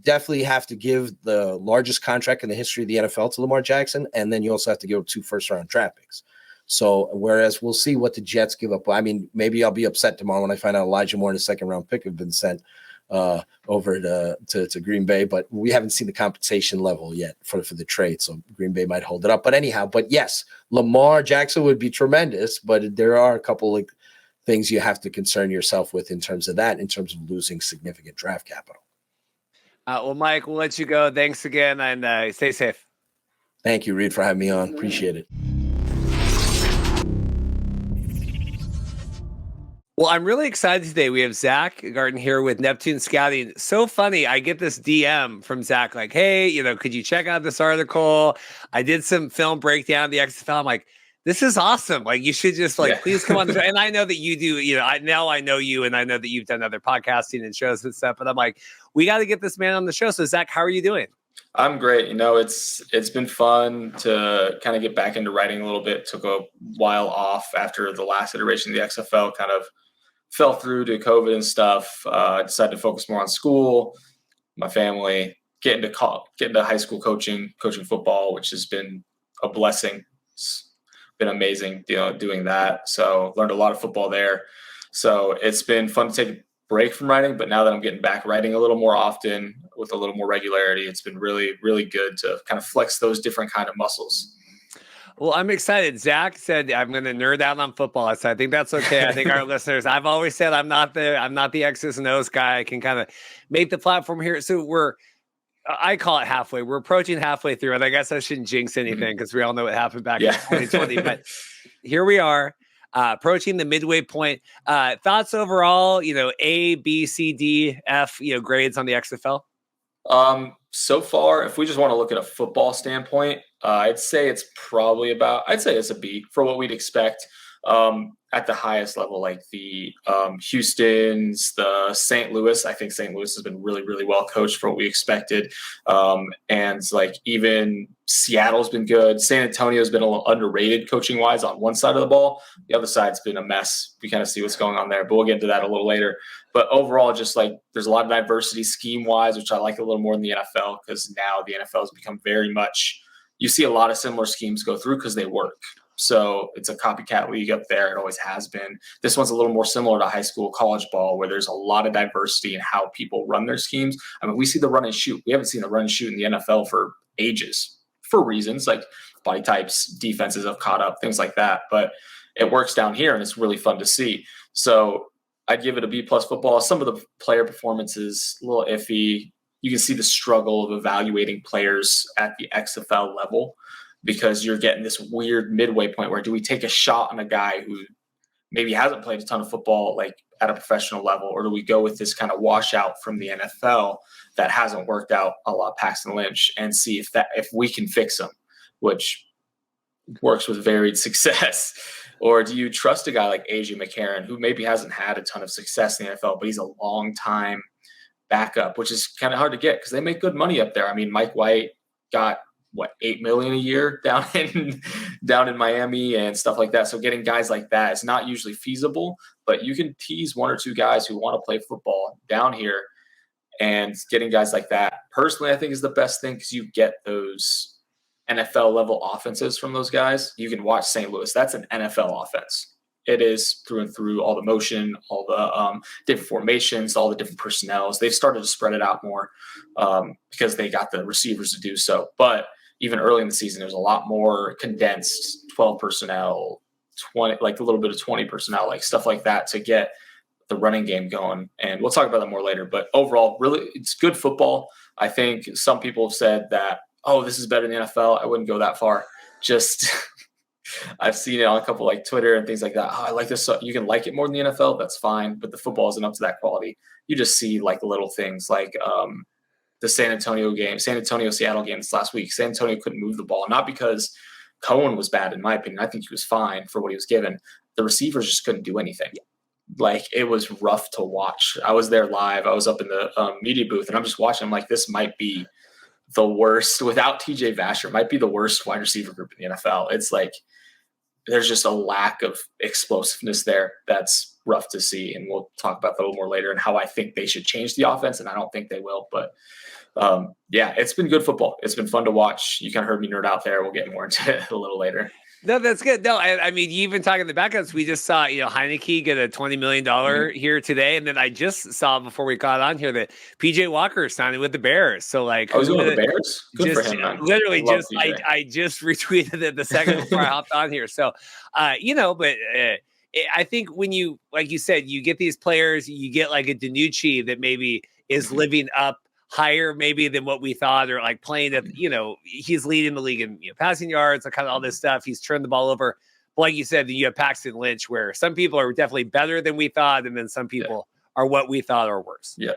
definitely have to give the largest contract in the history of the NFL to Lamar Jackson, and then you also have to give up 2 first-round draft picks. So, whereas we'll see what the Jets give up. I mean, maybe I'll be upset tomorrow when I find out Elijah Moore and a second-round pick have been sent over to Green Bay, but we haven't seen the compensation level yet for the trade, so Green Bay might hold it up. But anyhow, yes, Lamar Jackson would be tremendous, but there are a couple like things you have to concern yourself with in terms of losing significant draft capital. Well, Mike, we'll let you go. Thanks again, and stay safe. Thank you, Reed, for having me on. Appreciate it. Well, I'm really excited today. We have Zach Gartin here with Neptune Scouting. So funny. I get this DM from Zach like, hey, could you check out this article? I did some film breakdown of the XFL. I'm like, this is awesome. Like, you should just please come on the show. And I know that you do, I know you, and I know that you've done other podcasting and shows and stuff, but I'm like, we got to get this man on the show. So Zach, how are you doing? I'm great. It's been fun to kind of get back into writing a little bit. Took a while off after the last iteration of the XFL kind of fell through to COVID and stuff. I decided to focus more on school, my family, get into high school coaching football, which has been a blessing. It's been amazing, doing that. So learned a lot of football there. So it's been fun to take a break from writing, but now that I'm getting back writing a little more often with a little more regularity, it's been really, really good to kind of flex those different kind of muscles. Well, I'm excited. Zach said I'm going to nerd out on football. So I think that's okay. I think our listeners, I've always said I'm not the X's and O's guy. I can kind of make the platform here. So I call it halfway. We're approaching halfway through, and I guess I shouldn't jinx anything because we all know what happened back in 2020. But here we are, approaching the midway point. Thoughts overall? A, B, C, D, F. Grades on the XFL. So far, if we just want to look at a football standpoint, I'd say it's a B for what we'd expect. At the highest level, like the Houston's, the St. Louis. I think St. Louis has been really, really well coached for what we expected. And like even Seattle's been good. San Antonio's been a little underrated coaching wise on one side of the ball. The other side's been a mess. We kind of see what's going on there, but we'll get into that a little later. But overall, just like there's a lot of diversity scheme wise, which I like a little more than the NFL, because now the NFL has become very much, you see a lot of similar schemes go through because they work. So it's a copycat league up there. It always has been. This one's a little more similar to high school, college ball, where there's a lot of diversity in how people run their schemes. I mean, we see the run and shoot. We haven't seen the run and shoot in the NFL for ages, for reasons like body types, defenses have caught up, things like that. But it works down here, and it's really fun to see. So I'd give it a B+ football. Some of the player performances, a little iffy. You can see the struggle of evaluating players at the XFL level, because you're getting this weird midway point where do we take a shot on a guy who maybe hasn't played a ton of football, like at a professional level, or do we go with this kind of washout from the NFL that hasn't worked out a lot, Paxton Lynch, and see if we can fix him, which works with varied success? Or do you trust a guy like AJ McCarron, who maybe hasn't had a ton of success in the NFL, but he's a long time backup, which is kind of hard to get because they make good money up there. I mean, Mike White got $8 million a year down in Miami and stuff like that. So getting guys like that is not usually feasible, but you can tease one or two guys who want to play football down here, and getting guys like that personally, I think, is the best thing because you get those NFL level offenses from those guys. You can watch St. Louis. That's an NFL offense. It is through and through, all the motion, all the different formations, all the different personnels. They've started to spread it out more because they got the receivers to do so. But even early in the season, there's a lot more condensed 12 personnel, 20, like a little bit of 20 personnel, like stuff like that to get the running game going. And we'll talk about that more later. But overall, really, it's good football. I think some people have said that, oh, this is better than the NFL. I wouldn't go that far. Just I've seen it on a couple like Twitter and things like that. Oh, I like this. So you can like it more than the NFL. That's fine. But the football isn't up to that quality. You just see like little things like the San Antonio-Seattle game this last week. San Antonio couldn't move the ball, not because Cohen was bad, in my opinion. I think he was fine for what he was given. The receivers just couldn't do anything. Like, it was rough to watch. I was there live. I was up in the media booth, and I'm just watching. I'm like, this might be the worst, without TJ Vasher, might be the worst wide receiver group in the NFL. It's like there's just a lack of explosiveness there that's rough to see. And we'll talk about that a little more later and how I think they should change the offense. And I don't think they will. But yeah, it's been good football. It's been fun to watch. You kind of heard me nerd out there. We'll get more into it a little later. No, that's good. No, I mean, you even talking the backups, we just saw, Heineke get a $20 million here today. And then I just saw before we got on here that PJ Walker signing with the Bears. So like, I was going with the Bears. Good just, for him, man. Literally I just retweeted it the second before I hopped on here. So, I think when you, like you said, you get these players, you get like a Danucci that maybe is living up higher maybe than what we thought, or like playing at, he's leading the league in passing yards, and kind of all this stuff. He's turned the ball over. But like you said, you have Paxton Lynch, where some people are definitely better than we thought, and then some people are what we thought are worse. Yeah.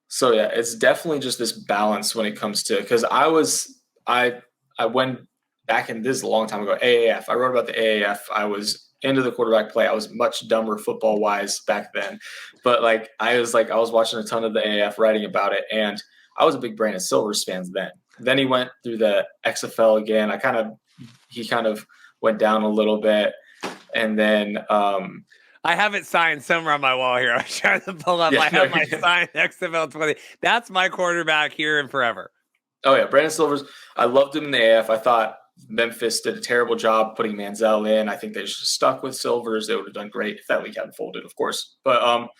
So yeah, it's definitely just this balance when it comes to, because I went back in, this is a long time ago, AAF. I wrote about the AAF. I was into the quarterback play. I was much dumber football wise back then, but I was watching a ton of the AAF, writing about it. And I was a big Brandon Silvers fan then he went through the XFL again. He kind of went down a little bit. And then, I have it signed somewhere on my wall here. I'm trying to pull up. I have my signed XFL 20. That's my quarterback here and forever. Oh yeah. Brandon Silvers. I loved him in the AF. I thought Memphis did a terrible job putting Manziel in. I think they should have stuck with Silvers. They would have done great if that league hadn't folded, of course. But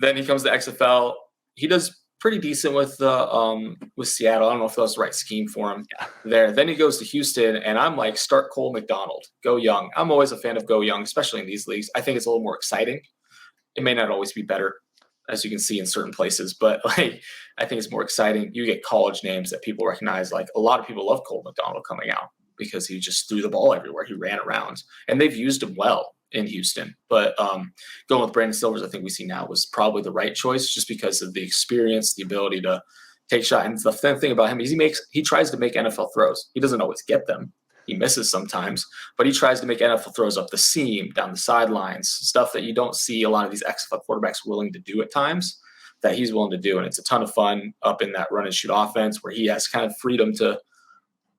then he comes to XFL. He does pretty decent with Seattle. I don't know if that was the right scheme for him there. Then he goes to Houston, and I'm like, start Cole McDonald. Go young. I'm always a fan of go young, especially in these leagues. I think it's a little more exciting. It may not always be better, as you can see in certain places, but I think it's more exciting. You get college names that people recognize. Like, a lot of people love Cole McDonald coming out, because he just threw the ball everywhere. He ran around, and they've used him well in Houston. But going with Brandon Silvers, I think we see now, was probably the right choice, just because of the experience, the ability to take shots. And the thing about him is he tries to make NFL throws. He doesn't always get them. He misses sometimes, but he tries to make NFL throws up the seam, down the sidelines, stuff that you don't see a lot of these XFL quarterbacks willing to do at times, that he's willing to do. And it's a ton of fun up in that run and shoot offense, where he has kind of freedom to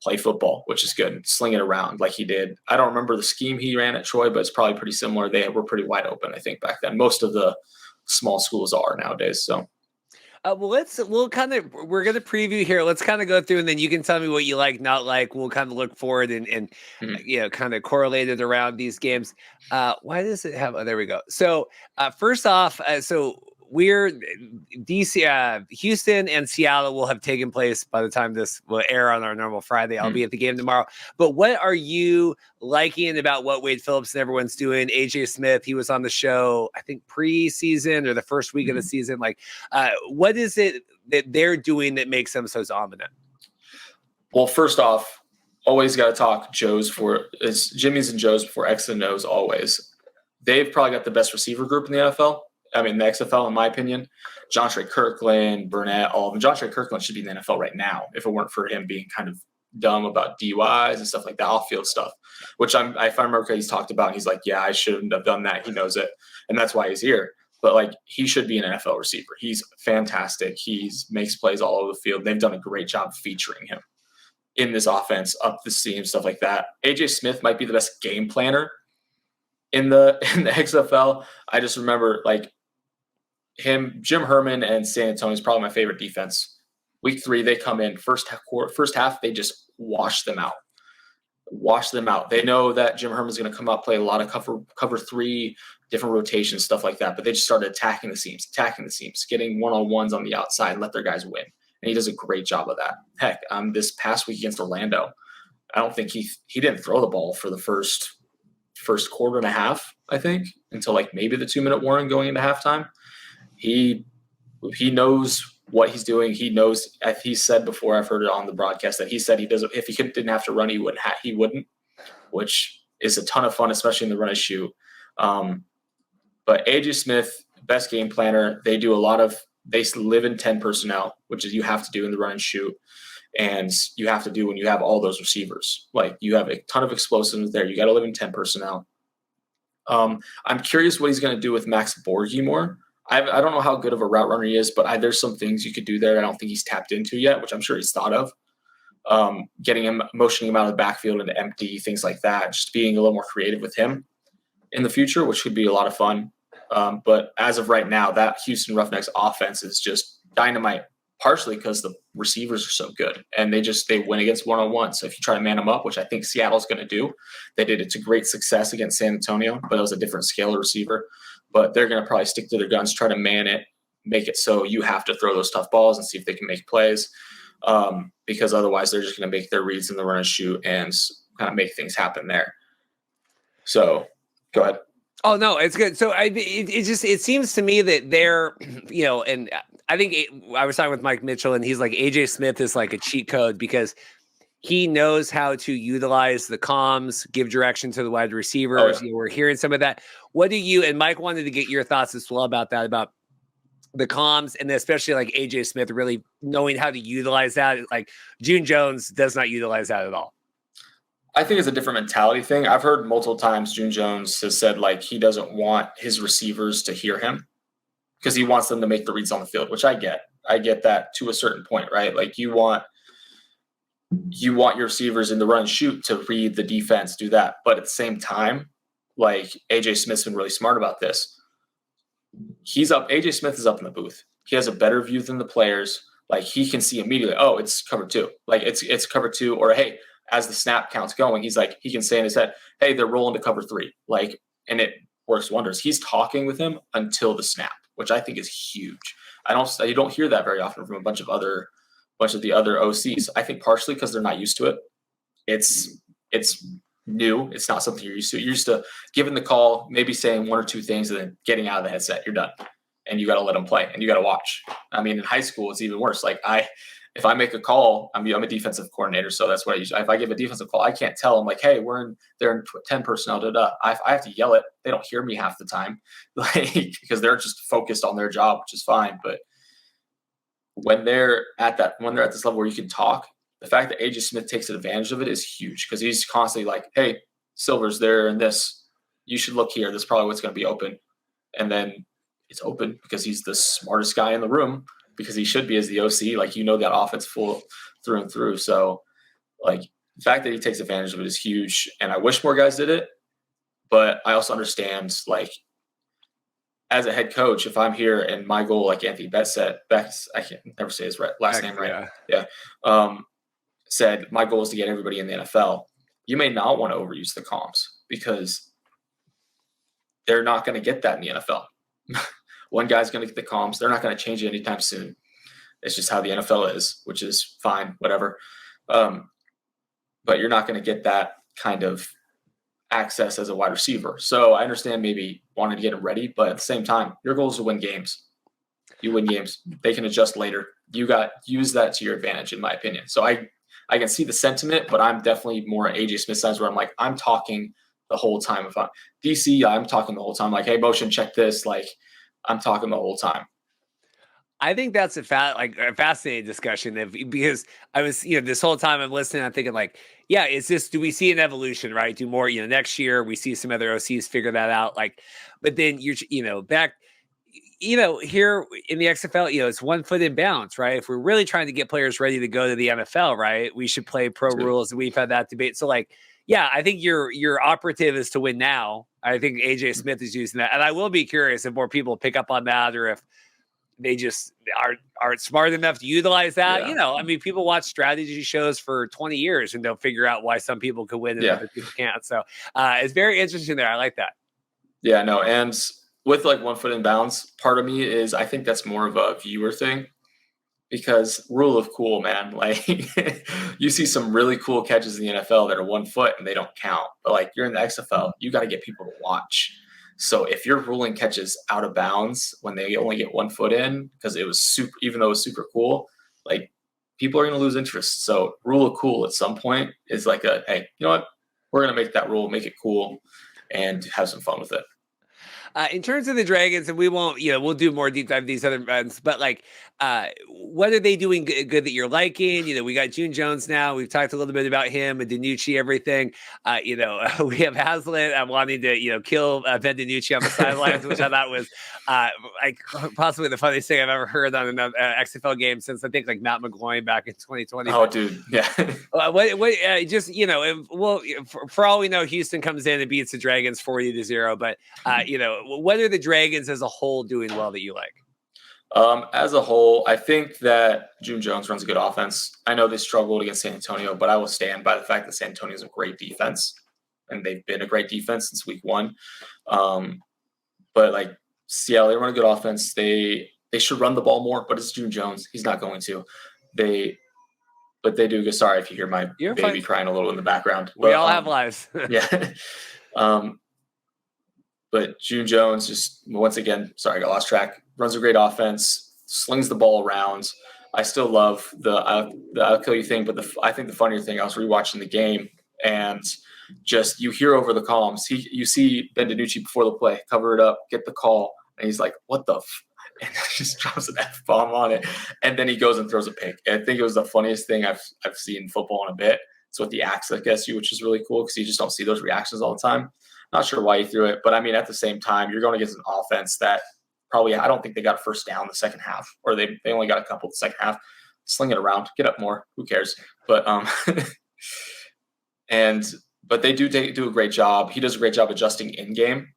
play football, which is good. Sling it around like he did. I don't remember the scheme he ran at Troy, but it's probably pretty similar. They were pretty wide open, I think, back then. Most of the small schools are nowadays. So, we're going to preview here. Let's kind of go through, and then you can tell me what you like, not like. We'll kind of look forward and kind of correlate it around these games. Why does it have? Oh, there we go. So first off, we're DC, Houston and Seattle will have taken place by the time this will air on our normal Friday. I'll be at the game tomorrow. But what are you liking about what Wade Phillips and everyone's doing? AJ Smith, he was on the show, I think pre-season or the first week of the season. What is it that they're doing that makes them so dominant? Well, first off, always got to talk Jimmy's and Joe's before X and O's always. They've probably got the best receiver group in the NFL. I mean, the XFL, in my opinion, Jontre Kirkland, Burnett, all of them. Jontre Kirkland should be in the NFL right now if it weren't for him being kind of dumb about DUIs and stuff like that, off-field stuff, which if I remember correctly, he's talked about. He's like, yeah, I shouldn't have done that. He knows it, and that's why he's here. But like, he should be an NFL receiver. He's fantastic. He makes plays all over the field. They've done a great job featuring him in this offense, up the seam, stuff like that. AJ Smith might be the best game planner in the XFL. I just remember like him, Jim Herman and San Antonio is probably my favorite defense. Week 3, they come in first half, they just wash them out. They know that Jim Herman's going to come out, play a lot of cover 3, different rotations, stuff like that. But they just started attacking the seams, getting one-on-ones on the outside and let their guys win. And he does a great job of that. Heck, this past week against Orlando, I don't think he didn't throw the ball for the first quarter and a half, I think, until like maybe the 2-minute warning going into halftime. He knows what he's doing. He knows, he said before, I've heard it on the broadcast, that he said he doesn't, if he didn't have to run, he wouldn't, which is a ton of fun, especially in the run and shoot. But AJ Smith, best game planner. They live in 10 personnel, which is you have to do in the run and shoot. And you have to do when you have all those receivers. Like, you have a ton of explosives there. You got to live in 10 personnel. I'm curious what he's going to do with Max Borghi. I don't know how good of a route runner he is, but there's some things you could do there I don't think he's tapped into yet, which I'm sure he's thought of. Motioning him out of the backfield into empty, things like that. Just being a little more creative with him in the future, which could be a lot of fun. But as of right now, that Houston Roughnecks offense is just dynamite, partially because the receivers are so good and they win against one-on-one. So if you try to man them up, which I think Seattle's going to do, they did it to great success against San Antonio, but it was a different scale of receiver. But they're going to probably stick to their guns, try to man it, make it so you have to throw those tough balls and see if they can make plays, because otherwise they're just going to make their reads in the run and shoot and kind of make things happen there. So go ahead. Oh, no, it's good. So it seems to me that they're, and I think I was talking with Mike Mitchell, and he's like, AJ Smith is like a cheat code because he knows how to utilize the comms, give direction to the wide receivers. Oh, yeah. We're hearing some of that. What do you, and Mike wanted to get your thoughts as well about that, about the comms, and especially like AJ Smith really knowing how to utilize that. Like June Jones does not utilize that at all. I think it's a different mentality thing. I've heard multiple times June Jones has said like he doesn't want his receivers to hear him because he wants them to make the reads on the field, which I get. I get that to a certain point, right? Like you want your receivers in the run and shoot to read the defense, do that. But at the same time, like AJ Smith's been really smart about this. AJ Smith is up in the booth. He has a better view than the players. Like he can see immediately, oh, it's cover 2. Like it's cover 2, or hey, as the snap count's going, he's like, he can say in his head, hey, they're rolling to cover 3. Like, and it works wonders. He's talking with him until the snap, which I think is huge. You don't hear that very often from a bunch of the other OCs. I think partially because they're not used to it. It's new. It's not something you're used to. You're used to giving the call, maybe saying 1 or 2 things, and then getting out of the headset. You're done, and you got to let them play, and you got to watch. I mean, in high school, it's even worse. Like if I make a call, I'm a defensive coordinator, so that's what I usually. If I give a defensive call, I can't tell them like, "Hey, they're in 10 personnel." I have to yell it. They don't hear me half the time, like because they're just focused on their job, which is fine. But when they're at this level where you can talk, the fact that AJ Smith takes advantage of it is huge because he's constantly like, "Hey, Silver's there, and this you should look here. This is probably what's going to be open," and then it's open because he's the smartest guy in the room. Because he should be as the OC, like that offense full through and through. So, like the fact that he takes advantage of it is huge, and I wish more guys did it. But I also understand, like as a head coach, if I'm here and my goal, like Anthony Betts said, I can't never say his last name right. Yeah. Said my goal is to get everybody in the NFL. You may not want to overuse the comms because they're not going to get that in the NFL. One guy's going to get the comms. They're not going to change it anytime soon. It's just how the NFL is, which is fine, whatever. But you're not going to get that kind of access as a wide receiver. So I understand maybe wanting to get them ready, but at the same time, your goal is to win games. You win games. They can adjust later. Use that to your advantage, in my opinion. So I can see the sentiment, but I'm definitely more AJ Smith size where I'm like, I'm talking the whole time. If I'm DC, I'm talking the whole time. Like, hey, motion, check this. Like, I'm talking the whole time. I think that's a fascinating discussion because I was, this whole time I'm listening, I'm thinking like, yeah, do we see an evolution, right? Do more, next year we see some other OCs figure that out. Like, but then back, here in the XFL, it's 1 foot in bounds, right? If we're really trying to get players ready to go to the NFL, right, we should play pro rules. We've had that debate. So like, yeah, I think your operative is to win now. I think AJ Smith is using that. And I will be curious if more people pick up on that or if they just aren't smart enough to utilize that. Yeah. People watch strategy shows for 20 years and they'll figure out why some people can win and other people can't. So it's very interesting there. I like that. Yeah, no. And with like 1 foot in bounds, part of me is I think that's more of a viewer thing because rule of cool, man. Like you see some really cool catches in the NFL that are 1 foot and they don't count. But like you're in the XFL, you got to get people to watch. So if you're ruling catches out of bounds when they only get 1 foot in, because it was even though it was super cool, like people are going to lose interest. So rule of cool at some point is like hey, you know what? We're going to make that rule, make it cool, and have some fun with it. In terms of the Dragons, and we won't, we'll do more deep dive these other events, but like, what are they doing good that you're liking? We got June Jones now. We've talked a little bit about him and DiNucci, everything. We have Hazlitt wanting to, kill Ben DiNucci on the sidelines, which I thought was like possibly the funniest thing I've ever heard on an XFL game since I think like Matt McGloin back in 2020. Oh, dude, yeah. For all we know, Houston comes in and beats the Dragons 40-0, but what are the Dragons as a whole doing well that you like? As a whole, I think that June Jones runs a good offense. I know they struggled against San Antonio, but I will stand by the fact that San Antonio is a great defense, and they've been a great defense since week 1. But like Seattle, they run a good offense. They should run the ball more, but it's June Jones. He's not going to. But they do good. Sorry if you hear my baby fine. Crying a little in the background. We all have lives. Yeah. But June Jones just, once again, sorry, I got lost track, runs a great offense, slings the ball around. I still love the I'll kill you thing, but I think the funnier thing, I was rewatching the game, and just you hear over the comms, you see Ben DiNucci before the play, cover it up, get the call, and he's like, what the and just drops an F-bomb on it. And then he goes and throws a pick. And I think it was the funniest thing I've seen in football in a bit. It's with the axe against you, which is really cool because you just don't see those reactions all the time. Not sure why he threw it, but I mean, at the same time, you're going against an offense that probably, I don't think they got a first down the second half, or they only got a couple the second half. Sling it around, get up more. Who cares? But but they do a great job. He does a great job adjusting in game.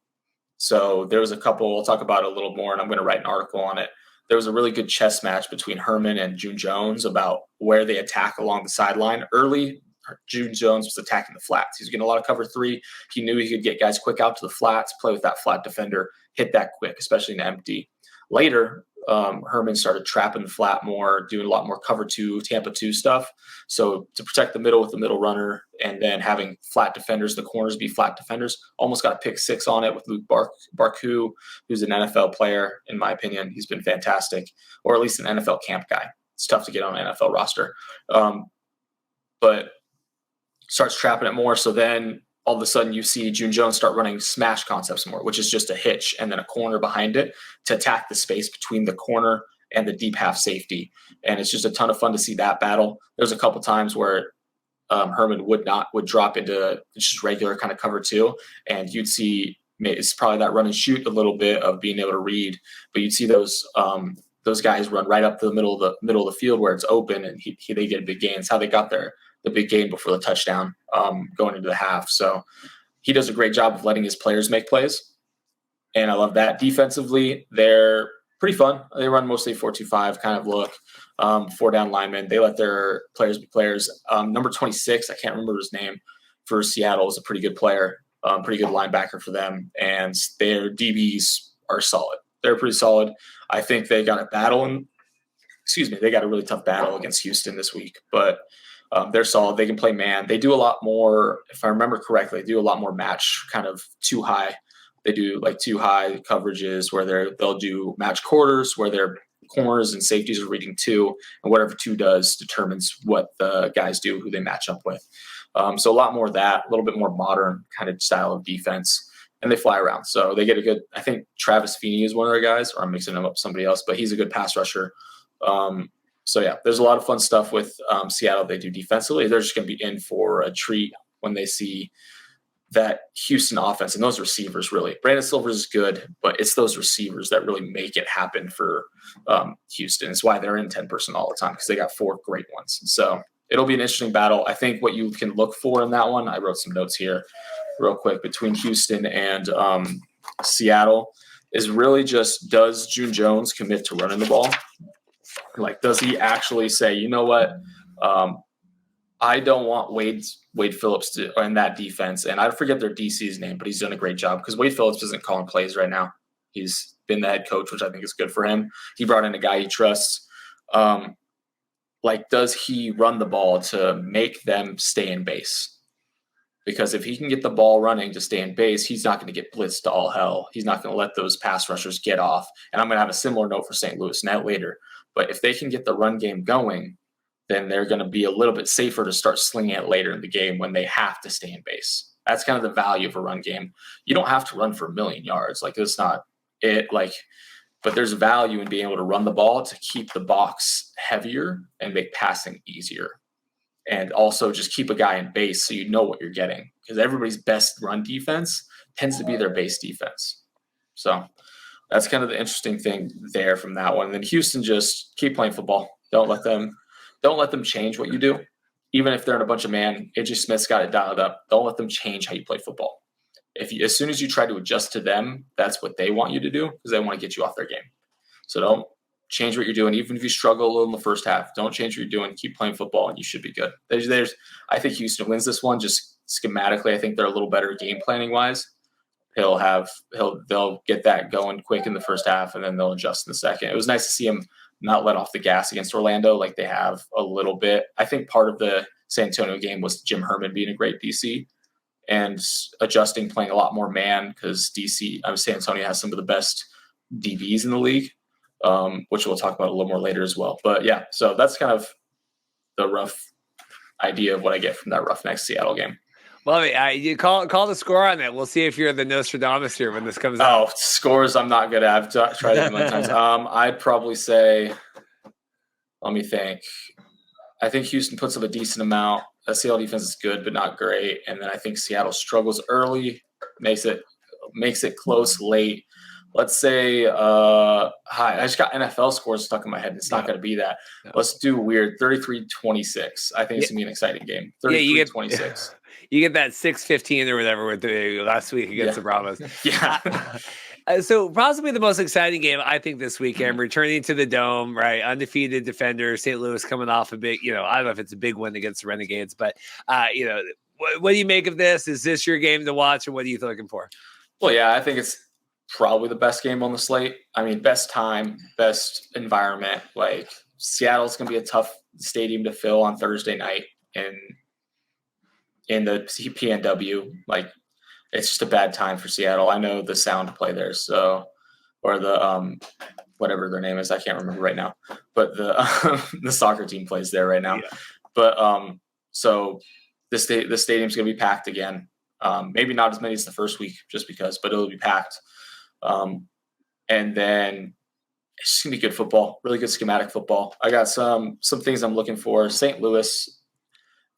So there was a couple, we'll talk about it a little more, and I'm going to write an article on it. There was a really good chess match between Herman and June Jones about where they attack along the sideline. Early, June Jones was attacking the flats. He was getting a lot of cover 3. He knew he could get guys quick out to the flats, play with that flat defender, hit that quick, especially in empty. Later, Herman started trapping the flat more, doing a lot more cover 2, Tampa 2 stuff. So to protect the middle with the middle runner and then having flat defenders, the corners be flat defenders, almost got a pick 6 on it with Luke Barku, who's an NFL player, in my opinion. He's been fantastic, or at least an NFL camp guy. It's tough to get on an NFL roster. But starts trapping it more. So then all of a sudden you see June Jones start running smash concepts more, which is just a hitch and then a corner behind it to attack the space between the corner and the deep half safety. And it's just a ton of fun to see that battle. There's a couple times where Herman would drop into just regular kind of cover 2, and you'd see it's probably that run and shoot a little bit of being able to read, but you'd see those guys run right up to the middle of the field where it's open, and they get big gains. How they got there, the big gain before the touchdown going into the half. So he does a great job of letting his players make plays, and I love that. Defensively, they're pretty fun. They run mostly 4-2-5 kind of look, 4-down linemen. They let their players be players. Number 26, I can't remember his name, for Seattle, is a pretty good player, pretty good linebacker for them, and their DBs are solid. They're pretty solid. I think they got they got a really tough battle against Houston this week, but they're solid. They can play man. They do a lot more, if I remember correctly, they do a lot more match kind of 2 high. They do like 2 high coverages where they'll do match quarters where their corners and safeties are reading 2, and whatever 2 does determines what the guys do, who they match up with. So a lot more of that, a little bit more modern kind of style of defense. and they fly around. So they get a good, I think Travis Feeney is one of their guys, or I'm mixing him up with somebody else, but he's a good pass rusher. So yeah, there's a lot of fun stuff with Seattle. They do defensively. They're just going to be in for a treat when they see that Houston offense and those receivers. Really, Brandon Silvers is good, but it's those receivers that really make it happen for Houston. It's why they're in 10 personnel all the time, because they got 4 great ones. So it'll be an interesting battle. I think what you can look for in that one, I wrote some notes here real quick, between Houston and Seattle, is really just, does June Jones commit to running the ball? Like, does he actually say, you know what, I don't want Wade Phillips to in that defense, and I forget their DC's name, but he's done a great job, because Wade Phillips isn't calling plays right now. He's been the head coach, which I think is good for him. He brought in a guy he trusts. Like, does he run the ball to make them stay in base? Because if he can get the ball running to stay in base, he's not going to get blitzed to all hell. He's not going to let those pass rushers get off. And I'm going to have a similar note for St. Louis now later. But if they can get the run game going, then they're going to be a little bit safer to start slinging it later in the game when they have to stay in base. That's kind of the value of a run game. You don't have to run for 1,000,000 yards. Like, it's not it. Like, but there's value in being able to run the ball to keep the box heavier and make passing easier. And also just keep a guy in base so you know what you're getting. Because everybody's best run defense tends to be their base defense. So that's kind of the interesting thing there from that one. And then Houston, just keep playing football. Don't let them change what you do. Even if they're in a bunch of man, AJ Smith's got it dialed up. Don't let them change how you play football. As soon as you try to adjust to them, that's what they want you to do, because they want to get you off their game. So don't change what you're doing. Even if you struggle a little in the first half, don't change what you're doing. Keep playing football, and you should be good. I think Houston wins this one. Just schematically, I think they're a little better game planning wise. They'll get that going quick in the first half, and then they'll adjust in the second. It was nice to see him not let off the gas against Orlando like they have a little bit. I think part of the San Antonio game was Jim Herman being a great DC and adjusting, playing a lot more man, because San Antonio has some of the best DBs in the league, which we'll talk about a little more later as well. But yeah, so that's kind of the rough idea of what I get from that Roughnecks Seattle game. Well, you call the score on it. We'll see if you're the Nostradamus here when this comes out. Oh, scores I'm not good at. I've tried it many times. I'd probably say, let me think. I think Houston puts up a decent amount. The Seattle defense is good, but not great. And then I think Seattle struggles early, makes it close late. Let's say, I just got NFL scores stuck in my head. It's not going to be that. No. Let's do weird 33-26. I think it's going to be an exciting game. 33-26. You get that 6-15 or whatever with the last week against the Bravos. Yeah. So possibly the most exciting game, I think, this weekend, returning to the Dome, right? Undefeated defender, St. Louis coming off a big, I don't know if it's a big win against the Renegades, but, what do you make of this? Is this your game to watch, or what are you looking for? Well, yeah, I think it's probably the best game on the slate. I mean, best time, best environment. Like, Seattle's going to be a tough stadium to fill on Thursday night in the PNW. Like, it's just a bad time for Seattle. I know the Sound play there, or the whatever their name is, I can't remember right now. But the soccer team plays there right now. Yeah. But so the stadium's going to be packed again. Maybe not as many as the first week, just because, but it'll be packed. And then it's just gonna be good football, really good schematic football. I got some things I'm looking for. St. Louis,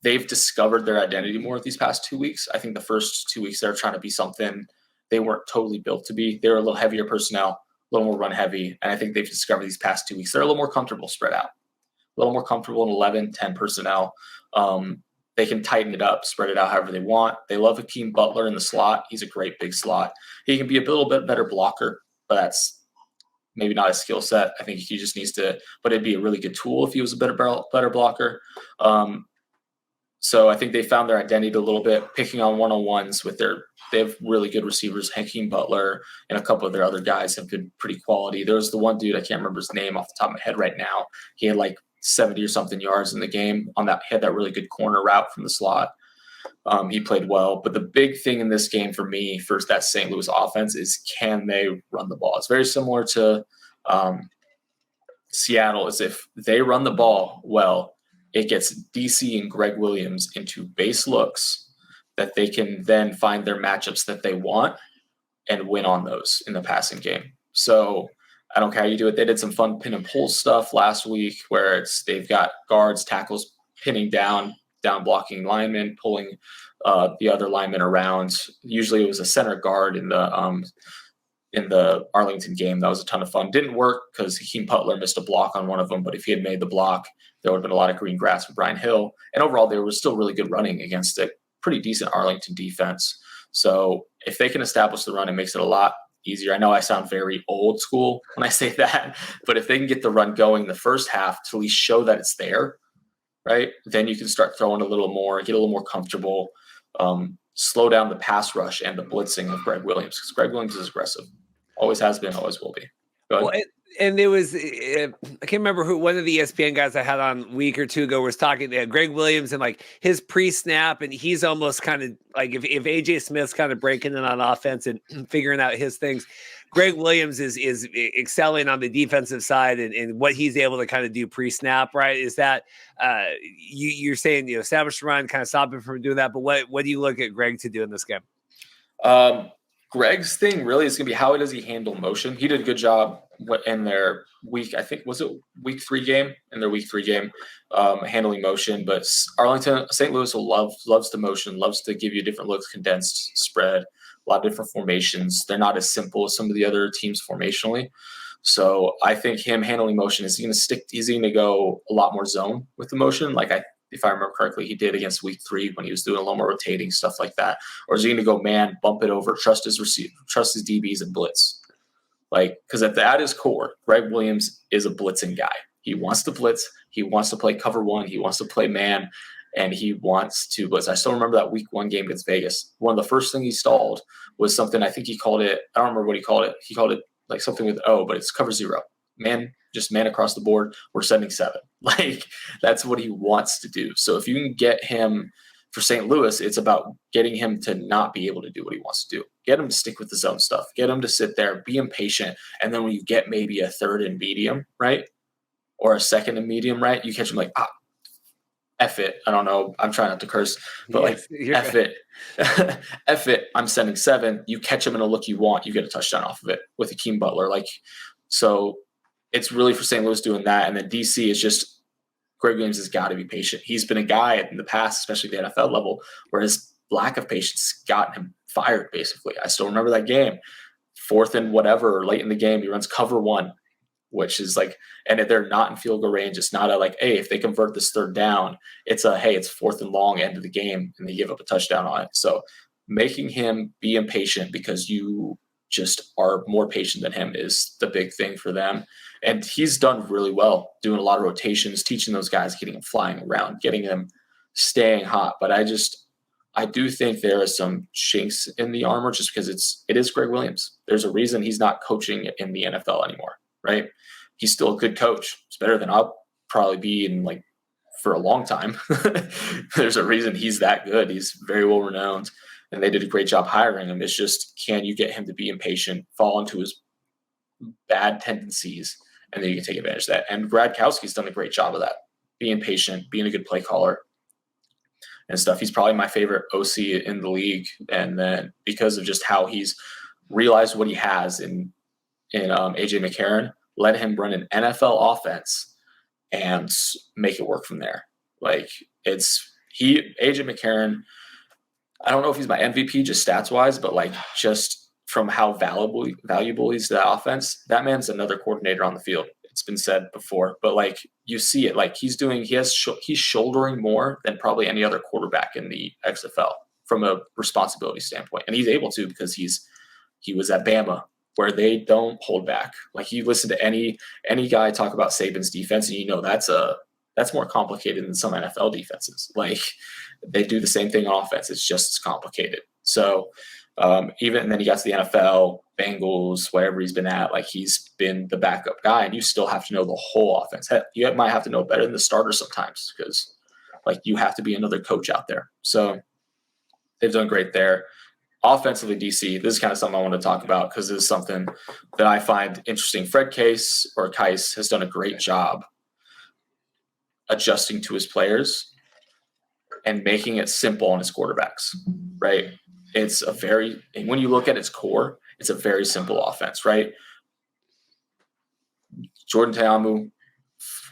they've discovered their identity more these past 2 weeks. I think the first 2 weeks they were trying to be something they weren't totally built to be. They were a little heavier personnel, a little more run heavy. And I think they've discovered these past 2 weeks they're a little more comfortable spread out, a little more comfortable in 11, 10 personnel. They can tighten it up, spread it out however they want. They love Hakeem Butler in the slot. He's a great big slot. He can be a little bit better blocker, but that's maybe not his skill set. I think he just needs to, but it'd be a really good tool if he was a better blocker. So I think they found their identity a little bit, picking on one-on-ones with they have really good receivers. Hakeem Butler and a couple of their other guys have been pretty quality. There was the one dude, I can't remember his name off the top of my head right now. He had like 70 or something yards in the game on that. He had that really good corner route from the slot. He played well, but the big thing in this game for me, for that St. Louis offense, is can they run the ball? It's very similar to Seattle. Is if they run the ball well, it gets DC and Greg Williams into base looks that they can then find their matchups that they want, and win on those in the passing game. So I don't care how you do it. They did some fun pin and pull stuff last week where they've got guards, tackles pinning down blocking linemen, pulling the other linemen around. Usually it was a center guard in the Arlington game. That was a ton of fun. Didn't work because Hakeem Putler missed a block on one of them, but if he had made the block, there would have been a lot of green grass for Brian Hill. And overall, there was still really good running against a pretty decent Arlington defense. So if they can establish the run, it makes it a lot easier. I know I sound very old school when I say that, but if they can get the run going the first half to at least show that it's there, right, then you can start throwing a little more, get a little more comfortable, slow down the pass rush and the blitzing of Greg Williams, because Greg Williams is aggressive. Always has been, always will be. Go ahead. Well, and there was, I can't remember who, one of the ESPN guys I had on a week or two ago was talking to Greg Williams and like his pre-snap, and he's almost kind of like if AJ Smith's kind of breaking in on offense and figuring out his things, Greg Williams is excelling on the defensive side and what he's able to kind of do pre-snap, right? Is that you're saying, establish the run, kind of stop him from doing that, but what do you look at Greg to do in this game? Greg's thing really is going to be how does he handle motion. He did a good job in their week, I think, was it week 3 game? In their week 3 game, handling motion. But St. Louis loves to motion, loves to give you different looks, condensed, spread, a lot of different formations. They're not as simple as some of the other teams formationally. So I think him handling motion, is he going to go a lot more zone with the motion? If I remember correctly, he did against week 3 when he was doing a little more rotating stuff like that. Or is he going to go man, bump it over, trust his DBs and blitz? Because at his core, Greg Williams is a blitzing guy. He wants to blitz. He wants to play cover 1. He wants to play man, and he wants to blitz. I still remember that week 1 game against Vegas. One of the first things he stalled was something, I think he called it, I don't remember what he called it. He called it like something with O, but it's cover 0. Man, just man across the board. We're sending 7. That's what he wants to do. So if you can get him for St. Louis, it's about getting him to not be able to do what he wants to do. Get him to stick with the zone stuff. Get him to sit there, be impatient. And then when you get maybe a 3rd and medium, right? Or a 2nd and medium, right? You catch him F it. I don't know. I'm trying not to curse, but F it. F it. I'm sending 7. You catch him in a look you want. You get a touchdown off of it with Hakeem Butler. So it's really for St. Louis doing that. And then DC is just, Greg Williams has got to be patient. He's been a guy in the past, especially the NFL level, where his lack of patience gotten him fired, basically. I still remember that game. 4th and whatever, late in the game, he runs cover 1, which is and if they're not in field goal range, it's not hey, if they convert this 3rd down, it's hey, it's 4th and long, end of the game, and they give up a touchdown on it. So making him be impatient because you just are more patient than him is the big thing for them. And he's done really well doing a lot of rotations, teaching those guys, getting them flying around, getting them staying hot. But I do think there are some chinks in the armor just because it is Greg Williams. There's a reason he's not coaching in the NFL anymore, right? He's still a good coach. It's better than I'll probably be in for a long time. There's a reason he's that good. He's very well renowned, and they did a great job hiring him. It's just, can you get him to be impatient, fall into his bad tendencies, and then you can take advantage of that. And Gradkowski's done a great job of that, being patient, being a good play caller and stuff. He's probably my favorite OC in the league. And then because of just how he's realized what he has in AJ McCarron, let him run an NFL offense and make it work from there. AJ McCarron, I don't know if he's my MVP just stats wise, but just from how valuable he's to the offense, that man's another coordinator on the field. It's been said before, but you see it, he's shouldering more than probably any other quarterback in the XFL from a responsibility standpoint. And he's able to because he was at Bama where they don't hold back. You listen to any guy talk about Saban's defense and that's more complicated than some NFL defenses. They do the same thing on offense. It's just as complicated. So and then he got to the NFL, Bengals, wherever he's been at, he's been the backup guy, and you still have to know the whole offense. You might have to know better than the starter sometimes because you have to be another coach out there. So they've done great there. Offensively, DC, this is kind of something I want to talk about because this is something that I find interesting. Fred Case has done a great job adjusting to his players and making it simple on his quarterbacks, right? When you look at its core, It's a very simple offense, right? Jordan Ta'amu,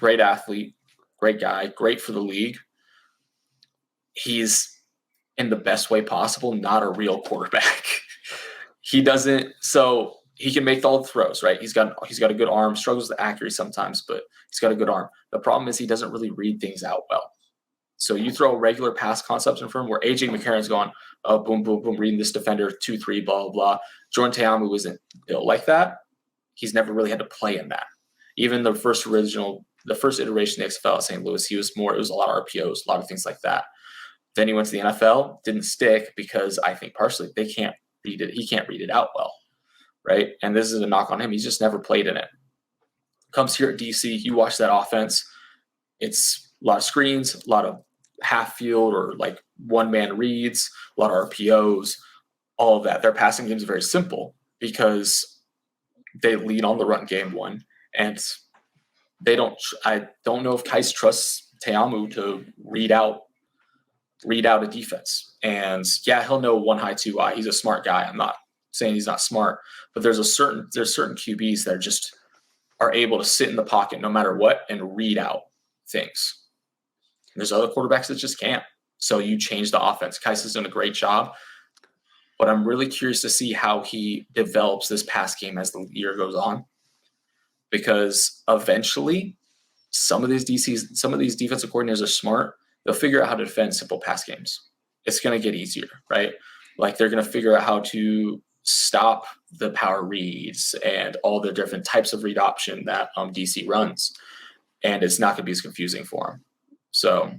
great athlete, great guy, great for the league. He's in the best way possible, not a real quarterback. He can make all the throws, right? He's got a good arm, struggles with accuracy sometimes, but he's got a good arm. The problem is he doesn't really read things out well. So you throw regular pass concepts in front of him where AJ McCarron's going, oh, boom, boom, boom, reading this defender, 2-3, blah, blah, blah. Jordan Ta'amu isn't built like that. He's never really had to play in that. Even the first iteration of the XFL at St. Louis, it was a lot of RPOs, a lot of things like that. Then he went to the NFL, didn't stick because I think partially they can't read it. He can't read it out well, right? And this is a knock on him. He's just never played in it. Comes here at DC, you watch that offense. It's a lot of screens, a lot of half field or like one-man reads, a lot of RPOs, all of that. Their passing game is very simple because they lean on the run game, one, and I don't know if Kais trusts Ta'amu to read out a defense. And yeah, he'll know 1 high, 2 high. He's a smart guy. I'm not saying he's not smart, but there's certain QBs that are able to sit in the pocket no matter what and read out things. There's other quarterbacks that just can't. So you change the offense. Kais has done a great job, but I'm really curious to see how he develops this pass game as the year goes on, because eventually some of these defensive coordinators are smart. They'll figure out how to defend simple pass games. It's going to get easier, right? Like they're going to figure out how to stop the power reads and all the different types of read option that DC runs. And it's not going to be as confusing for him. So,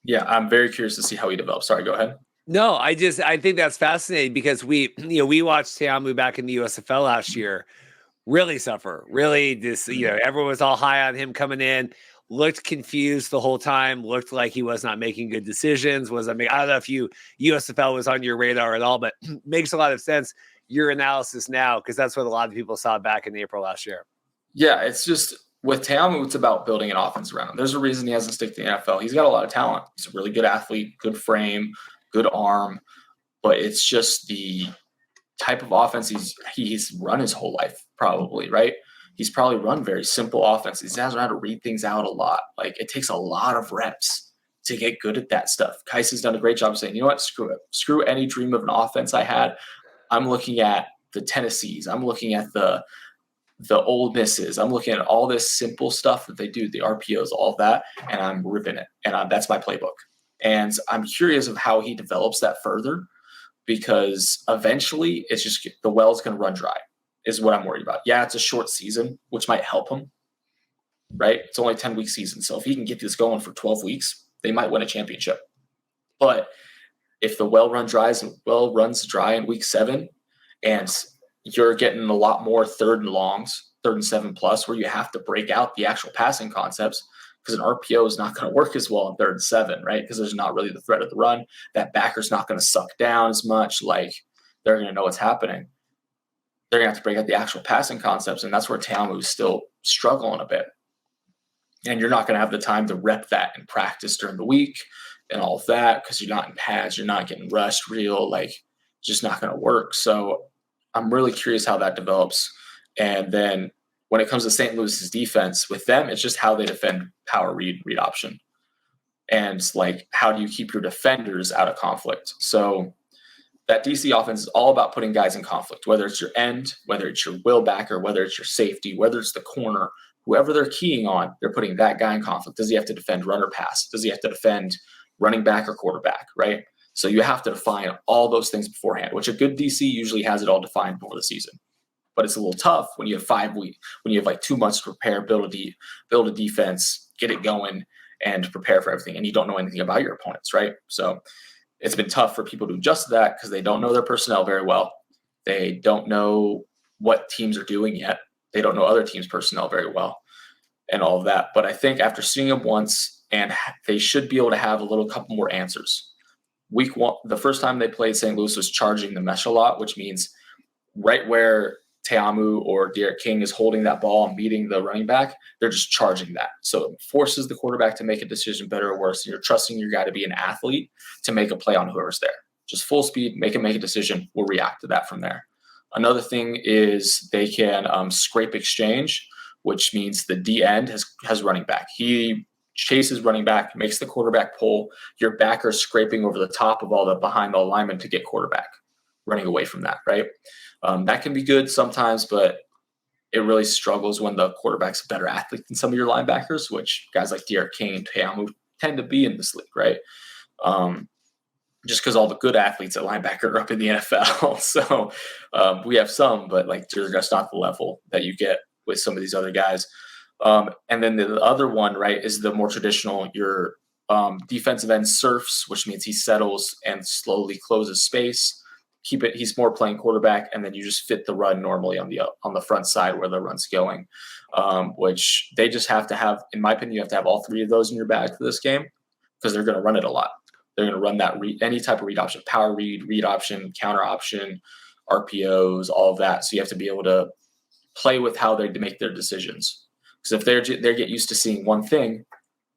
yeah, I'm very curious to see how he develops. Sorry, go ahead. No, I think that's fascinating because we watched Ta'amu back in the USFL last year really suffer. Really, everyone was all high on him coming in. Looked confused the whole time. Looked like he was not making good decisions. I don't know if USFL was on your radar at all, but makes a lot of sense. Your analysis now, because that's what a lot of people saw back in April last year. Yeah, it's just with Ta'amu, it's about building an offense around him. There's a reason he hasn't stuck to the NFL. He's got a lot of talent. He's a really good athlete, good frame, good arm, but it's just the type of offense he's run his whole life, probably, right? He's probably run very simple offenses. He hasn't had to read things out a lot. Like, it takes a lot of reps to get good at that stuff. Kais has done a great job of saying, you know what, screw it. Screw any dream of an offense I had. I'm looking at the Tennessees. I'm looking at the Ole Misses. I'm looking at all this simple stuff that they do, the RPOs, all that, and I'm ripping it. And that's my playbook. And I'm curious of how he develops that further, because eventually it's just the well's going to run dry is what I'm worried about. Yeah, it's a short season, which might help him, right? It's only a 10-week season. So if he can get this going for 12 weeks, they might win a championship. But if the well runs dry in week 7 and you're getting a lot more 3rd and longs, 3rd and 7+, where you have to break out the actual passing concepts, because an RPO is not going to work as well in 3rd and 7, right? Because there's not really the threat of the run. That backer's not going to suck down as much. Like, they're going to know what's happening. They're going to have to break out the actual passing concepts, and that's where Ta'amu is still struggling a bit. And you're not going to have the time to rep that in practice during the week and all of that, because you're not in pads, you're not getting rushed real, like, just not going to work. So I'm really curious how that develops. And then when it comes to St. Louis's defense, with them, it's just how they defend power read option. And like, how do you keep your defenders out of conflict? So that DC offense is all about putting guys in conflict, whether it's your end, whether it's your will backer, whether it's your safety, whether it's the corner, whoever they're keying on, they're putting that guy in conflict. Does he have to defend run or pass? Does he have to defend running back or quarterback, right? So you have to define all those things beforehand, which a good DC usually has it all defined before the season. But it's a little tough when you have 5 weeks, when you have like 2 months to prepare, build a defense, get it going, and prepare for everything, and you don't know anything about your opponents, right? So it's been tough for people to adjust to that because they don't know their personnel very well. They don't know what teams are doing yet. They don't know other teams' personnel very well and all of that. But I think after seeing them once, and they should be able to have a couple more answers. Week 1, the first time they played, St. Louis was charging the mesh a lot, which means right where Ta'amu or Derek King is holding that ball and beating the running back, they're just charging that. So it forces the quarterback to make a decision, better or worse. And you're trusting your guy to be an athlete to make a play on whoever's there. Just full speed, make a decision. We'll react to that from there. Another thing is they can scrape exchange, which means the D end has running back. He chases running back, makes the quarterback pull. Your backer scraping over the top of all the behind the linemen to get quarterback, running away from that, right? That can be good sometimes, but it really struggles when the quarterback's a better athlete than some of your linebackers, which guys like Derek King and Teamu tend to be in this league, right? Just because all the good athletes at linebacker are up in the NFL. So we have some, but like they're just not the level that you get with some of these other guys. And then the other one, right, is the more traditional, your defensive end surfs, which means he settles and slowly closes space. He's more playing quarterback, and then you just fit the run normally on the front side where the run's going, which they just have to have, in my opinion, you have to have all three of those in your bag for this game because they're going to run it a lot. They're going to run that any type of read option, power read option, counter option, RPOs, all of that. So you have to be able to play with how they make their decisions. Because if they get used to seeing one thing,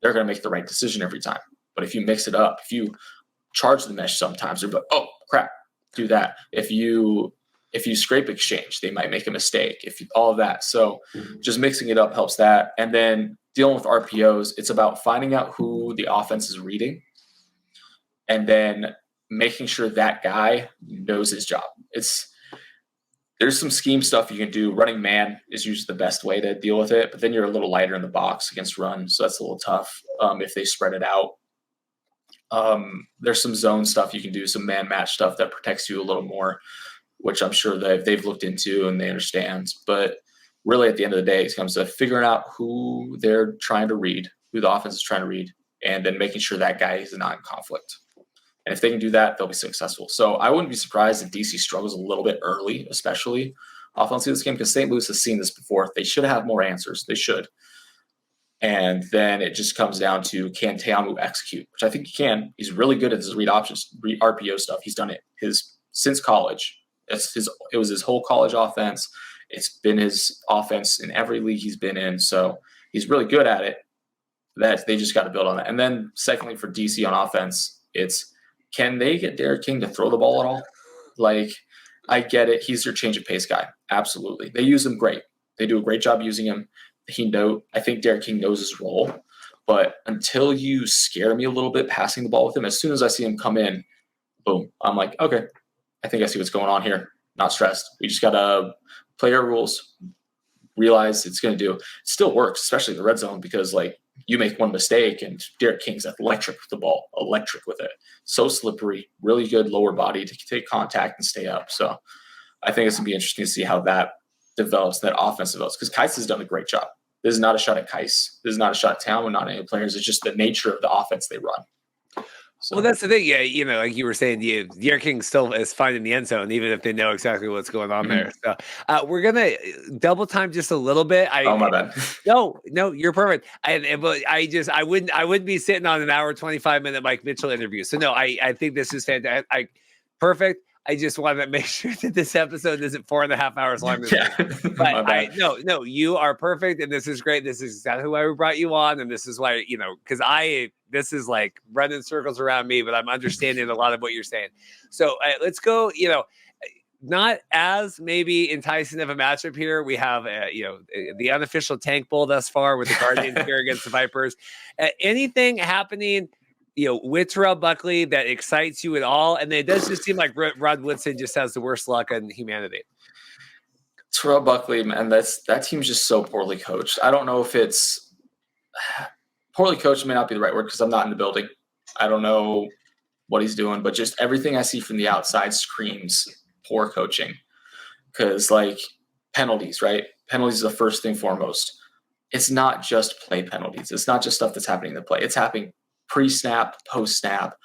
they're going to make the right decision every time. But if you mix it up, if you charge the mesh sometimes, they're like, oh, crap, do that. If you scrape exchange, they might make a mistake. All of that. So just mixing it up helps that. And then dealing with RPOs, it's about finding out who the offense is reading and then making sure that guy knows his job. There's some scheme stuff you can do. Running man is usually the best way to deal with it, but then you're a little lighter in the box against run, so that's a little tough if they spread it out. There's some zone stuff you can do, some man match stuff that protects you a little more, which I'm sure they've looked into and they understand. But really, at the end of the day, it comes to figuring out who they're trying to read, who the offense is trying to read, and then making sure that guy is not in conflict. And if they can do that, they'll be successful. So I wouldn't be surprised if DC struggles a little bit early, especially offensively this game, because St. Louis has seen this before. They should have more answers. They should. And then it just comes down to, can Teamu execute, which I think he can. He's really good at his read options, read RPO stuff. He's done it since college. It was his whole college offense. It's been his offense in every league he's been in. So he's really good at it. That they just got to build on that. And then secondly, for DC on offense, can they get Derek King to throw the ball at all? Like, I get it. He's their change of pace guy. Absolutely. They use him great. They do a great job using him. I think Derek King knows his role. But until you scare me a little bit passing the ball with him, as soon as I see him come in, boom, I'm like, okay, I think I see what's going on here. Not stressed. We just got to play our rules, realize it's going to do. It still works, especially in the red zone, because, like, you make one mistake and Derek King's electric with the ball, electric with it. So slippery, really good lower body to take contact and stay up. So I think it's going to be interesting to see how that develops, that offense develops, because Kais has done a great job. This is not a shot at Kais. This is not a shot at Town, not any players. It's just the nature of the offense they run. So. Well, that's the thing. Yeah, like you were saying, Derek King still is finding the end zone, even if they know exactly what's going on there. So we're gonna double time just a little bit. My bad. No, you're perfect. But I wouldn't be sitting on an hour 25-minute Mike Mitchell interview. So no, I think this is fantastic. Perfect. I just wanted to make sure that this episode isn't 4.5 hours long. Yeah. But no, you are perfect, and this is great. This is exactly why we brought you on, and this is why, because this is like running circles around me, but I'm understanding a lot of what you're saying. So let's go. Not as maybe enticing of a matchup here. We have the unofficial Tank Bowl thus far with the Guardians here against the Vipers. Anything happening with Terrell Buckley that excites you at all? And it does just seem like Rod Woodson just has the worst luck on humanity. Terrell Buckley, man, that team's just so poorly coached. I don't know if it's poorly coached may not be the right word because I'm not in the building. I don't know what he's doing, but just everything I see from the outside screams poor coaching. Because, like, penalties, right? Penalties is the first thing foremost. It's not just play penalties. It's not just stuff that's happening in the play. It's happening pre-snap, post-snap,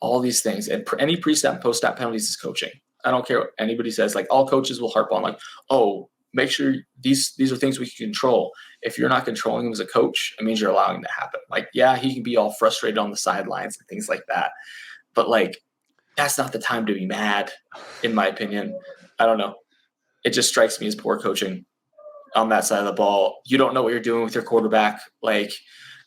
all these things. And any pre-snap, post-snap penalties is coaching. I don't care what anybody says. Like, all coaches will harp on, like, oh, make sure these are things we can control. If you're not controlling them as a coach, it means you're allowing them to happen. Like, yeah, he can be all frustrated on the sidelines and things like that. But, like, that's not the time to be mad, in my opinion. I don't know. It just strikes me as poor coaching on that side of the ball. You don't know what you're doing with your quarterback. Like,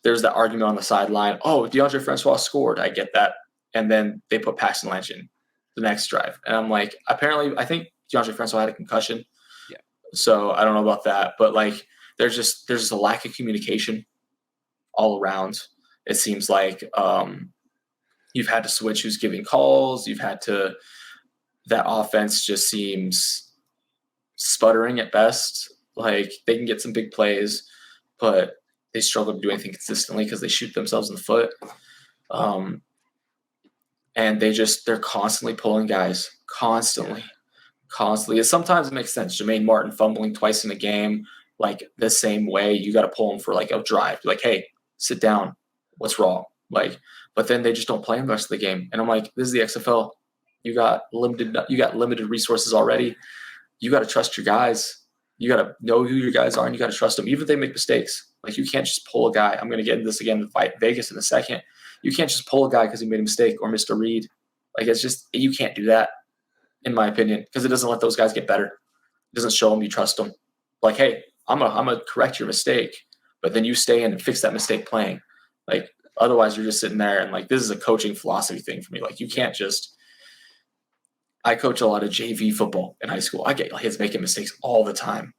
there's that argument on the sideline. Oh, DeAndre Francois scored. I get that. And then they put Paxton Lynch in the next drive. And I'm like, apparently, I think DeAndre Francois had a concussion. Yeah. So I don't know about that, but like there's just a lack of communication all around. It seems like you've had to switch who's giving calls. That offense just seems sputtering at best. Like they can get some big plays, but they struggle to do anything consistently because they shoot themselves in the foot. And they're constantly pulling guys, constantly. Sometimes it makes sense. Jermaine Martin fumbling twice in a game, like the same way. You got to pull him for like a drive. Like, hey, sit down. What's wrong? Like, but then they just don't play him the rest of the game. And I'm like, this is the XFL. You got limited resources already. You got to trust your guys. You got to know who your guys are, and you got to trust them, even if they make mistakes. Like, you can't just pull a guy. I'm going to get into this again with Vegas in a second. You can't just pull a guy because he made a mistake or missed a read. Like, it's just, you can't do that, in my opinion, because it doesn't let those guys get better. It doesn't show them you trust them. Like, hey, I'm gonna correct your mistake, but then you stay in and fix that mistake playing. Like, otherwise you're just sitting there and like, this is a coaching philosophy thing for me. Like, you can't just. I coach a lot of JV football in high school. I get kids making mistakes all the time.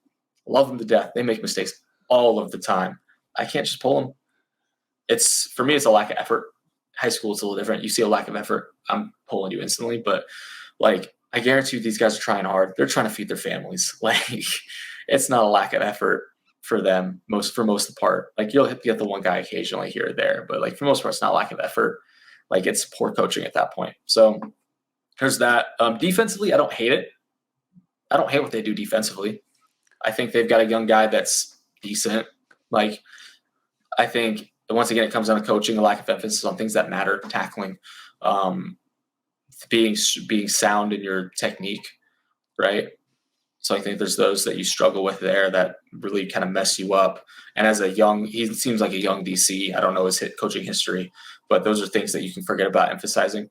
Love them to death. They make mistakes all of the time. I can't just pull them. For me, it's a lack of effort. High school, it's a little different. You see a lack of effort, I'm pulling you instantly. But like, I guarantee you these guys are trying hard. They're trying to feed their families. Like, it's not a lack of effort for them for most of the part. Like, you'll get the one guy occasionally here or there, but like for most part, it's not a lack of effort. Like, it's poor coaching at that point. So there's that. Defensively, I don't hate it. I don't hate what they do defensively. I think they've got a young guy that's decent. Like, I think once again, it comes down to coaching, a lack of emphasis on things that matter, tackling, being sound in your technique, right? So I think there's those that you struggle with there that really kind of mess you up. And he seems like a young DC. I don't know his coaching history, but those are things that you can forget about emphasizing.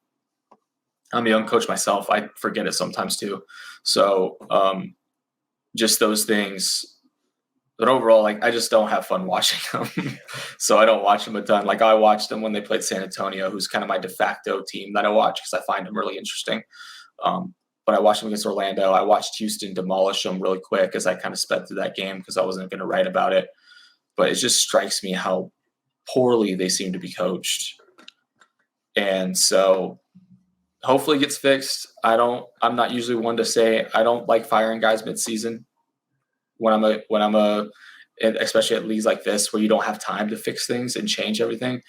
I'm a young coach myself. I forget it sometimes too. So just those things. But overall, like, I just don't have fun watching them. So I don't watch them a ton. Like, I watched them when they played San Antonio, who's kind of my de facto team that I watch because I find them really interesting. But I watched them against Orlando. I watched Houston demolish them really quick as I kind of sped through that game because I wasn't going to write about it. But it just strikes me how poorly they seem to be coached. And so hopefully it gets fixed. I'm not usually one to say I don't like firing guys midseason when I'm especially at leagues like this where you don't have time to fix things and change everything.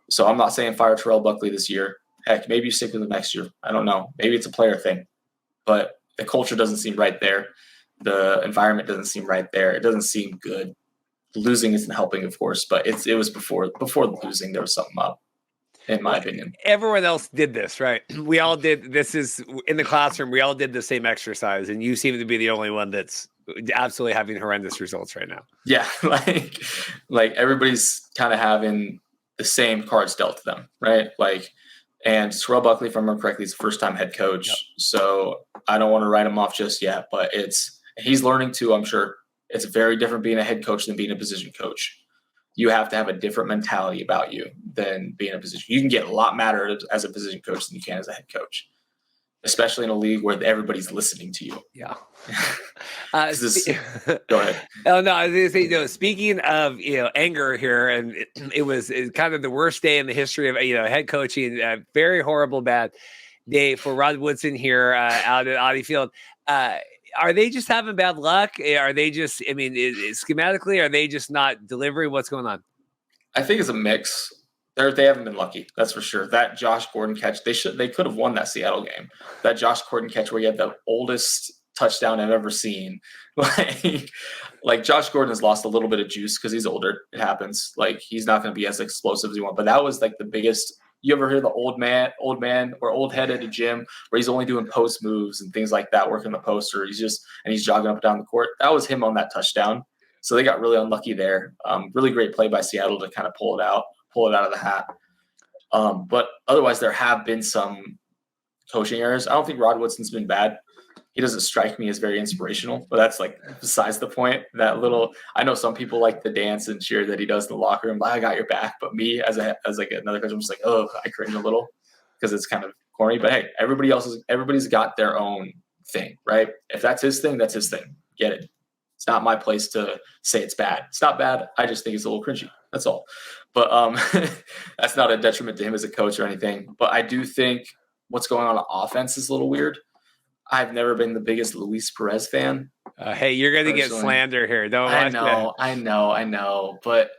So I'm not saying fire Terrell Buckley this year. Heck, maybe you stick with him next year. I don't know. Maybe it's a player thing, but the culture doesn't seem right there. The environment doesn't seem right there. It doesn't seem good. Losing isn't helping, of course, but it was before the losing, there was something up. In my opinion, everyone else did this, right? We all did. This is in the classroom. We all did the same exercise, and you seem to be the only one that's absolutely having horrendous results right now. Yeah, like everybody's kind of having the same cards dealt to them, right? Like, and Terrell Buckley, if I remember correctly, is a first-time head coach, yep. So I don't want to write him off just yet. But he's learning too. I'm sure it's very different being a head coach than being a position coach. You have to have a different mentality about you than being a position. You can get a lot madder as a position coach than you can as a head coach, especially in a league where everybody's listening to you. Yeah. Go ahead. Oh no, I was going to say, speaking of anger here, and it was kind of the worst day in the history of head coaching. Very horrible, bad day for Rod Woodson here out at Audi Field. Are they just having bad luck? Are they just, schematically, are they just not delivering? What's going on? I think it's a mix. They haven't been lucky. That's for sure. That Josh Gordon catch, they could have won that Seattle game. That Josh Gordon catch where he had the oldest touchdown I've ever seen. Like Josh Gordon has lost a little bit of juice because he's older. It happens. Like, he's not going to be as explosive as he wants. But that was like the biggest. You ever hear the old man or old head at a gym where he's only doing post moves and things like that, working the post, or he's jogging up and down the court? That was him on that touchdown. So they got really unlucky there. Really great play by Seattle to kind of pull it out of the hat. But otherwise, there have been some coaching errors. I don't think Rod Woodson's been bad. He doesn't strike me as very inspirational, but that's like besides the point. I know some people like the dance and cheer that he does in the locker room. I got your back. But me as like another coach, I'm just like, oh, I cringe a little because it's kind of corny. But hey, everybody's got their own thing, right? If that's his thing, that's his thing. Get it. It's not my place to say it's bad. It's not bad. I just think it's a little cringy. That's all. But that's not a detriment to him as a coach or anything. But I do think what's going on offense is a little weird. I've never been the biggest Luis Perez fan. Hey, you're going to get slander here. Don't watch that. I know. But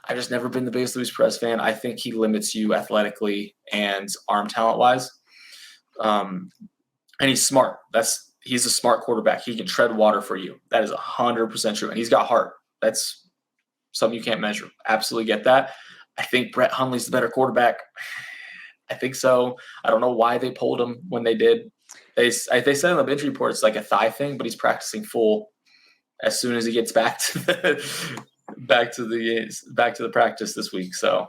I've just never been the biggest Luis Perez fan. I think he limits you athletically and arm talent-wise. And he's smart. He's a smart quarterback. He can tread water for you. That is 100% true. And he's got heart. That's something you can't measure. Absolutely get that. I think Brett Hundley's the better quarterback. I think so. I don't know why they pulled him when they did. They said in the injury report it's like a thigh thing, but he's practicing full as soon as he gets back to the practice this week. So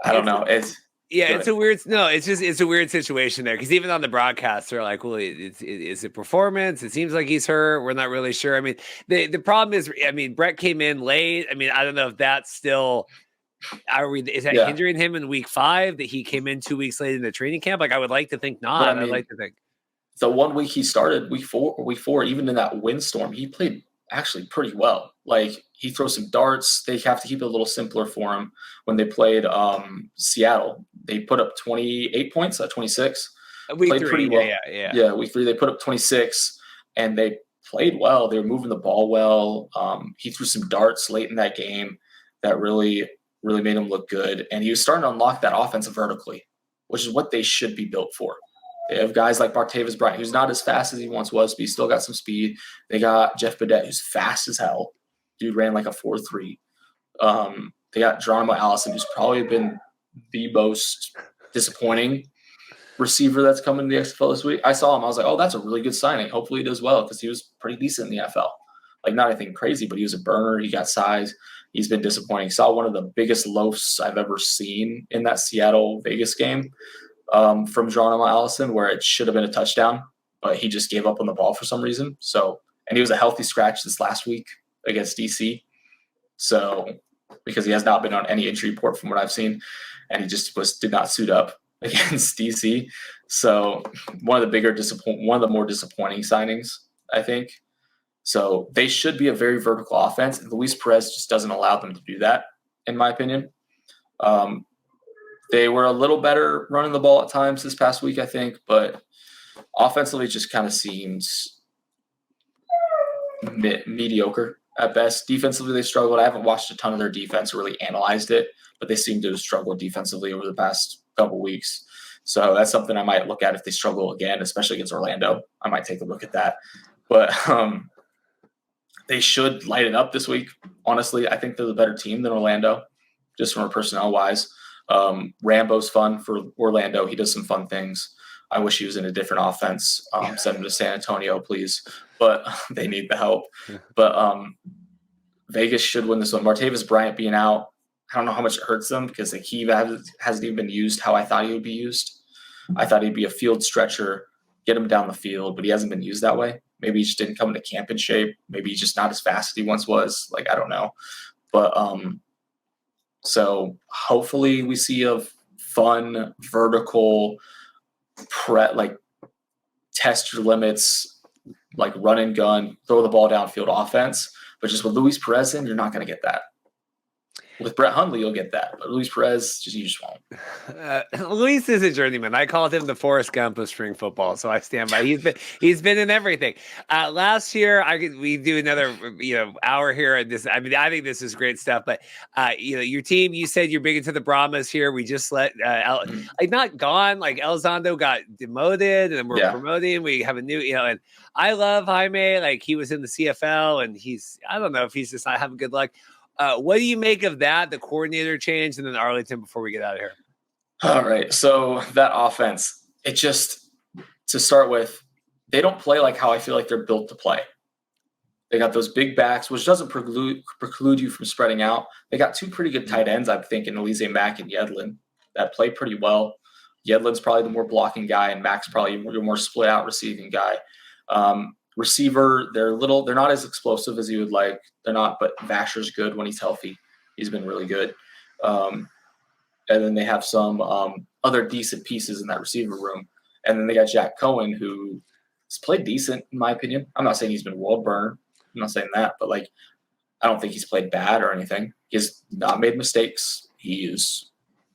I don't know. It's a weird situation there, because even on the broadcast they're like, well, is it performance? It seems like he's hurt. We're not really sure. I mean, the problem is, I mean, Brett came in late. I mean, I don't know if that's still. Is that hindering him in week 5 that he came in 2 weeks late in the training camp? Like, I would like to think not. I'd like to think the 1 week he started, week four, even in that windstorm, he played actually pretty well. Like, he throws some darts. They have to keep it a little simpler for him. When they played Seattle, they put up 28 points at 26. Week played 3, pretty well. Yeah. Week 3 they put up 26, and they played well. They were moving the ball well. He threw some darts late in that game that really made him look good. And he was starting to unlock that offensive vertically, which is what they should be built for. They have guys like Martavis Bryant, who's not as fast as he once was, but he's still got some speed. They got Jeff Badette, who's fast as hell. Dude ran like a 4.3. They got Geronimo Allison, who's probably been the most disappointing receiver that's coming to the XFL this week. I saw him. I was like, oh, that's a really good signing. Hopefully he does well, because he was pretty decent in the NFL. Like, not anything crazy, but he was a burner. He got size. He's been disappointing. Saw one of the biggest loafs I've ever seen in that Seattle-Vegas game from Geronimo Allison, where it should have been a touchdown, but he just gave up on the ball for some reason. So, and he was a healthy scratch this last week against DC. So, because he has not been on any injury report from what I've seen, and he just did not suit up against DC. So, one of the more disappointing signings, I think. So they should be a very vertical offense, and Luis Perez just doesn't allow them to do that, in my opinion. They were a little better running the ball at times this past week, I think, but offensively it just kind of seems mediocre at best. Defensively they struggled. I haven't watched a ton of their defense or really analyzed it, but they seem to have struggled defensively over the past couple weeks. So that's something I might look at if they struggle again, especially against Orlando. I might take a look at that. But they should light it up this week. Honestly, I think they're the better team than Orlando, just from a personnel-wise. Rambo's fun for Orlando. He does some fun things. I wish he was in a different offense. Send him to San Antonio, please. But they need the help. But Vegas should win this one. Martavis Bryant being out, I don't know how much it hurts them, because he hasn't even been used how I thought he would be used. I thought he'd be a field stretcher, get him down the field, but he hasn't been used that way. Maybe he just didn't come into camp in shape. Maybe he's just not as fast as he once was. Like, I don't know. But so hopefully we see a fun, vertical, test your limits, like run and gun, throw the ball downfield offense. But just with Luis Perez in, you're not going to get that. With Brett Hundley, you'll get that. But Luis Perez, you just won't. Luis is a journeyman. I called him the Forrest Gump of spring football, so I stand by. He's been in everything. Last year, we do another hour here, and this. I mean, I think this is great stuff. But your team, you said you're big into the Brahmas here. We just let not gone. Like Elizondo got demoted, and we're promoting. We have a new, and I love Jaime. Like, he was in the CFL, and I don't know if he's just not having good luck. What do you make of that, the coordinator change, and then Arlington before we get out of here? All right. So that offense, to start with, they don't play like how I feel like they're built to play. They got those big backs, which doesn't preclude you from spreading out. They got 2 pretty good tight ends, I'm thinking, Alize Mack and Yedlin, that play pretty well. Yedlin's probably the more blocking guy, and Mack's probably the more split out receiving guy. Receiver, they're not as explosive as you would like. They're not, but Vasher's good when he's healthy. He's been really good. And then they have some other decent pieces in that receiver room. And then they got Jack Cohen, who He's played decent, in my opinion. I'm not saying he's been world burner. I'm not saying that, but like, I don't think he's played bad or anything. He has not made mistakes. He's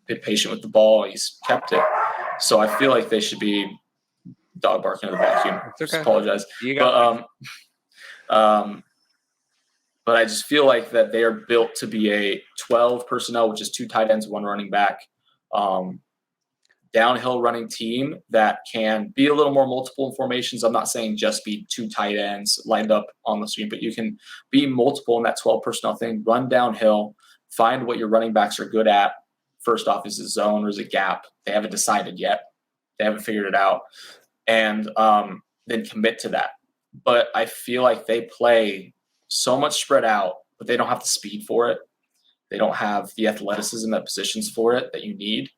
been patient with the ball. He's kept it. So I feel like they should be dog barking in the vacuum. It's okay. Just apologize. You got But I just feel like that they are built to be a 12 personnel, which is 2 tight ends, 1 running back, downhill running team that can be a little more multiple formations. I'm not saying just be 2 tight ends lined up on the screen, but you can be multiple in that 12 personnel thing, run downhill, find what your running backs are good at. First off, is it zone or is it gap? They haven't decided yet. They haven't figured it out. And then commit to that. But I feel like they play so much spread out, but they don't have the speed for it. They don't have the athleticism at positions for it that you need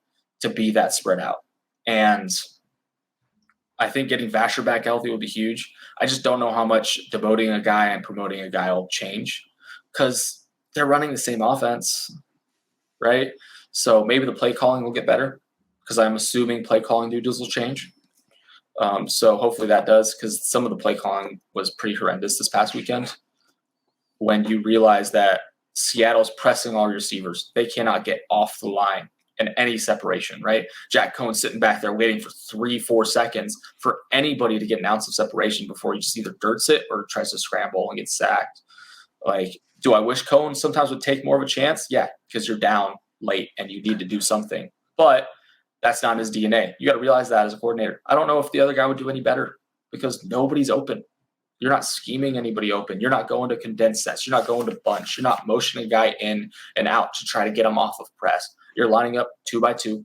to be that spread out. And I think getting Vasher back healthy will be huge. I just don't know how much demoting a guy and promoting a guy will change because they're running the same offense, right? So maybe the play calling will get better because I'm assuming play calling duties will change. So hopefully that does, because some of the play calling was pretty horrendous this past weekend when you realize that Seattle's pressing all receivers. They cannot get off the line in any separation, right? Jack Cohn's sitting back there waiting for 3-4 seconds for anybody to get an ounce of separation before he just either dirts it or tries to scramble and gets sacked. Like, do I wish Cohn sometimes would take more of a chance? Yeah, because you're down late and you need to do something. But that's not his DNA. You got to realize that as a coordinator. I don't know if the other guy would do any better because nobody's open. You're not scheming anybody open. You're not going to condensed sets. You're not going to bunch. You're not motioning a guy in and out to try to get him off of press. You're lining up 2x2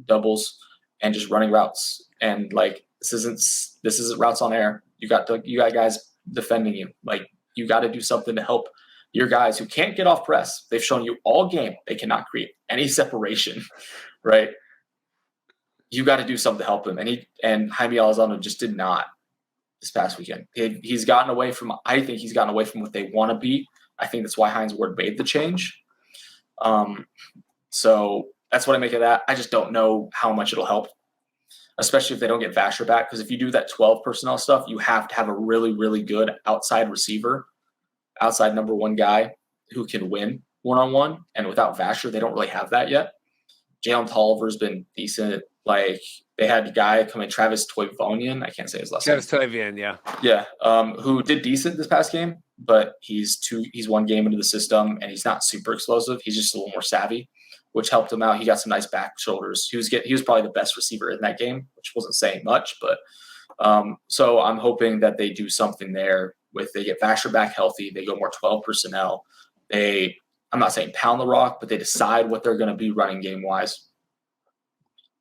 doubles and just running routes. And like, this isn't routes on air. You got guys defending you. Like, you got to do something to help your guys who can't get off press. They've shown you all game they cannot create any separation, right? You got to do something to help them. And Jaime Elizondo just did not this past weekend. He's gotten away from, I think he's gotten away from what they want to be. I think that's why Hines Ward made the change. So that's what I make of that. I just don't know how much it'll help, especially if they don't get Vasher back. Because if you do that 12 personnel stuff, you have to have a really, really good outside receiver, outside number 1 guy who can win one-on-one. And without Vasher, they don't really have that yet. Jalen Tolliver's been decent. Like, they had a guy come in, Travis Toivonen. I can't say his last name. Travis Toivonen, yeah. Yeah, who did decent this past game, but he's 1 game into the system, and he's not super explosive. He's just a little more savvy, which helped him out. He got some nice back shoulders. He was probably the best receiver in that game, which wasn't saying much. But so I'm hoping that they do something there with they get Vasher back healthy. They go more 12 personnel. I'm not saying pound the rock, but they decide what they're going to be running game-wise.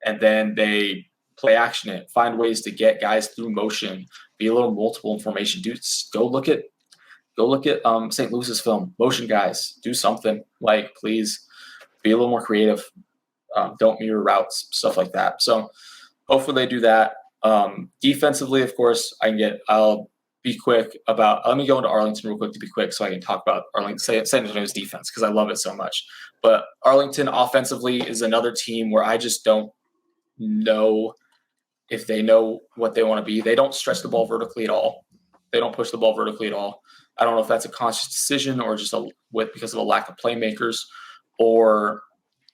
And then they play action it, find ways to get guys through motion, be a little multiple information. Dudes, go look at St. Louis's film. Motion guys, do something. Like, please be a little more creative. Don't mirror routes, stuff like that. So hopefully they do that. Defensively, of course, I'll be quick about. Let me go into Arlington real quick to be quick, so I can talk about San Antonio's defense because I love it so much. But Arlington offensively is another team where I just don't know if they know what they want to be. They don't stretch the ball vertically at all. They don't push the ball vertically at all. I don't know if that's a conscious decision or just because of the lack of playmakers, or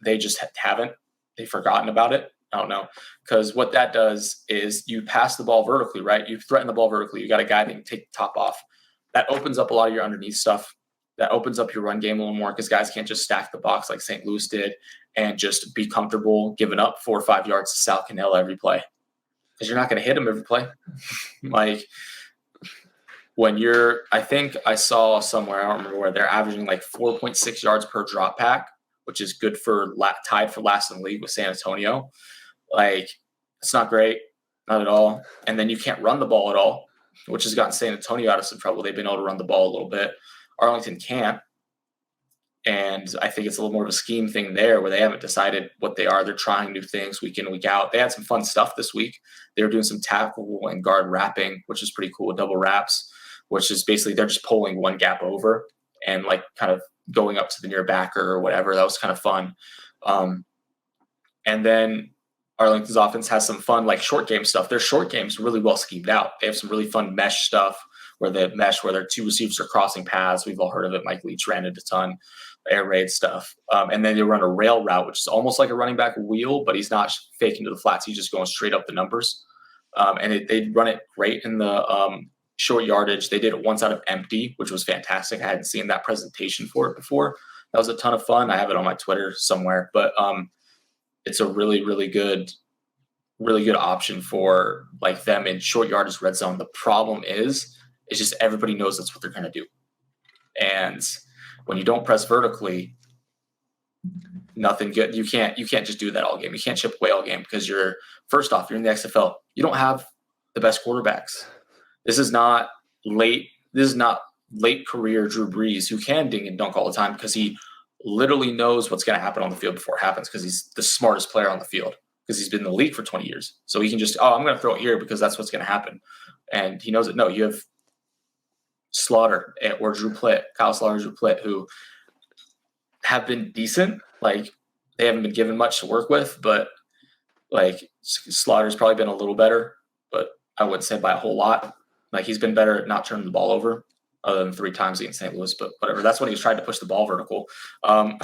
they just haven't. They've forgotten about it. I don't know. Because what that does is you pass the ball vertically, right? You threaten the ball vertically. You got a guy that can take the top off. That opens up a lot of your underneath stuff. That opens up your run game a little more because guys can't just stack the box like St. Louis did and just be comfortable giving up 4 or 5 yards to Sal Cannell every play. Because you're not going to hit him every play. Like, I think I saw somewhere, I don't remember where, they're averaging like 4.6 yards per drop pack, which is good for tied for last in the league with San Antonio. Like, it's not great, not at all. And then you can't run the ball at all, which has gotten San Antonio out of some trouble. They've been able to run the ball a little bit. Arlington can't. And I think it's a little more of a scheme thing there where they haven't decided what they are. They're trying new things week in, week out. They had some fun stuff this week. They were doing some tackle and guard wrapping, which is pretty cool, double wraps, which is basically they're just pulling one gap over and like kind of going up to the near backer or whatever. That was kind of fun. And then Arlington's offense has some fun, like short game stuff. Their short game's really well schemed out. They have some really fun mesh stuff where their two receivers are crossing paths. We've all heard of it. Mike Leach ran it a ton, air raid stuff. And then they run a rail route, which is almost like a running back wheel, but he's not faking to the flats. He's just going straight up the numbers. And they run it great in the short yardage. They did it once out of empty, which was fantastic. I hadn't seen that presentation for it before. That was a ton of fun. I have it on my Twitter somewhere, but it's a really, really good option for like them in short yardage red zone. The problem is just everybody knows that's what they're going to do. And when you don't press vertically, nothing good. You can't just do that all game. You can't chip away all game because you're in the XFL. You don't have the best quarterbacks. This is not late career Drew Brees, who can ding and dunk all the time because he literally knows what's going to happen on the field before it happens because he's the smartest player on the field because he's been in the league for 20 years. So he can just, I'm going to throw it here because that's what's going to happen. And he knows it. No, you have Slaughter or Kyle Slaughter, Drew Plitt, who have been decent. Like they haven't been given much to work with, but like Slaughter's probably been a little better, but I wouldn't say by a whole lot. Like he's been better at not turning the ball over other than 3 times against St. Louis, but whatever. That's when he was trying to push the ball vertical. I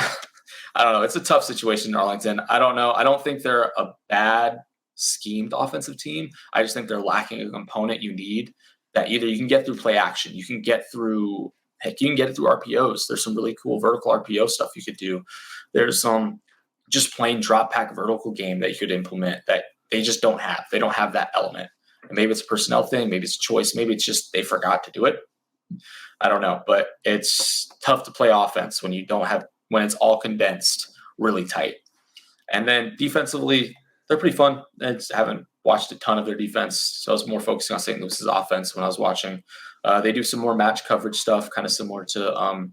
don't know. It's a tough situation in Arlington. I don't know. I don't think they're a bad schemed offensive team. I just think they're lacking a component you need that either you can get through play action, you can get through RPOs. There's some really cool vertical RPO stuff you could do. There's some just plain drop pack vertical game that you could implement that they just don't have. They don't have that element. And maybe it's a personnel thing. Maybe it's a choice. Maybe it's just they forgot to do it. I don't know. But it's tough to play offense when when it's all condensed really tight. And then defensively, they're pretty fun. I just haven't watched a ton of their defense, so I was more focusing on St. Louis's offense when I was watching. They do some more match coverage stuff, kind of similar to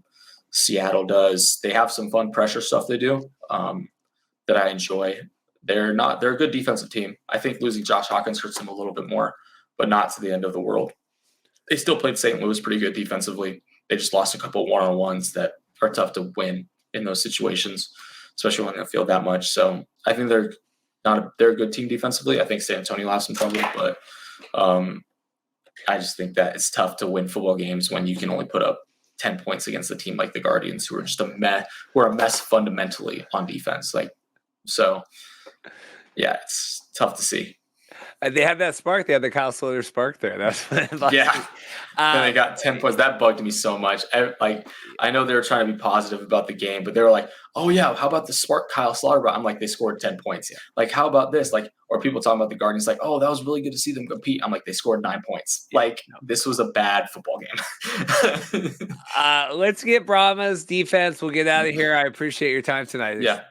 Seattle does. They have some fun pressure stuff they do that I enjoy. They're a good defensive team. I think losing Josh Hawkins hurts them a little bit more, but not to the end of the world. They still played St. Louis pretty good defensively. They just lost a couple one-on-ones that are tough to win in those situations, especially when they feel that much. So I think they're a good team defensively. I think San Antonio will have some trouble, but I just think that it's tough to win football games when you can only put up 10 points against a team like the Guardians, who are just a mess fundamentally on defense. So yeah, it's tough to see. They have that spark. They have the Kyle Slater spark there. That's yeah. And they got 10 points. That bugged me so much. I know they were trying to be positive about the game, but they were like, "Oh yeah, how about the spark Kyle Slaughter?" I'm like, they scored 10 points. Yeah. Like, how about this? Like, or people talking about the Guardians, like, "Oh, that was really good to see them compete." I'm like, they scored 9 points. Like, this was a bad football game. Let's get Brahma's defense. We'll get out of here. I appreciate your time tonight. Yeah.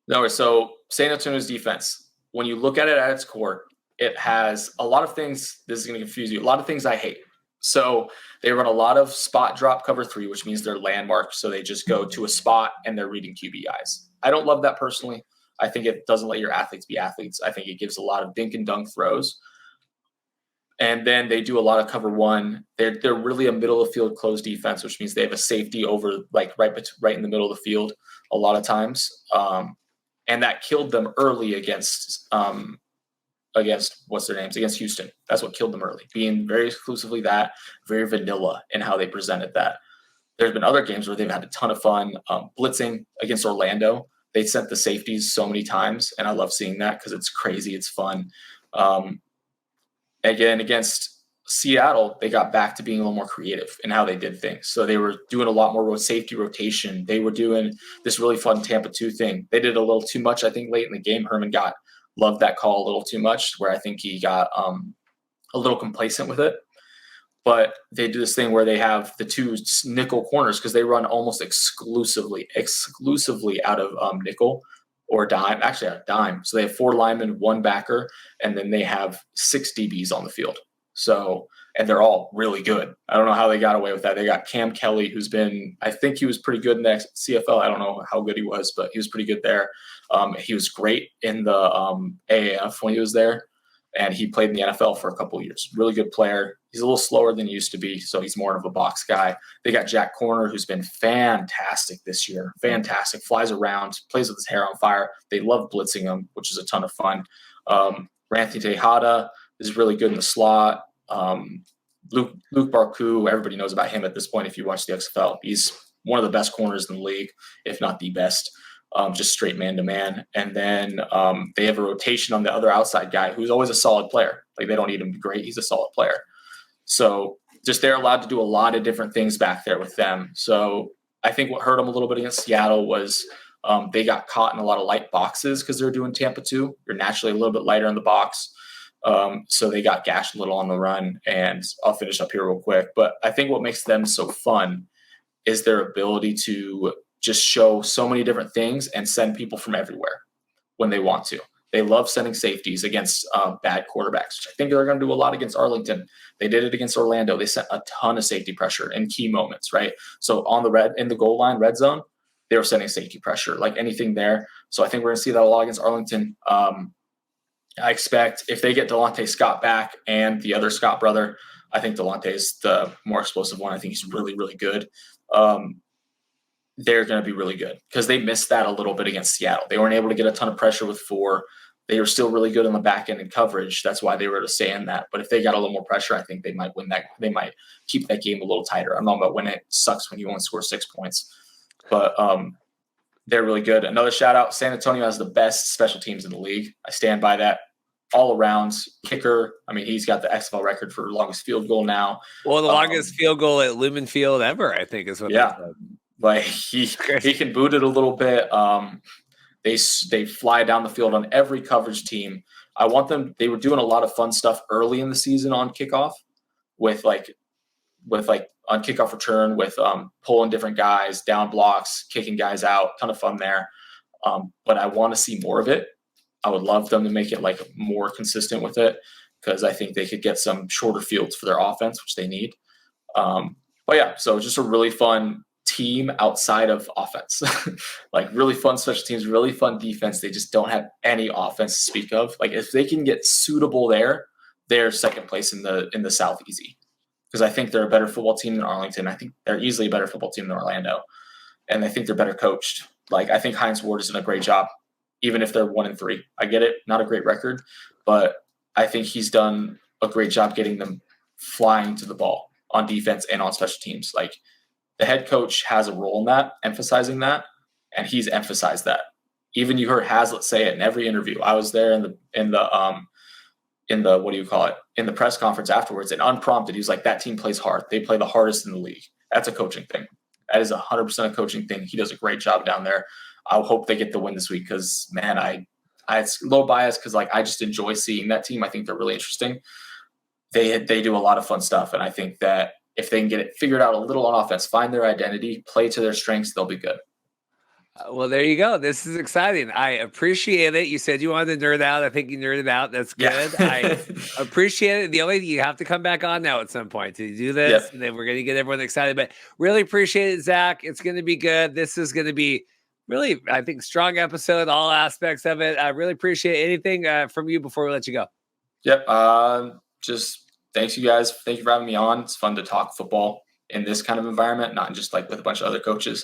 No, so San Antonio's defense, when you look at it at its core, it has a lot of things. This is going to confuse you. A lot of things I hate. So they run a lot of spot drop cover 3, which means they're landmarked. So they just go to a spot and they're reading QB eyes. I don't love that personally. I think it doesn't let your athletes be athletes. I think it gives a lot of dink and dunk throws. And then they do a lot of cover 1. They're really a middle of field closed defense, which means they have a safety over right in the middle of the field a lot of times. And that killed them early against what's their names, against Houston. That's what killed them early, being very exclusively that, very vanilla in how they presented that. There's been other games where they've had a ton of fun blitzing against Orlando. They sent the safeties so many times, and I love seeing that because it's crazy, it's fun. Again, against Seattle, they got back to being a little more creative in how they did things. So they were doing a lot more safety rotation. They were doing this really fun Tampa 2 thing. They did a little too much, I think, late in the game. Herman loved that call a little too much, where I think he got a little complacent with it. But they do this thing where they have the 2 nickel corners because they run almost exclusively out of nickel or dime, actually out of dime. So they have 4 linemen, 1 backer, and then they have 6 DBs on the field. So, and they're all really good. I don't know how they got away with that. They got Cam Kelly, I think he was pretty good in the CFL. I don't know how good he was, but he was pretty good there. He was great in the AAF when he was there. and he played in the NFL for a couple of years. Really good player. He's a little slower than he used to be, so he's more of a box guy. They got Jack Corner, who's been fantastic this year. Fantastic. Flies around, plays with his hair on fire. They love blitzing him, which is a ton of fun. Ranthi Tejada is really good in the slot. Luke Barku, everybody knows about him at this point if you watch the XFL. He's one of the best corners in the league, if not the best, just straight man-to-man. And then they have a rotation on the other outside guy who's always a solid player. Like, they don't need him to be great. He's a solid player. So just they're allowed to do a lot of different things back there with them. So I think what hurt them a little bit against Seattle was they got caught in a lot of light boxes because they're doing Tampa 2. You're naturally a little bit lighter in the box. So they got gashed a little on the run, and I'll finish up here real quick. But I think what makes them so fun is their ability to just show so many different things and send people from everywhere when they want to. They love sending safeties against bad quarterbacks, which I think they're going to do a lot against Arlington. They did it against Orlando. They sent a ton of safety pressure in key moments, right? So in the goal line, red zone, they were sending safety pressure, like anything there. So I think we're going to see that a lot against Arlington. I expect if they get Delonte Scott back and the other Scott brother, I think Delonte is the more explosive one. I think he's really, really good. They're going to be really good because they missed that a little bit against Seattle. They weren't able to get a ton of pressure with 4. They were still really good on the back end in coverage. That's why they were able to stay in that. But if they got a little more pressure, I think they might win that. They might keep that game a little tighter. I'm not about when it sucks when you only score 6 points. But they're really good. Another shout out, San Antonio has the best special teams in the league. I stand by that. All around kicker. I mean, he's got the XFL record for longest field goal now. Well, the longest field goal at Lumen Field ever, I think, is what. Yeah, like he can boot it a little bit. They fly down the field on every coverage team. I want them. They were doing a lot of fun stuff early in the season on kickoff, with on kickoff return with pulling different guys, down blocks, kicking guys out. Ton of fun there. But I want to see more of it. I would love them to make it like more consistent with it because I think they could get some shorter fields for their offense, which they need. But yeah, so just a really fun team outside of offense, like really fun special teams, really fun defense. They just don't have any offense to speak of. Like if they can get suitable there, they're second place in the South easy because I think they're a better football team than Arlington. I think they're easily a better football team than Orlando, and I think they're better coached. Like I think Hines Ward has done a great job. Even if they're 1-3, I get it. Not a great record, but I think he's done a great job getting them flying to the ball on defense and on special teams. Like the head coach has a role in that, emphasizing that, and he's emphasized that. Even you heard Hazlitt say it in every interview. I was there in the what do you call it? In the press conference afterwards, and unprompted, he was like, "That team plays hard. They play the hardest in the league." That's a coaching thing. That is 100% a coaching thing. He does a great job down there. I hope they get the win this week because, man, it's low bias because, like, I just enjoy seeing that team. I think they're really interesting. They do a lot of fun stuff, and I think that if they can get it figured out a little on offense, find their identity, play to their strengths, they'll be good. Well, there you go. This is exciting. I appreciate it. You said you wanted to nerd out. I think you nerded out. That's good. Yeah. I appreciate it. The only you have to come back on now at some point to do this, yep. And then we're going to get everyone excited. But really appreciate it, Zach. It's going to be good. This is going to be really, I think, strong episode, all aspects of it. I really appreciate anything from you before we let you go. Yep. Just thanks, you guys. Thank you for having me on. It's fun to talk football in this kind of environment, not just like with a bunch of other coaches.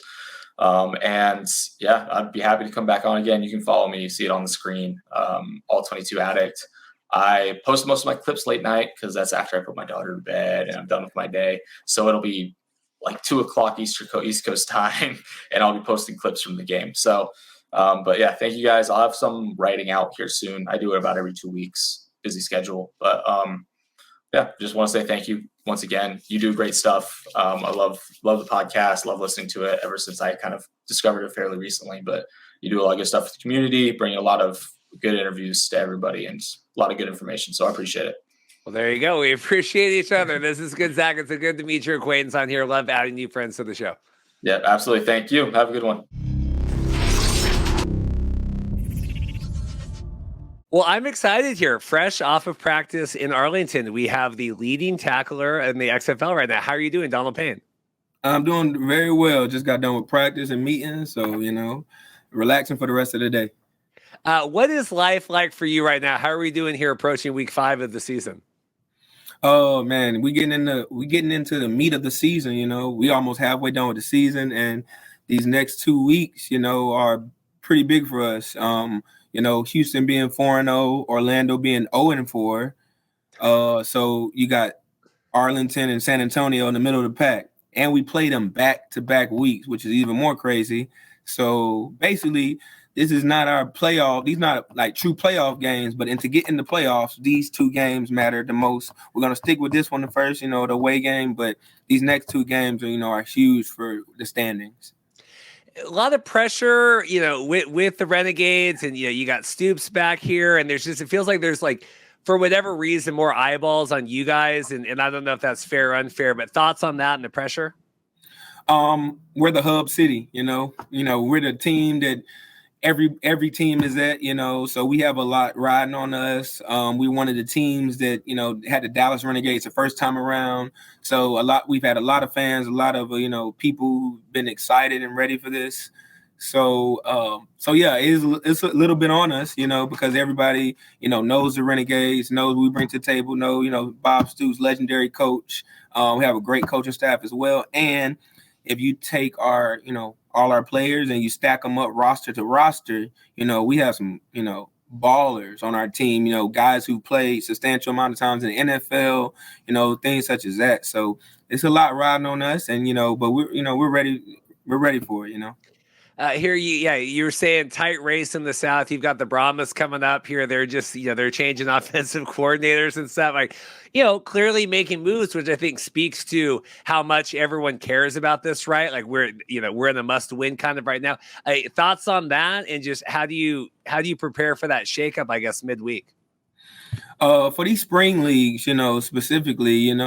And yeah, I'd be happy to come back on again. You can follow me. You see it on the screen. All 22 Addict. I post most of my clips late night because that's after I put my daughter to bed and I'm done with my day. So it'll be like 2:00 East Coast time, and I'll be posting clips from the game. So, but yeah, thank you guys. I'll have some writing out here soon. I do it about every 2 weeks, busy schedule, but yeah, just want to say thank you once again. You do great stuff. I love the podcast, love listening to it ever since I kind of discovered it fairly recently, but you do a lot of good stuff with the community, bring a lot of good interviews to everybody and a lot of good information. So I appreciate it. Well, there you go. We appreciate each other. This is good, Zach. It's good to meet your acquaintance on here. Love adding new friends to the show. Yeah, absolutely. Thank you. Have a good one. Well, I'm excited here. Fresh off of practice in Arlington, we have the leading tackler in the XFL right now. How are you doing, Donald Payne? I'm doing very well. Just got done with practice and meetings, so, relaxing for the rest of the day. What is life like for you right now? How are we doing here approaching week 5 of the season? Oh man, we getting into the meat of the season. We almost halfway done with the season, and these next 2 weeks, are pretty big for us. Houston being 4-0, Orlando being 0-4. So you got Arlington and San Antonio in the middle of the pack, and we play them back-to-back weeks, which is even more crazy. So basically, this is not our playoff. These not like true playoff games, but to get in the playoffs, these 2 games matter the most. We're gonna stick with this one the first, the away game, but these next 2 games are huge for the standings. A lot of pressure, with the Renegades, and you got Stoops back here, and it feels like there's like, for whatever reason, more eyeballs on you guys, and I don't know if that's fair or unfair, but thoughts on that and the pressure? We're the hub city, we're the team that every team is at, so we have a lot riding on us. We one of the teams that, had the Dallas Renegades the first time around. So we've had a lot of fans, a lot of, people who've been excited and ready for this. So yeah, it's a little bit on us, because everybody, knows the Renegades, knows what we bring to the table, Bob Stoops, legendary coach. We have a great coaching staff as well. And if you take our, all our players and you stack them up roster to roster, we have some, ballers on our team, guys who played substantial amount of times in the NFL, things such as that. So it's a lot riding on us, and, but we're ready for it, you were saying tight race in the South. You've got the Brahmas coming up here. They're just, they're changing offensive coordinators and stuff, like, clearly making moves, which I think speaks to how much everyone cares about this, right? Like we're in a must-win kind of right now. Thoughts on that, and just how do you prepare for that shakeup, I guess, midweek? For these spring leagues, specifically,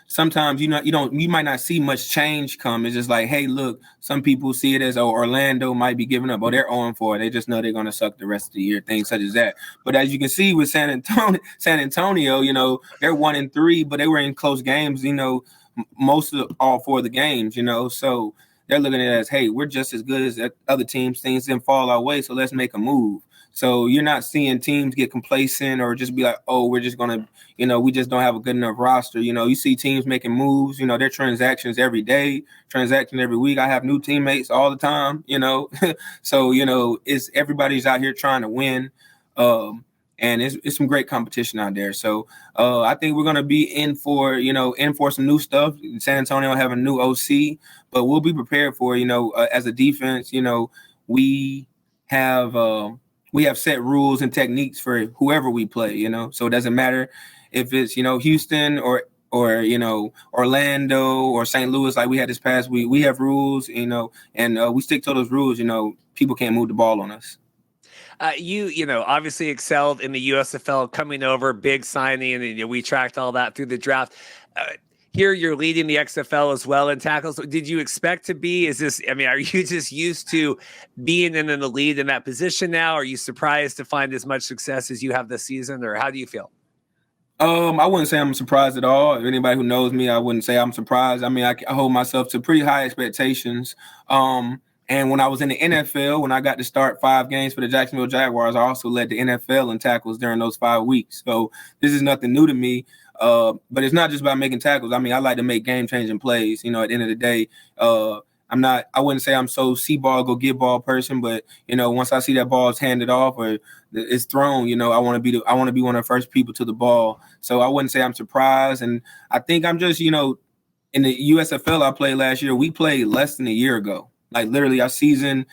sometimes you might not see much change come. It's just like, hey, look, some people see it as, Orlando might be giving up, they're 0-4. They just know they're going to suck the rest of the year, things such as that. But as you can see with San Antonio, they're 1-3, but they were in close games, most of all 4 of the games, so they're looking at it as, hey, we're just as good as other teams. Things didn't fall our way, so let's make a move. So you're not seeing teams get complacent or just be like, oh, we're just going to, we just don't have a good enough roster. You see teams making moves, they're transactions every day, transactions every week. I have new teammates all the time, so, it's everybody's out here trying to win. And it's some great competition out there. So I think we're going to be in for some new stuff. San Antonio have a new OC, but we'll be prepared for, as a defense, we have set rules and techniques for whoever we play, so it doesn't matter if it's, Houston or Orlando or St. Louis, like we had this past week. We have rules, and we stick to those rules. People can't move the ball on us. You obviously excelled in the USFL, coming over, big signing, and we tracked all that through the draft. Here you're leading the XFL as well in tackles. Did you expect to be? Are you just used to being in the lead in that position now? Are you surprised to find as much success as you have this season, or how do you feel? I wouldn't say I'm surprised at all. If anybody who knows me, I wouldn't say I'm surprised. I hold myself to pretty high expectations. And when I was in the NFL, when I got to start 5 games for the Jacksonville Jaguars, I also led the NFL in tackles during those 5 weeks. So this is nothing new to me. But it's not just about making tackles. I like to make game-changing plays. At the end of the day, I wouldn't say I'm so see ball, go get ball person, but once I see that ball is handed off or it's thrown, I want to be one of the first people to the ball. So I wouldn't say I'm surprised, and I think I'm just in the USFL I played last year. We played less than a year ago. Like literally, our season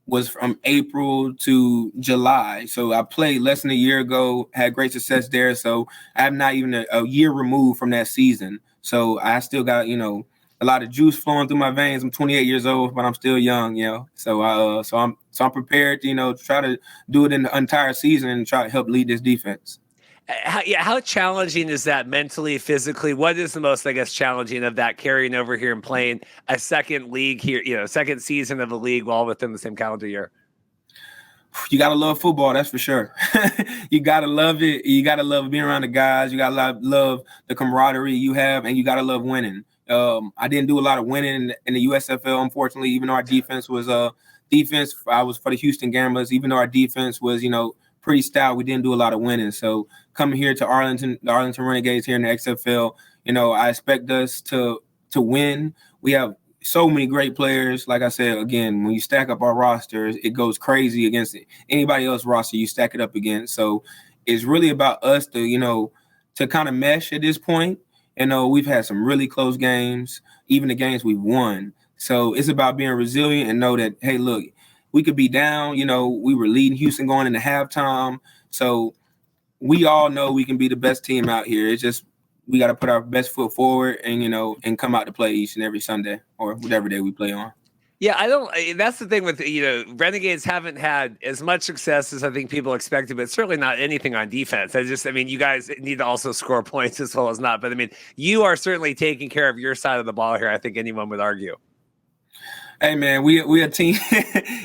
was from April to July. So I played less than a year ago, had great success there. So I'm not even a year removed from that season. So I still got, a lot of juice flowing through my veins. I'm 28 years old, but I'm still young, So I'm prepared to, try to do it in the entire season and try to help lead this defense. How challenging is that mentally, physically? What is the most, I guess, challenging of that, carrying over here and playing a second league here, second season of the league all within the same calendar year? You got to love football, that's for sure. You got to love it. You got to love being around the guys. You got to love the camaraderie you have, and you got to love winning. I didn't do a lot of winning in the USFL, unfortunately, even though our defense was defense, I was for the Houston Gamblers. Even though our defense was, pretty stout, we didn't do a lot of winning. So coming here to the Arlington Renegades here in the XFL, I expect us to win. We have so many great players. Like I said, again, when you stack up our rosters, it goes crazy against anybody else roster you stack it up against. So it's really about us to kind of mesh at this point. We've had some really close games, even the games we've won. So it's about being resilient and know that, hey, look, we could be down. We were leading Houston going into halftime. So we all know we can be the best team out here. It's just we got to put our best foot forward and come out to play each and every Sunday or whatever day we play on. Yeah, that's the thing with, Renegades haven't had as much success as I think people expected, but certainly not anything on defense. You guys need to also score points as well as not. But you are certainly taking care of your side of the ball here. I think anyone would argue. Hey man, we a team.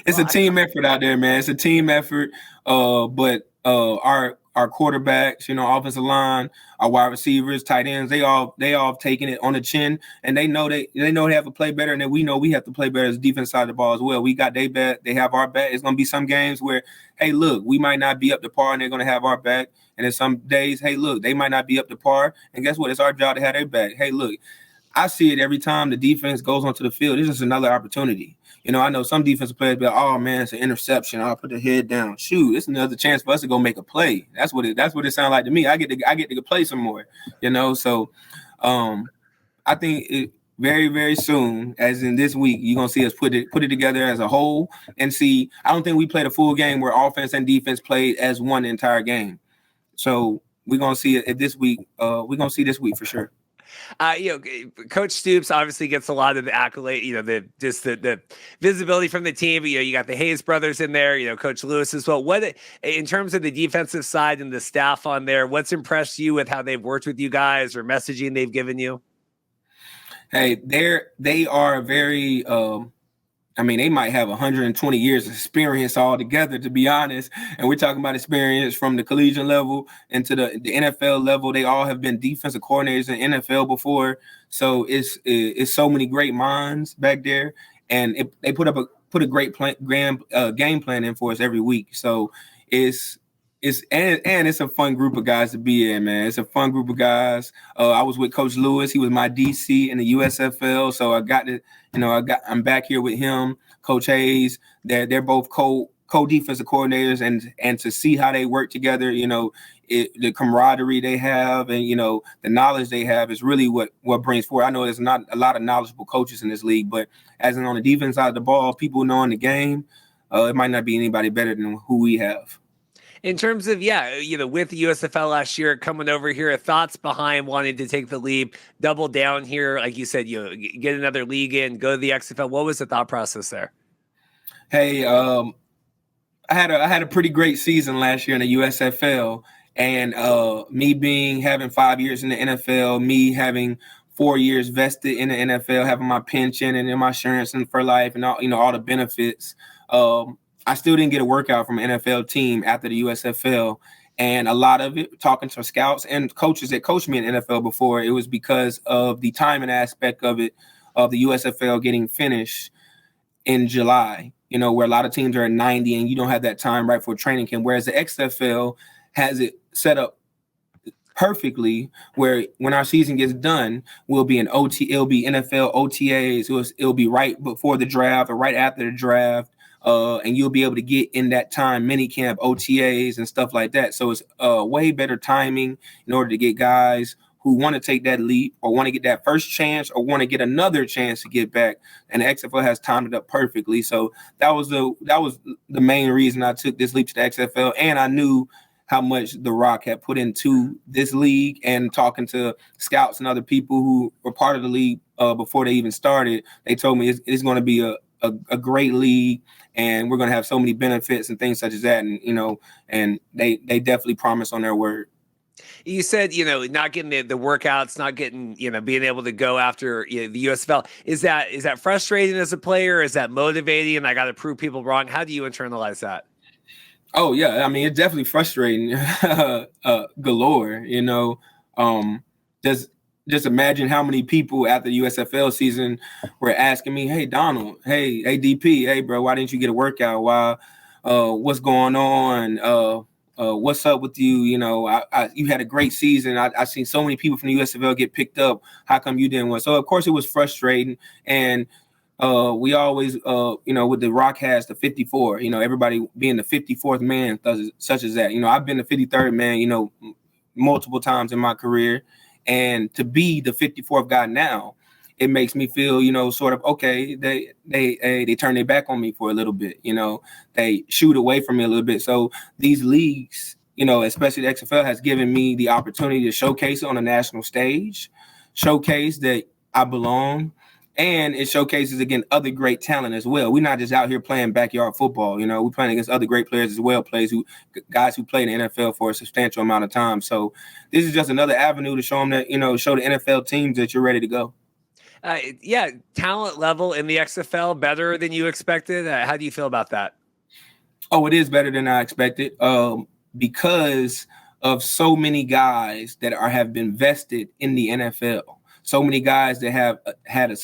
It's a team effort out there, man. It's a team effort. But our quarterbacks, offensive line, our wide receivers, tight ends, they all taking it on the chin, and they know they have to play better, and then we know we have to play better as defense side of the ball as well. We got their back, they have our back. It's gonna be some games where, hey, look, we might not be up to par, and they're gonna have our back. And then some days, hey, look, they might not be up to par, and guess what? It's our job to have their back. Hey, look, I see it every time the defense goes onto the field. It's just another opportunity. I know some defensive players be like, oh man, it's an interception. I'll put the head down. Shoot, it's another chance for us to go make a play. That's what it sounds like to me. I get to play some more, So I think it very, very soon, as in this week, you're gonna see us put it together as a whole and see. I don't think we played a full game where offense and defense played as one entire game. So we're gonna see it this week. We're gonna see this week for sure. Coach Stoops obviously gets a lot of the accolade, the visibility from the team. You got the Hayes brothers in there, Coach Lewis as well. What, in terms of the defensive side and the staff on there, what's impressed you with how they've worked with you guys or messaging they've given you? Hey, they are very, they might have 120 years of experience all together, to be honest. And we're talking about experience from the collegiate level into the NFL level. They all have been defensive coordinators in NFL before. So it's so many great minds back there. And they put a great game plan in for us every week. So it's a fun group of guys to be in, man. It's a fun group of guys. I was with Coach Lewis. He was my DC in the USFL. So I got to, I'm back here with him, Coach Hayes. They're both co-defensive coordinators, and to see how they work together, the camaraderie they have, and the knowledge they have is really what brings forward. I know there's not a lot of knowledgeable coaches in this league, but as in on the defense side of the ball, people knowing the game, it might not be anybody better than who we have. In terms of, with the USFL last year coming over here, thoughts behind wanting to take the leap, double down here, like you said, get another league in, go to the XFL. What was the thought process there? Hey, I had a pretty great season last year in the USFL, and me having 5 years in the NFL, me having 4 years vested in the NFL, having my pension and my insurance and for life and all the benefits. I still didn't get a workout from an NFL team after the USFL. And a lot of it, talking to scouts and coaches that coached me in the NFL before, it was because of the timing aspect of it, of the USFL getting finished in July, where a lot of teams are at 90 and you don't have that time right for training camp. Whereas the XFL has it set up perfectly where when our season gets done, we'll be in OT, it'll be NFL OTAs, it'll be right before the draft or right after the draft. And you'll be able to get in that time mini camp OTAs and stuff like that. So it's way better timing in order to get guys who want to take that leap or want to get that first chance or want to get another chance to get back. And the XFL has timed it up perfectly. So that was the main reason I took this leap to the XFL. And I knew how much The Rock had put into this league, and talking to scouts and other people who were part of the league before they even started, they told me it's going to be a great league, and we're going to have so many benefits and things such as that. And, and they definitely promise on their word. You said, not getting the workouts, not getting, being able to go after the USFL. Is that frustrating as a player? Is that motivating? And I got to prove people wrong. How do you internalize that? Oh yeah. I mean, it's definitely frustrating galore, there's just imagine how many people after the USFL season were asking me, "Hey Donald, hey DP, hey bro, why didn't you get a workout? Why? What's going on? What's up with you? You know, you had a great season. I seen so many people from the USFL get picked up. How come you didn't win?" So of course it was frustrating, and we always, with the Rock has the 54. You know, everybody being the 54th man, such as that. You know, I've been the 53rd man. You know, multiple times in my career. And to be the 54th guy now, it makes me feel, you know, sort of, okay, they turn their back on me for a little bit, you know, they shoot away from me a little bit. So these leagues, you know, especially the XFL, has given me the opportunity to showcase on a national stage, showcase that I belong. And it showcases, again, other great talent as well. We're not just out here playing backyard football. You know, we're playing against other great players as well, guys who play in the NFL for a substantial amount of time. So this is just another avenue to show them that, you know, show the NFL teams that you're ready to go. Talent level in the XFL better than you expected. How do you feel about that? Oh, it is better than I expected because of so many guys that have been vested in the NFL. So many guys that have had a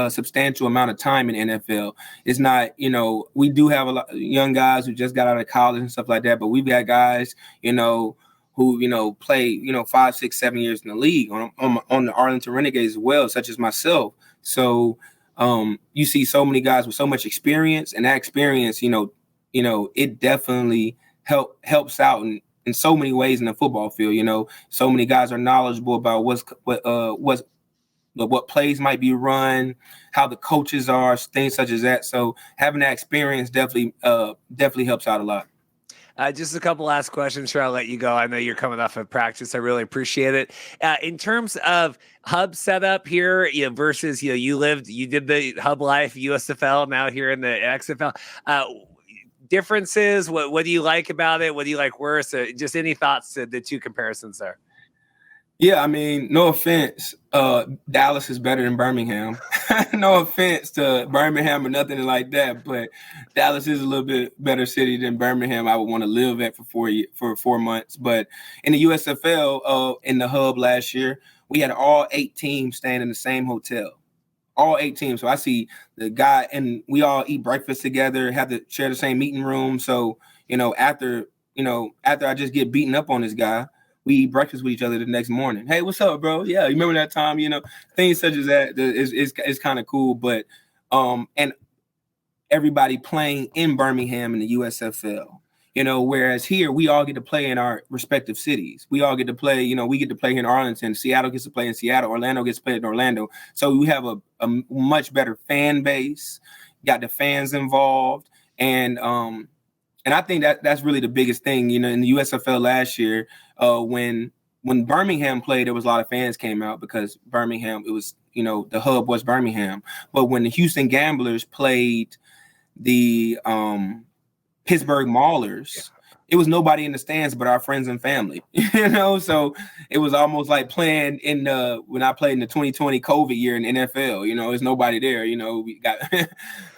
substantial amount of time in NFL. It's not, you know, we do have a lot of young guys who just got out of college and stuff like that, but we've got guys, you know, who, you know, play, you know, 5, 6, 7 years in the league on the Arlington Renegades as well, such as myself. So you see so many guys with so much experience, and that experience, you know, it definitely helps out in so many ways in the football field. You know, so many guys are knowledgeable about what plays might be run, how the coaches are, things such as that. So having that experience definitely helps out a lot. Just a couple last questions before I'll let you go. I know you're coming off of practice. I really appreciate it. In terms of hub setup here, you know, versus, you know, you did the hub life, USFL, now here in the XFL. Differences, what do you like about it? What do you like worse? Just any thoughts to the two comparisons there? Yeah, I mean, no offense, Dallas is better than Birmingham. No offense to Birmingham or nothing like that, but Dallas is a little bit better city than Birmingham. I would want to live at for 4 months. But in the USFL, in the hub last year, we had all 8 teams staying in the same hotel. All 8 teams. So I see the guy, and we all eat breakfast together, have to share the same meeting room. So, you know, after I just get beaten up on this guy, we eat breakfast with each other the next morning. Hey, what's up, bro? Yeah, you remember that time? You know, things such as that is kind of cool. But and everybody playing in Birmingham in the USFL. You know, whereas here we all get to play in our respective cities. We all get to play, you know, we get to play here in Arlington. Seattle gets to play in Seattle. Orlando gets to play in Orlando. So we have a much better fan base, got the fans involved. And I think that's really the biggest thing, you know, in the USFL last year, when Birmingham played, there was a lot of fans came out because Birmingham, it was, you know, the hub was Birmingham. But when the Houston Gamblers played the Pittsburgh Maulers, it was nobody in the stands but our friends and family, you know? So it was almost like playing when I played in the 2020 COVID year in the NFL, you know, there's nobody there, you know, we got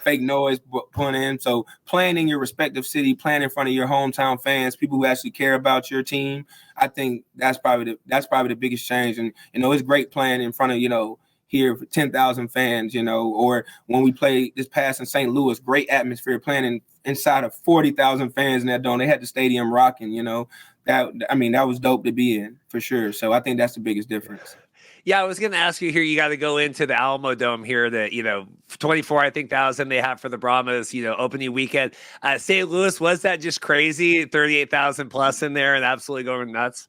fake noise put in. So playing in your respective city, playing in front of your hometown fans, people who actually care about your team, I think that's probably the biggest change. And, you know, it's great playing in front of, you know, here for 10,000 fans, you know, or when we played this past in St. Louis, great atmosphere playing inside of 40,000 fans in that dome. They had the stadium rocking, you know. That was dope to be in for sure. So I think that's the biggest difference. Yeah, I was going to ask you here. You got to go into the Alamo Dome here. That, you know, 24,000 they have for the Brahmas. You know, opening weekend. St. Louis, was that just crazy? 38,000 plus in there and absolutely going nuts.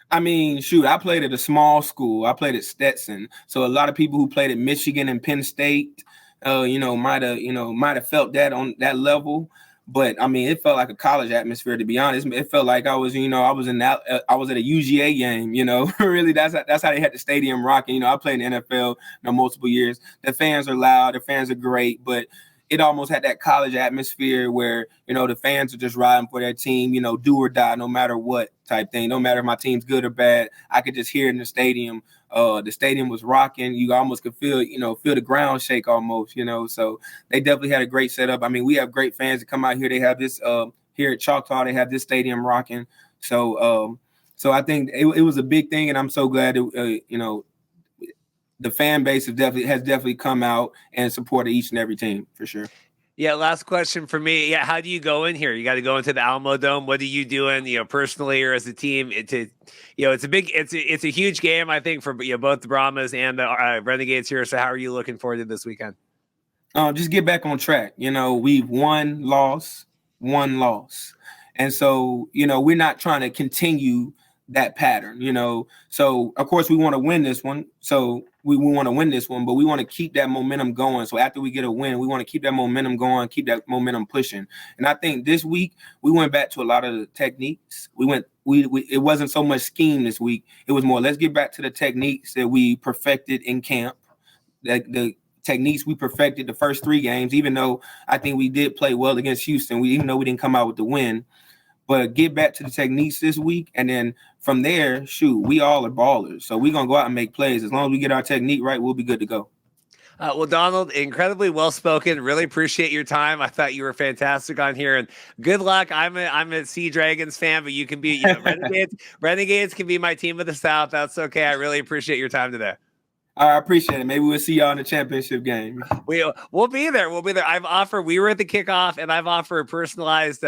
I mean, shoot, I played at a small school. I played at Stetson. So a lot of people who played at Michigan and Penn State, might have felt that on that level. But I mean, it felt like a college atmosphere, to be honest. It felt like I was at a UGA game, you know. Really, that's how they had the stadium rocking. You know, I played in the NFL, multiple years. The fans are loud, the fans are great, but it almost had that college atmosphere where, you know, the fans are just riding for their team, you know, do or die, no matter what type thing. No matter if my team's good or bad, I could just hear it in the stadium. The stadium was rocking. You almost could feel the ground shake almost, you know. So they definitely had a great setup. I mean, we have great fans that come out here. They have this here at Choctaw. They have this stadium rocking. So I think it was a big thing, and I'm so glad that, the fan base has definitely come out and supported each and every team for sure. Yeah, last question for me. Yeah, how do you go in here? You got to go into the Alamo Dome. What are you doing, personally or as a team? It's a huge game, I think, for both the Brahmas and the Renegades here. So how are you looking forward to this weekend? Just get back on track. We've won, lost. And so, we're not trying to continue that pattern, So, of course, we want to win this one. So we want to win this one, but we want to keep that momentum going. So after we get a win, we want to keep that momentum going, keep that momentum pushing. And I think this week we went back to a lot of the techniques. It wasn't so much scheme this week. It was more, let's get back to the techniques that we perfected in camp, the techniques we perfected the first 3 games, even though I think we did play well against Houston, even though we didn't come out with the win. But get back to the techniques this week, and then from there, we all are ballers. So we're going to go out and make plays. As long as we get our technique right, we'll be good to go. Well, Donald, incredibly well-spoken. Really appreciate your time. I thought you were fantastic on here, and good luck. I'm a Sea Dragons fan, but you can be Renegades can be my team of the South. That's okay. I really appreciate your time today. I appreciate it. Maybe we'll see y'all in the championship game. We'll be there. We were at the kickoff, and I've offered personalized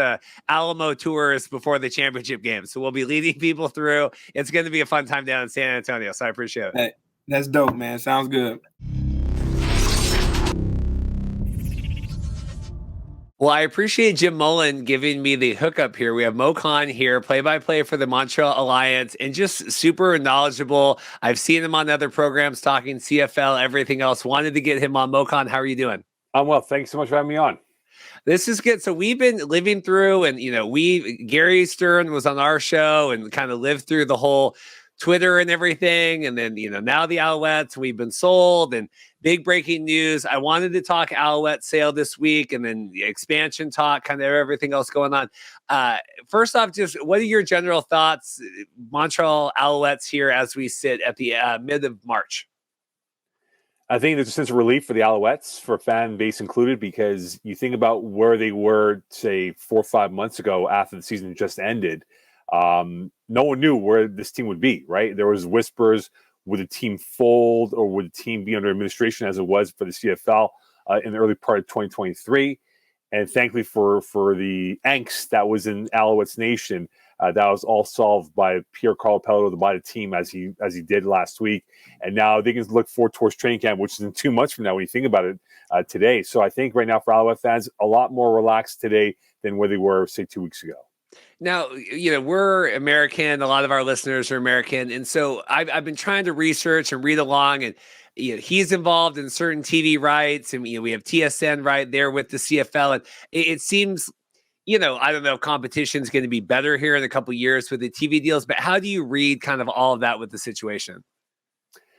Alamo tours before the championship game. So we'll be leading people through. It's going to be a fun time down in San Antonio. So I appreciate it. Hey, that's dope, man. Sounds good. Well, I appreciate Jim Mullen giving me the hookup here. We have Moe Khan here, play-by-play for the Montreal Alliance, and just super knowledgeable. I've seen him on other programs talking CFL, everything else. Wanted to get him on. Moe Khan, how are you doing? I'm well. Thanks so much for having me on. This is good. So we've been living through, and Gary Stern was on our show and kind of lived through the whole Twitter and everything. And then, now the Alouettes, we've been sold, and big breaking news. I wanted to talk Alouette sale this week, and then the expansion talk, kind of everything else going on. First off, just what are your general thoughts, Montreal Alouettes here as we sit at the mid of March? I think there's a sense of relief for the Alouettes, for fan base included, because you think about where they were, say, 4 or 5 months ago after the season just ended. No one knew where this team would be, right? There was whispers, would the team fold or would the team be under administration as it was for the CFL in the early part of 2023? And thankfully for the angst that was in Alouettes Nation, that was all solved by Pierre Karl Péladeau to buy the team as he did last week. And now they can look forward towards training camp, which is in 2 months from now when you think about it today. So I think right now for Alouette fans, a lot more relaxed today than where they were, say, 2 weeks ago. Now, we're American. A lot of our listeners are American. And so I've been trying to research and read along, and he's involved in certain TV rights, and we have TSN right there with the CFL. And it seems, I don't know if competition is going to be better here in a couple of years with the TV deals, but how do you read kind of all of that with the situation?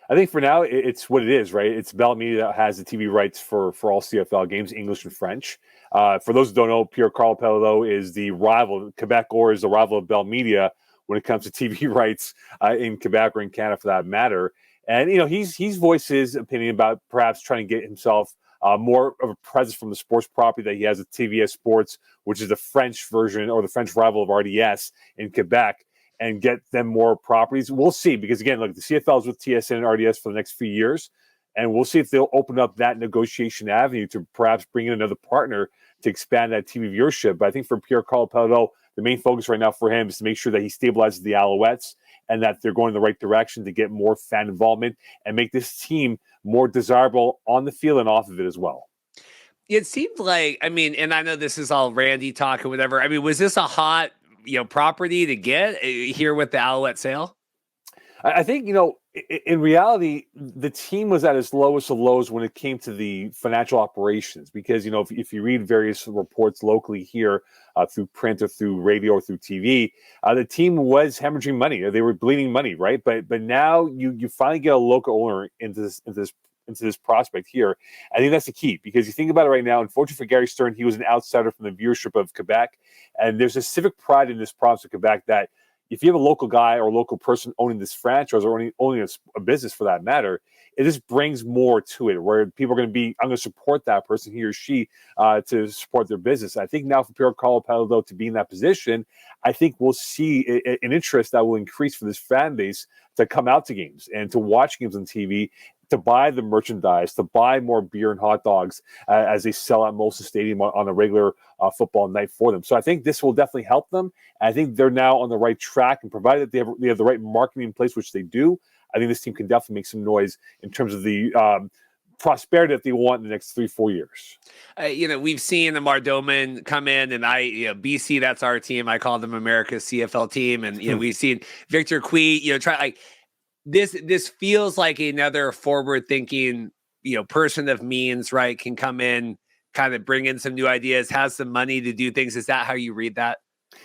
I think for now, it's what it is, right? It's Bell Media that has the TV rights for all CFL games, English and French. For those who don't know, Pierre Karl Péladeau is the rival. Quebec or is the rival of Bell Media when it comes to TV rights in Quebec or in Canada, for that matter. And he's voiced his opinion about perhaps trying to get himself more of a presence from the sports property that he has at TVS Sports, which is the French version or the French rival of RDS in Quebec, and get them more properties. We'll see, because again, look, the CFL is with TSN and RDS for the next few years, and we'll see if they'll open up that negotiation avenue to perhaps bring in another partner to expand that TV viewership. But I think for Pierre Karl Péladeau, the main focus right now for him is to make sure that he stabilizes the Alouettes and that they're going in the right direction to get more fan involvement and make this team more desirable on the field and off of it as well. It seemed like, and I know this is all Randy talk or whatever. Was this a hot property to get here with the Alouette sale? I think, in reality, the team was at its lowest of lows when it came to the financial operations, because, if you read various reports locally here through print or through radio or through TV, the team was hemorrhaging money. They were bleeding money, right? But now you finally get a local owner into this prospect here. I think that's the key, because you think about it right now, unfortunately for Gary Stern, he was an outsider from the viewership of Quebec. And there's a civic pride in this province of Quebec that if you have a local guy or a local person owning this franchise or owning a business for that matter, it just brings more to it, where people are going to be, I'm going to support that person, he or she, to support their business. I think now for Pierre Karl Péladeau to be in that position, I think we'll see an interest that will increase for this fan base to come out to games and to watch games on TV, to buy the merchandise, to buy more beer and hot dogs as they sell at Molson Stadium on a regular football night for them. So I think this will definitely help them. I think they're now on the right track, and provided that they have the right marketing in place, which they do, I think this team can definitely make some noise in terms of the prosperity that they want in the next 3-4 years. We've seen Amar Doman come in, and BC, that's our team. I call them America's CFL team. And, we've seen Victor Cui, try like this feels like another forward thinking, person of means, right? Can come in, kind of bring in some new ideas, has some money to do things. Is that how you read that?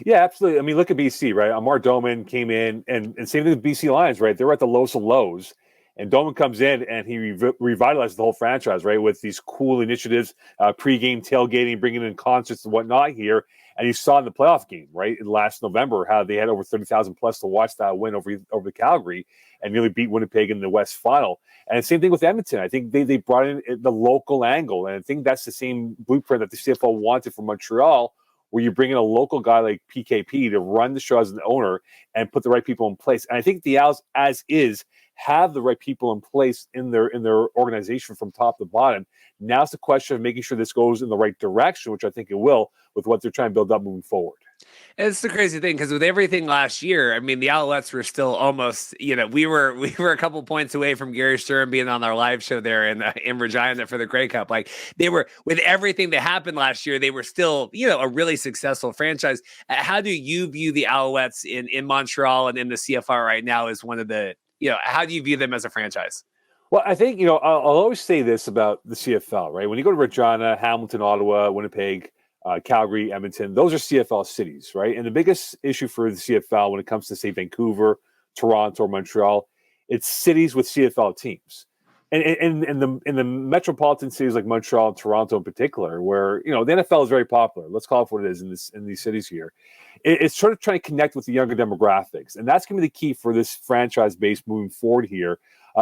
Yeah, absolutely. I mean, look at BC, right? Amar Doman came in, and same thing with BC Lions, right? They were at the lowest of lows. And Doman comes in and he revitalizes the whole franchise, right, with these cool initiatives, pre-game tailgating, bringing in concerts and whatnot here. And you saw in the playoff game, right, in last November, how they had over 30,000 plus to watch that win over the Calgary and nearly beat Winnipeg in the West Final. And same thing with Edmonton. I think they brought in the local angle. And I think that's the same blueprint that the CFL wanted for Montreal, where you bring in a local guy like PKP to run the show as an owner and put the right people in place. And I think the Owls, as is, have the right people in place in their organization from top to bottom. Now it's the question of making sure this goes in the right direction, which I think it will, with what they're trying to build up moving forward. It's the crazy thing, because with everything last year, I mean, the Alouettes were still almost, we were a couple points away from Gary Sturm being on our live show there in Regina for the Grey Cup. Like, they were, with everything that happened last year, they were still, a really successful franchise. How do you view the Alouettes in Montreal and in the CFR right now as one of the, how do you view them as a franchise? Well, I think, I'll always say this about the CFL, right? When you go to Regina, Hamilton, Ottawa, Winnipeg, Calgary, Edmonton, those are CFL cities, right? And the biggest issue for the CFL when it comes to, say, Vancouver, Toronto, or Montreal, it's cities with CFL teams. And in the metropolitan cities like Montreal and Toronto in particular, where, the NFL is very popular, let's call it what it is in these cities here, it's sort of trying to connect with the younger demographics. And that's going to be the key for this franchise base moving forward here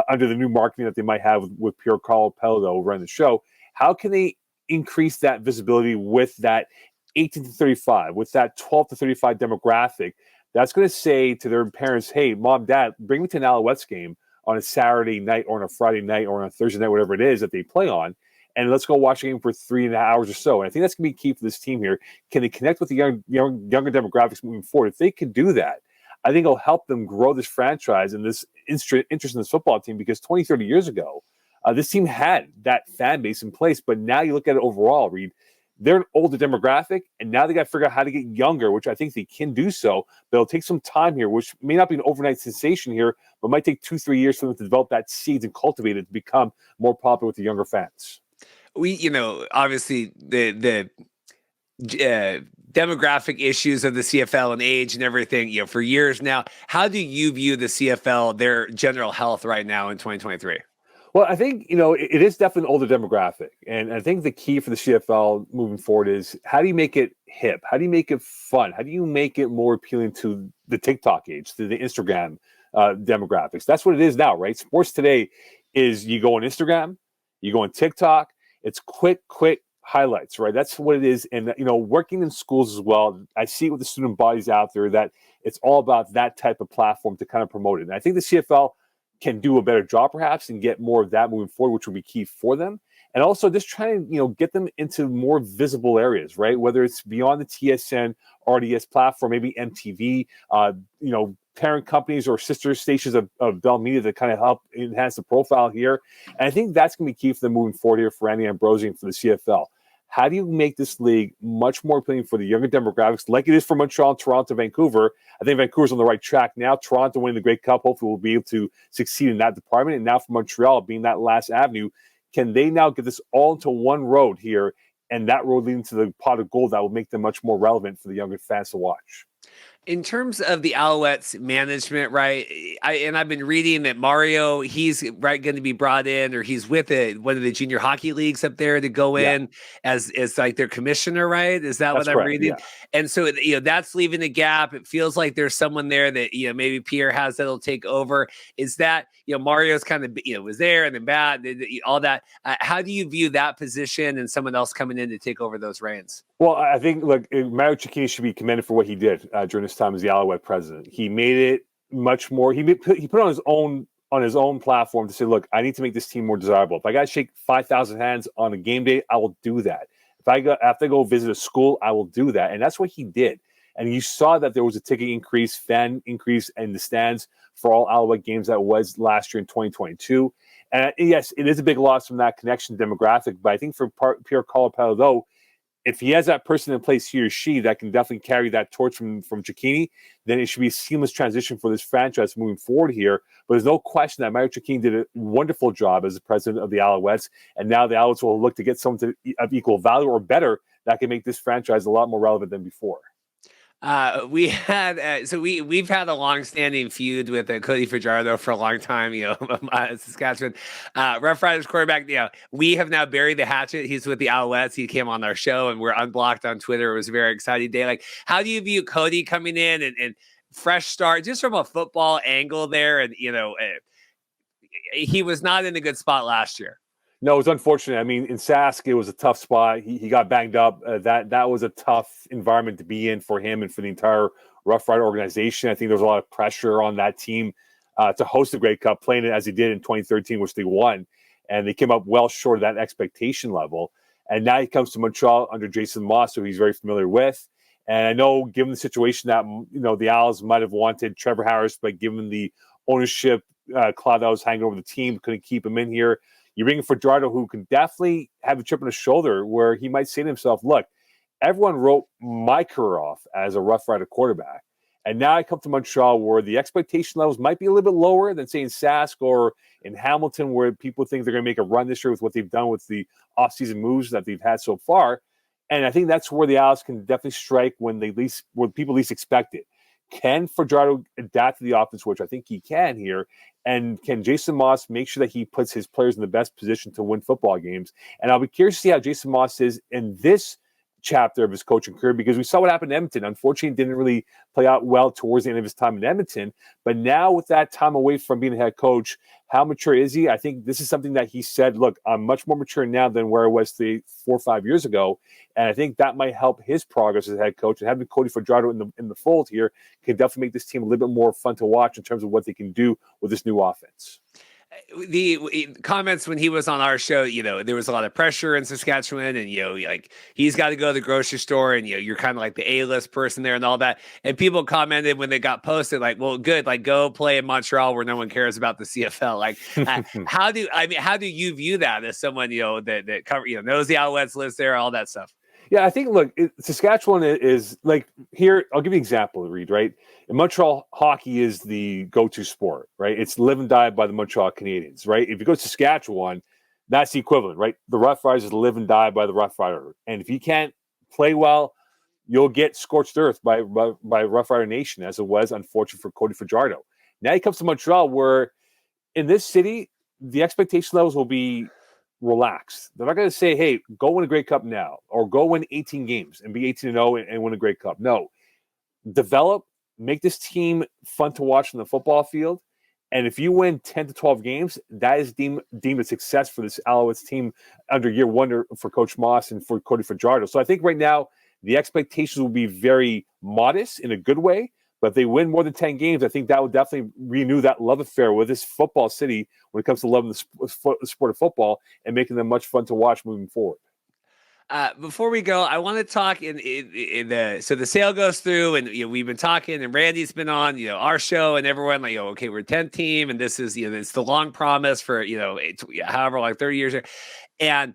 under the new marketing that they might have with Pierre Karl Péladeau running the show. How can they increase that visibility with that 18 to 35, with that 12 to 35 demographic that's going to say to their parents, hey, mom, dad, bring me to an Alouettes game on a Saturday night or on a Friday night or on a Thursday night, whatever it is that they play on, and let's go watch a game for 3.5 hours or so. And I think that's going to be key for this team here. Can they connect with the younger demographics moving forward? If they can do that, I think it'll help them grow this franchise and this interest in this football team, because 20, 30 years ago, this team had that fan base in place. But now you look at it overall, Reed, they're an older demographic, and now they got to figure out how to get younger, which I think they can do so. But it'll take some time here, which may not be an overnight sensation here, but might take 2-3 years for them to develop that seeds and cultivate it to become more popular with the younger fans. We, obviously the demographic issues of the CFL and age and everything, for years now. How do you view the CFL, their general health right now in 2023? Well, I think, it is definitely an older demographic. And I think the key for the CFL moving forward is, how do you make it hip? How do you make it fun? How do you make it more appealing to the TikTok age, to the Instagram demographics? That's what it is now, right? Sports today is, you go on Instagram, you go on TikTok, it's quick highlights, right? That's what it is. And, working in schools as well, I see with the student bodies out there that it's all about that type of platform to kind of promote it. And I think the CFL can do a better job perhaps and get more of that moving forward, which will be key for them. And also just trying to, get them into more visible areas, right? Whether it's beyond the TSN, RDS platform, maybe MTV, parent companies or sister stations of Bell Media that kind of help enhance the profile here. And I think that's going to be key for them moving forward here for Andy Ambrosi and for the CFL. How do you make this league much more appealing for the younger demographics, like it is for Montreal, Toronto, Vancouver? I think Vancouver's on the right track now. Toronto winning the Grey Cup, hopefully will be able to succeed in that department. And now for Montreal being that last avenue, can they now get this all into one road here, and that road leading to the pot of gold that will make them much more relevant for the younger fans to watch? In terms of the Alouettes management, right? I've been reading that Mario, he's going to be brought in, or he's with one of the junior hockey leagues up there to go in as like their commissioner, right? Is that what I'm reading? Yeah. And so, that's leaving a gap. It feels like there's someone there that, maybe Pierre has that'll take over. Is that, Mario's kind of, was there and then bad, all that. How do you view that position and someone else coming in to take over those reins? Well, I think, Mario Cecchini should be commended for what he did during his time as the Alouette president. He made it much more. He put on his own on his own platform to say, look, I need to make this team more desirable. If I got to shake 5,000 hands on a game day, I will do that. If I have to go visit a school, I will do that. And that's what he did. And you saw that there was a ticket increase, fan increase in the stands for all Alouette games that was last year in 2022. And yes, it is a big loss from that connection demographic. But I think for Pierre Karl Péladeau, if he has that person in place, he or she, that can definitely carry that torch from Cecchini, then it should be a seamless transition for this franchise moving forward here. But there's no question that Mario Cecchini did a wonderful job as the president of the Alouettes, and now the Alouettes will look to get someone of equal value or better that can make this franchise a lot more relevant than before. We've had a long-standing feud with Cody Fajardo for a long time, Saskatchewan. Rough Riders quarterback, we have now buried the hatchet. He's with the Alouettes. He came on our show and we're unblocked on Twitter. It was a very exciting day. Like, how do you view Cody coming in and fresh start just from a football angle there? And, he was not in a good spot last year. No, it was unfortunate. I mean, in Sask, it was a tough spot. He got banged up. That was a tough environment to be in for him and for the entire Rough Rider organization. I think there was a lot of pressure on that team to host the Grey Cup, playing it as he did in 2013, which they won. And they came up well short of that expectation level. And now he comes to Montreal under Jason Moss, who he's very familiar with. And I know, given the situation that, the Owls might have wanted Trevor Harris, but given the ownership cloud that was hanging over the team, couldn't keep him in here. You bring in Fajardo, who can definitely have a chip on his shoulder where he might say to himself, look, everyone wrote my career off as a Rough Rider quarterback. And now I come to Montreal where the expectation levels might be a little bit lower than, say, in Sask or in Hamilton, where people think they're going to make a run this year with what they've done with the offseason moves that they've had so far. And I think that's where the Owls can definitely strike when people least expect it. Can Fajardo adapt to the offense, which I think he can here? And can Jason Moss make sure that he puts his players in the best position to win football games? And I'll be curious to see how Jason Moss is in this chapter of his coaching career, because we saw what happened in Edmonton. Unfortunately, it didn't really play out well towards the end of his time in Edmonton. But now with that time away from being a head coach, how mature is he? I think this is something that he said, look, I'm much more mature now than where I was 4 or 5 years ago. And I think that might help his progress as a head coach. And having Cody Fajardo in the fold here can definitely make this team a little bit more fun to watch in terms of what they can do with this new offense. The comments when he was on our show, there was a lot of pressure in Saskatchewan, and like he's got to go to the grocery store, and you're kind of like the A-list person there and all that. And people commented when they got posted, like, well, good, like go play in Montreal where no one cares about the CFL. Like, how do you view that as someone that cover knows the Alouettes, lives there, all that stuff? Yeah, I think, look, Saskatchewan is like here. I'll give you an example, Reed, right? In Montreal, hockey is the go-to sport, right? It's live and die by the Montreal Canadiens, right? If you go to Saskatchewan, that's the equivalent, right? The Rough Riders live and die by the Rough Rider. And if you can't play well, you'll get scorched earth by Rough Rider Nation, as it was, unfortunate for Cody Fajardo. Now he comes to Montreal, where in this city, the expectation levels will be relaxed. They're not going to say, hey, go win a Grey Cup now, or go win 18 games and be 18-0 and win a Grey Cup. No. Develop, make this team fun to watch on the football field. And if you win 10 to 12 games, that is deemed a success for this Alouettes team under year one for Coach Moss and for Cody Fajardo. So I think right now the expectations will be very modest in a good way. But if they win more than 10 games, I think that would definitely renew that love affair with this football city when it comes to loving the sport of football and making them much fun to watch moving forward. Before we go, I want to talk so the sale goes through, and we've been talking, and Randy's been on our show, and everyone like okay, we're 10th team, and this is it's the long promise for however like 30 years here, and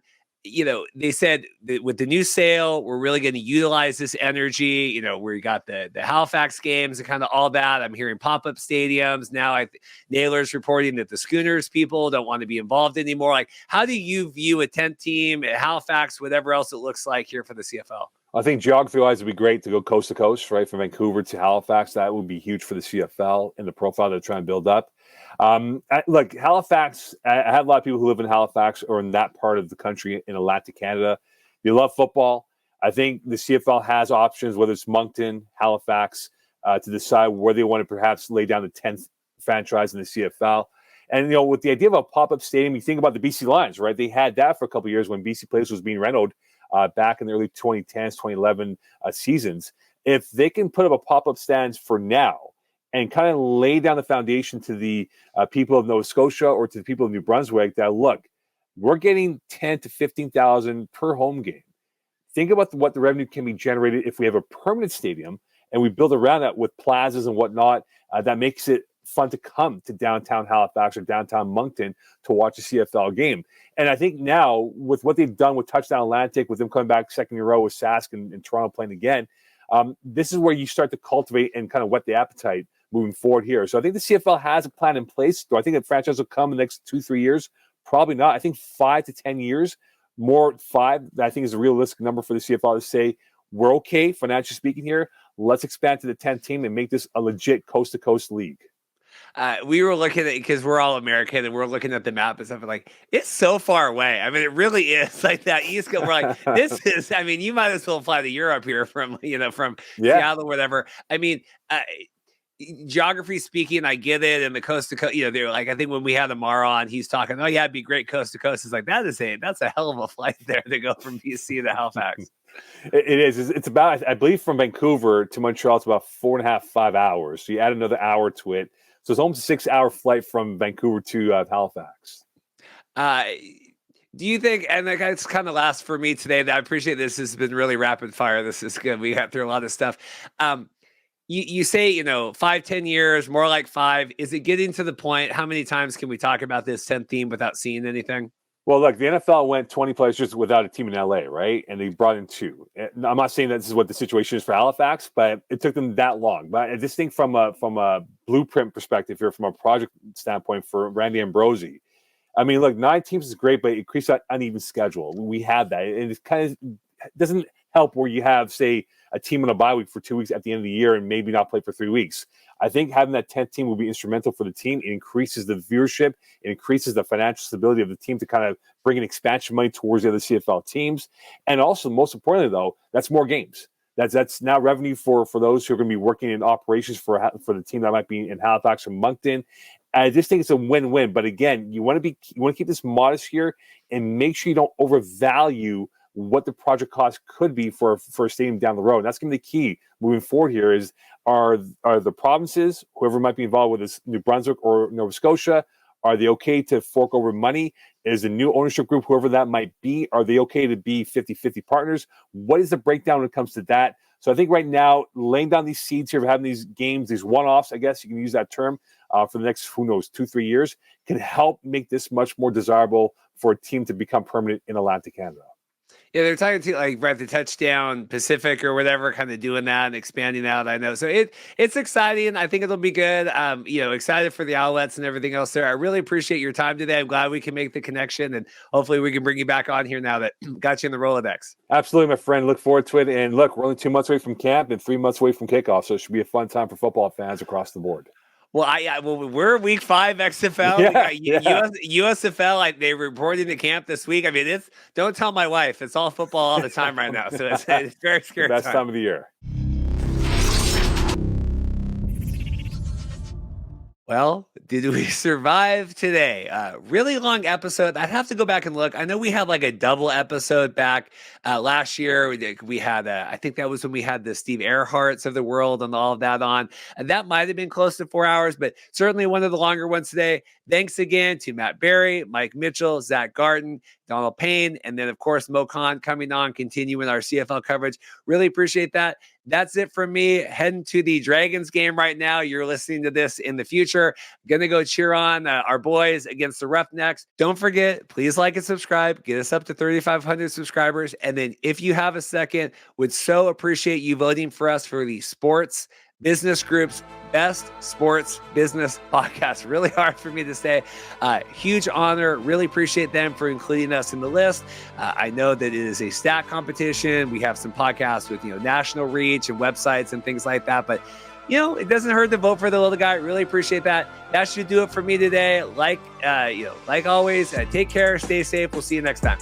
they said that with the new sale, we're really going to utilize this energy. We got the Halifax games and kind of all that. I'm hearing pop-up stadiums. Now Naylor's reporting that the Schooners people don't want to be involved anymore. Like, how do you view a 10th team at Halifax, whatever else it looks like here for the CFL? I think geography-wise, it would be great to go coast to coast, right? From Vancouver to Halifax. That would be huge for the CFL and the profile they're trying to build up. Look, Halifax, I have a lot of people who live in Halifax or in that part of the country in Atlantic Canada. You love football. I think the CFL has options, whether it's Moncton, Halifax, to decide where they want to perhaps lay down the 10th franchise in the CFL. And, with the idea of a pop-up stadium, you think about the BC Lions, right? They had that for a couple of years when BC Place was being renovated back in the early 2010s, 2011 seasons. If they can put up a pop-up stands for now and kind of lay down the foundation to the people of Nova Scotia or to the people of New Brunswick that, look, we're getting 10 to 15,000 per home game. Think about what the revenue can be generated if we have a permanent stadium and we build around that with plazas and whatnot. That makes it fun to come to downtown Halifax or downtown Moncton to watch a CFL game. And I think now, with what they've done with Touchdown Atlantic, with them coming back second in a row with Sask and Toronto playing again, this is where you start to cultivate and kind of whet the appetite moving forward here. So I think the CFL has a plan in place. Do I think the franchise will come in the next 2-3 years? Probably not. I think 5 to 10 years, more 5, I think is a realistic number for the CFL to say, we're okay, financially speaking here. Let's expand to the 10th team and make this a legit coast-to-coast league. We were looking at, because we're all American, and we're looking at the map and stuff, and like, it's so far away. I mean, it really is like that East Coast. We're like, this is, I mean, you might as well fly to Europe here from Seattle or whatever. I mean, geography speaking, I get it. And the coast to coast, they're like, I think when we had Amar on, he's talking, oh yeah, it'd be great coast to coast. It's like, that's a hell of a flight there to go from BC to Halifax. It is. It's about, I believe, from Vancouver to Montreal, it's about 4.5, 5 hours. So you add another hour to it. So it's almost a 6-hour flight from Vancouver to Halifax. Do you think, and like it's kind of last for me today, that I appreciate this has been really rapid fire. This is good. We got through a lot of stuff. You say, 5-10 years, more like 5. Is it getting to the point? How many times can we talk about this 10th team without seeing anything? Well, look, the NFL went 20 plus years without a team in LA, right? And they brought in 2. I'm not saying that this is what the situation is for Halifax, but it took them that long. But I just think from a blueprint perspective here, from a project standpoint for Randy Ambrosi, I mean, look, 9 teams is great, but it creates that uneven schedule. We have that. And it kind of doesn't help where you have, say, a team on a bye week for 2 weeks at the end of the year and maybe not play for 3 weeks. I think having that 10th team will be instrumental for the team. It increases the viewership. It increases the financial stability of the team to kind of bring in expansion money towards the other CFL teams. And also, most importantly, though, that's more games. That's now revenue for those who are going to be working in operations for the team that might be in Halifax or Moncton. I just think it's a win-win. But again, you want to keep this modest here and make sure you don't overvalue what the project cost could be for a stadium down the road. And that's going to be the key moving forward here is, are the provinces, whoever might be involved with this, New Brunswick or Nova Scotia, are they okay to fork over money? Is the new ownership group, whoever that might be, are they okay to be 50-50 partners? What is the breakdown when it comes to that? So I think right now, laying down these seeds here of having these games, these one-offs, I guess you can use that term, for the next, 2-3 years, can help make this much more desirable for a team to become permanent in Atlantic Canada. Yeah, they're talking to like the Touchdown Pacific or whatever, kind of doing that and expanding out. I know, so it's exciting. I think it'll be good. Excited for the Alouettes and everything else there. I really appreciate your time today. I'm glad we can make the connection, and hopefully we can bring you back on here now that got you in the Rolodex. Absolutely, my friend. Look forward to it. And look, we're only 2 months away from camp and 3 months away from kickoff, so it should be a fun time for football fans across the board. Well, we're week 5 XFL. USFL. They reported to camp this week. I mean, don't tell my wife. It's all football all the time right now. So it's very scary. Best time of the year. Well, did we survive today? Really long episode. I'd have to go back and look. I know we had like a double episode back last year. We had, I think that was when we had the Steve Earharts of the world and all of that on. And that might have been close to 4 hours, but certainly one of the longer ones today. Thanks again to Matt Barrie, Mike Mitchell, Zach Gartin, Donald Payne, and then, of course, Moe Khan coming on, continuing our CFL coverage. Really appreciate that. That's it from me. Heading to the Dragons game right now. You're listening to this in the future. Going to go cheer on our boys against the Roughnecks. Don't forget, please like and subscribe. Get us up to 3,500 subscribers. And then if you have a second, would so appreciate you voting for us for the Sports Business Group's Best Sports Business Podcast. Really hard for me to say. Huge honor. Really appreciate them for including us in the list. I know that it is a stat competition. We have some podcasts with national reach and websites and things like that. But it doesn't hurt to vote for the little guy. Really appreciate that. That should do it for me today. Like always, take care. Stay safe. We'll see you next time.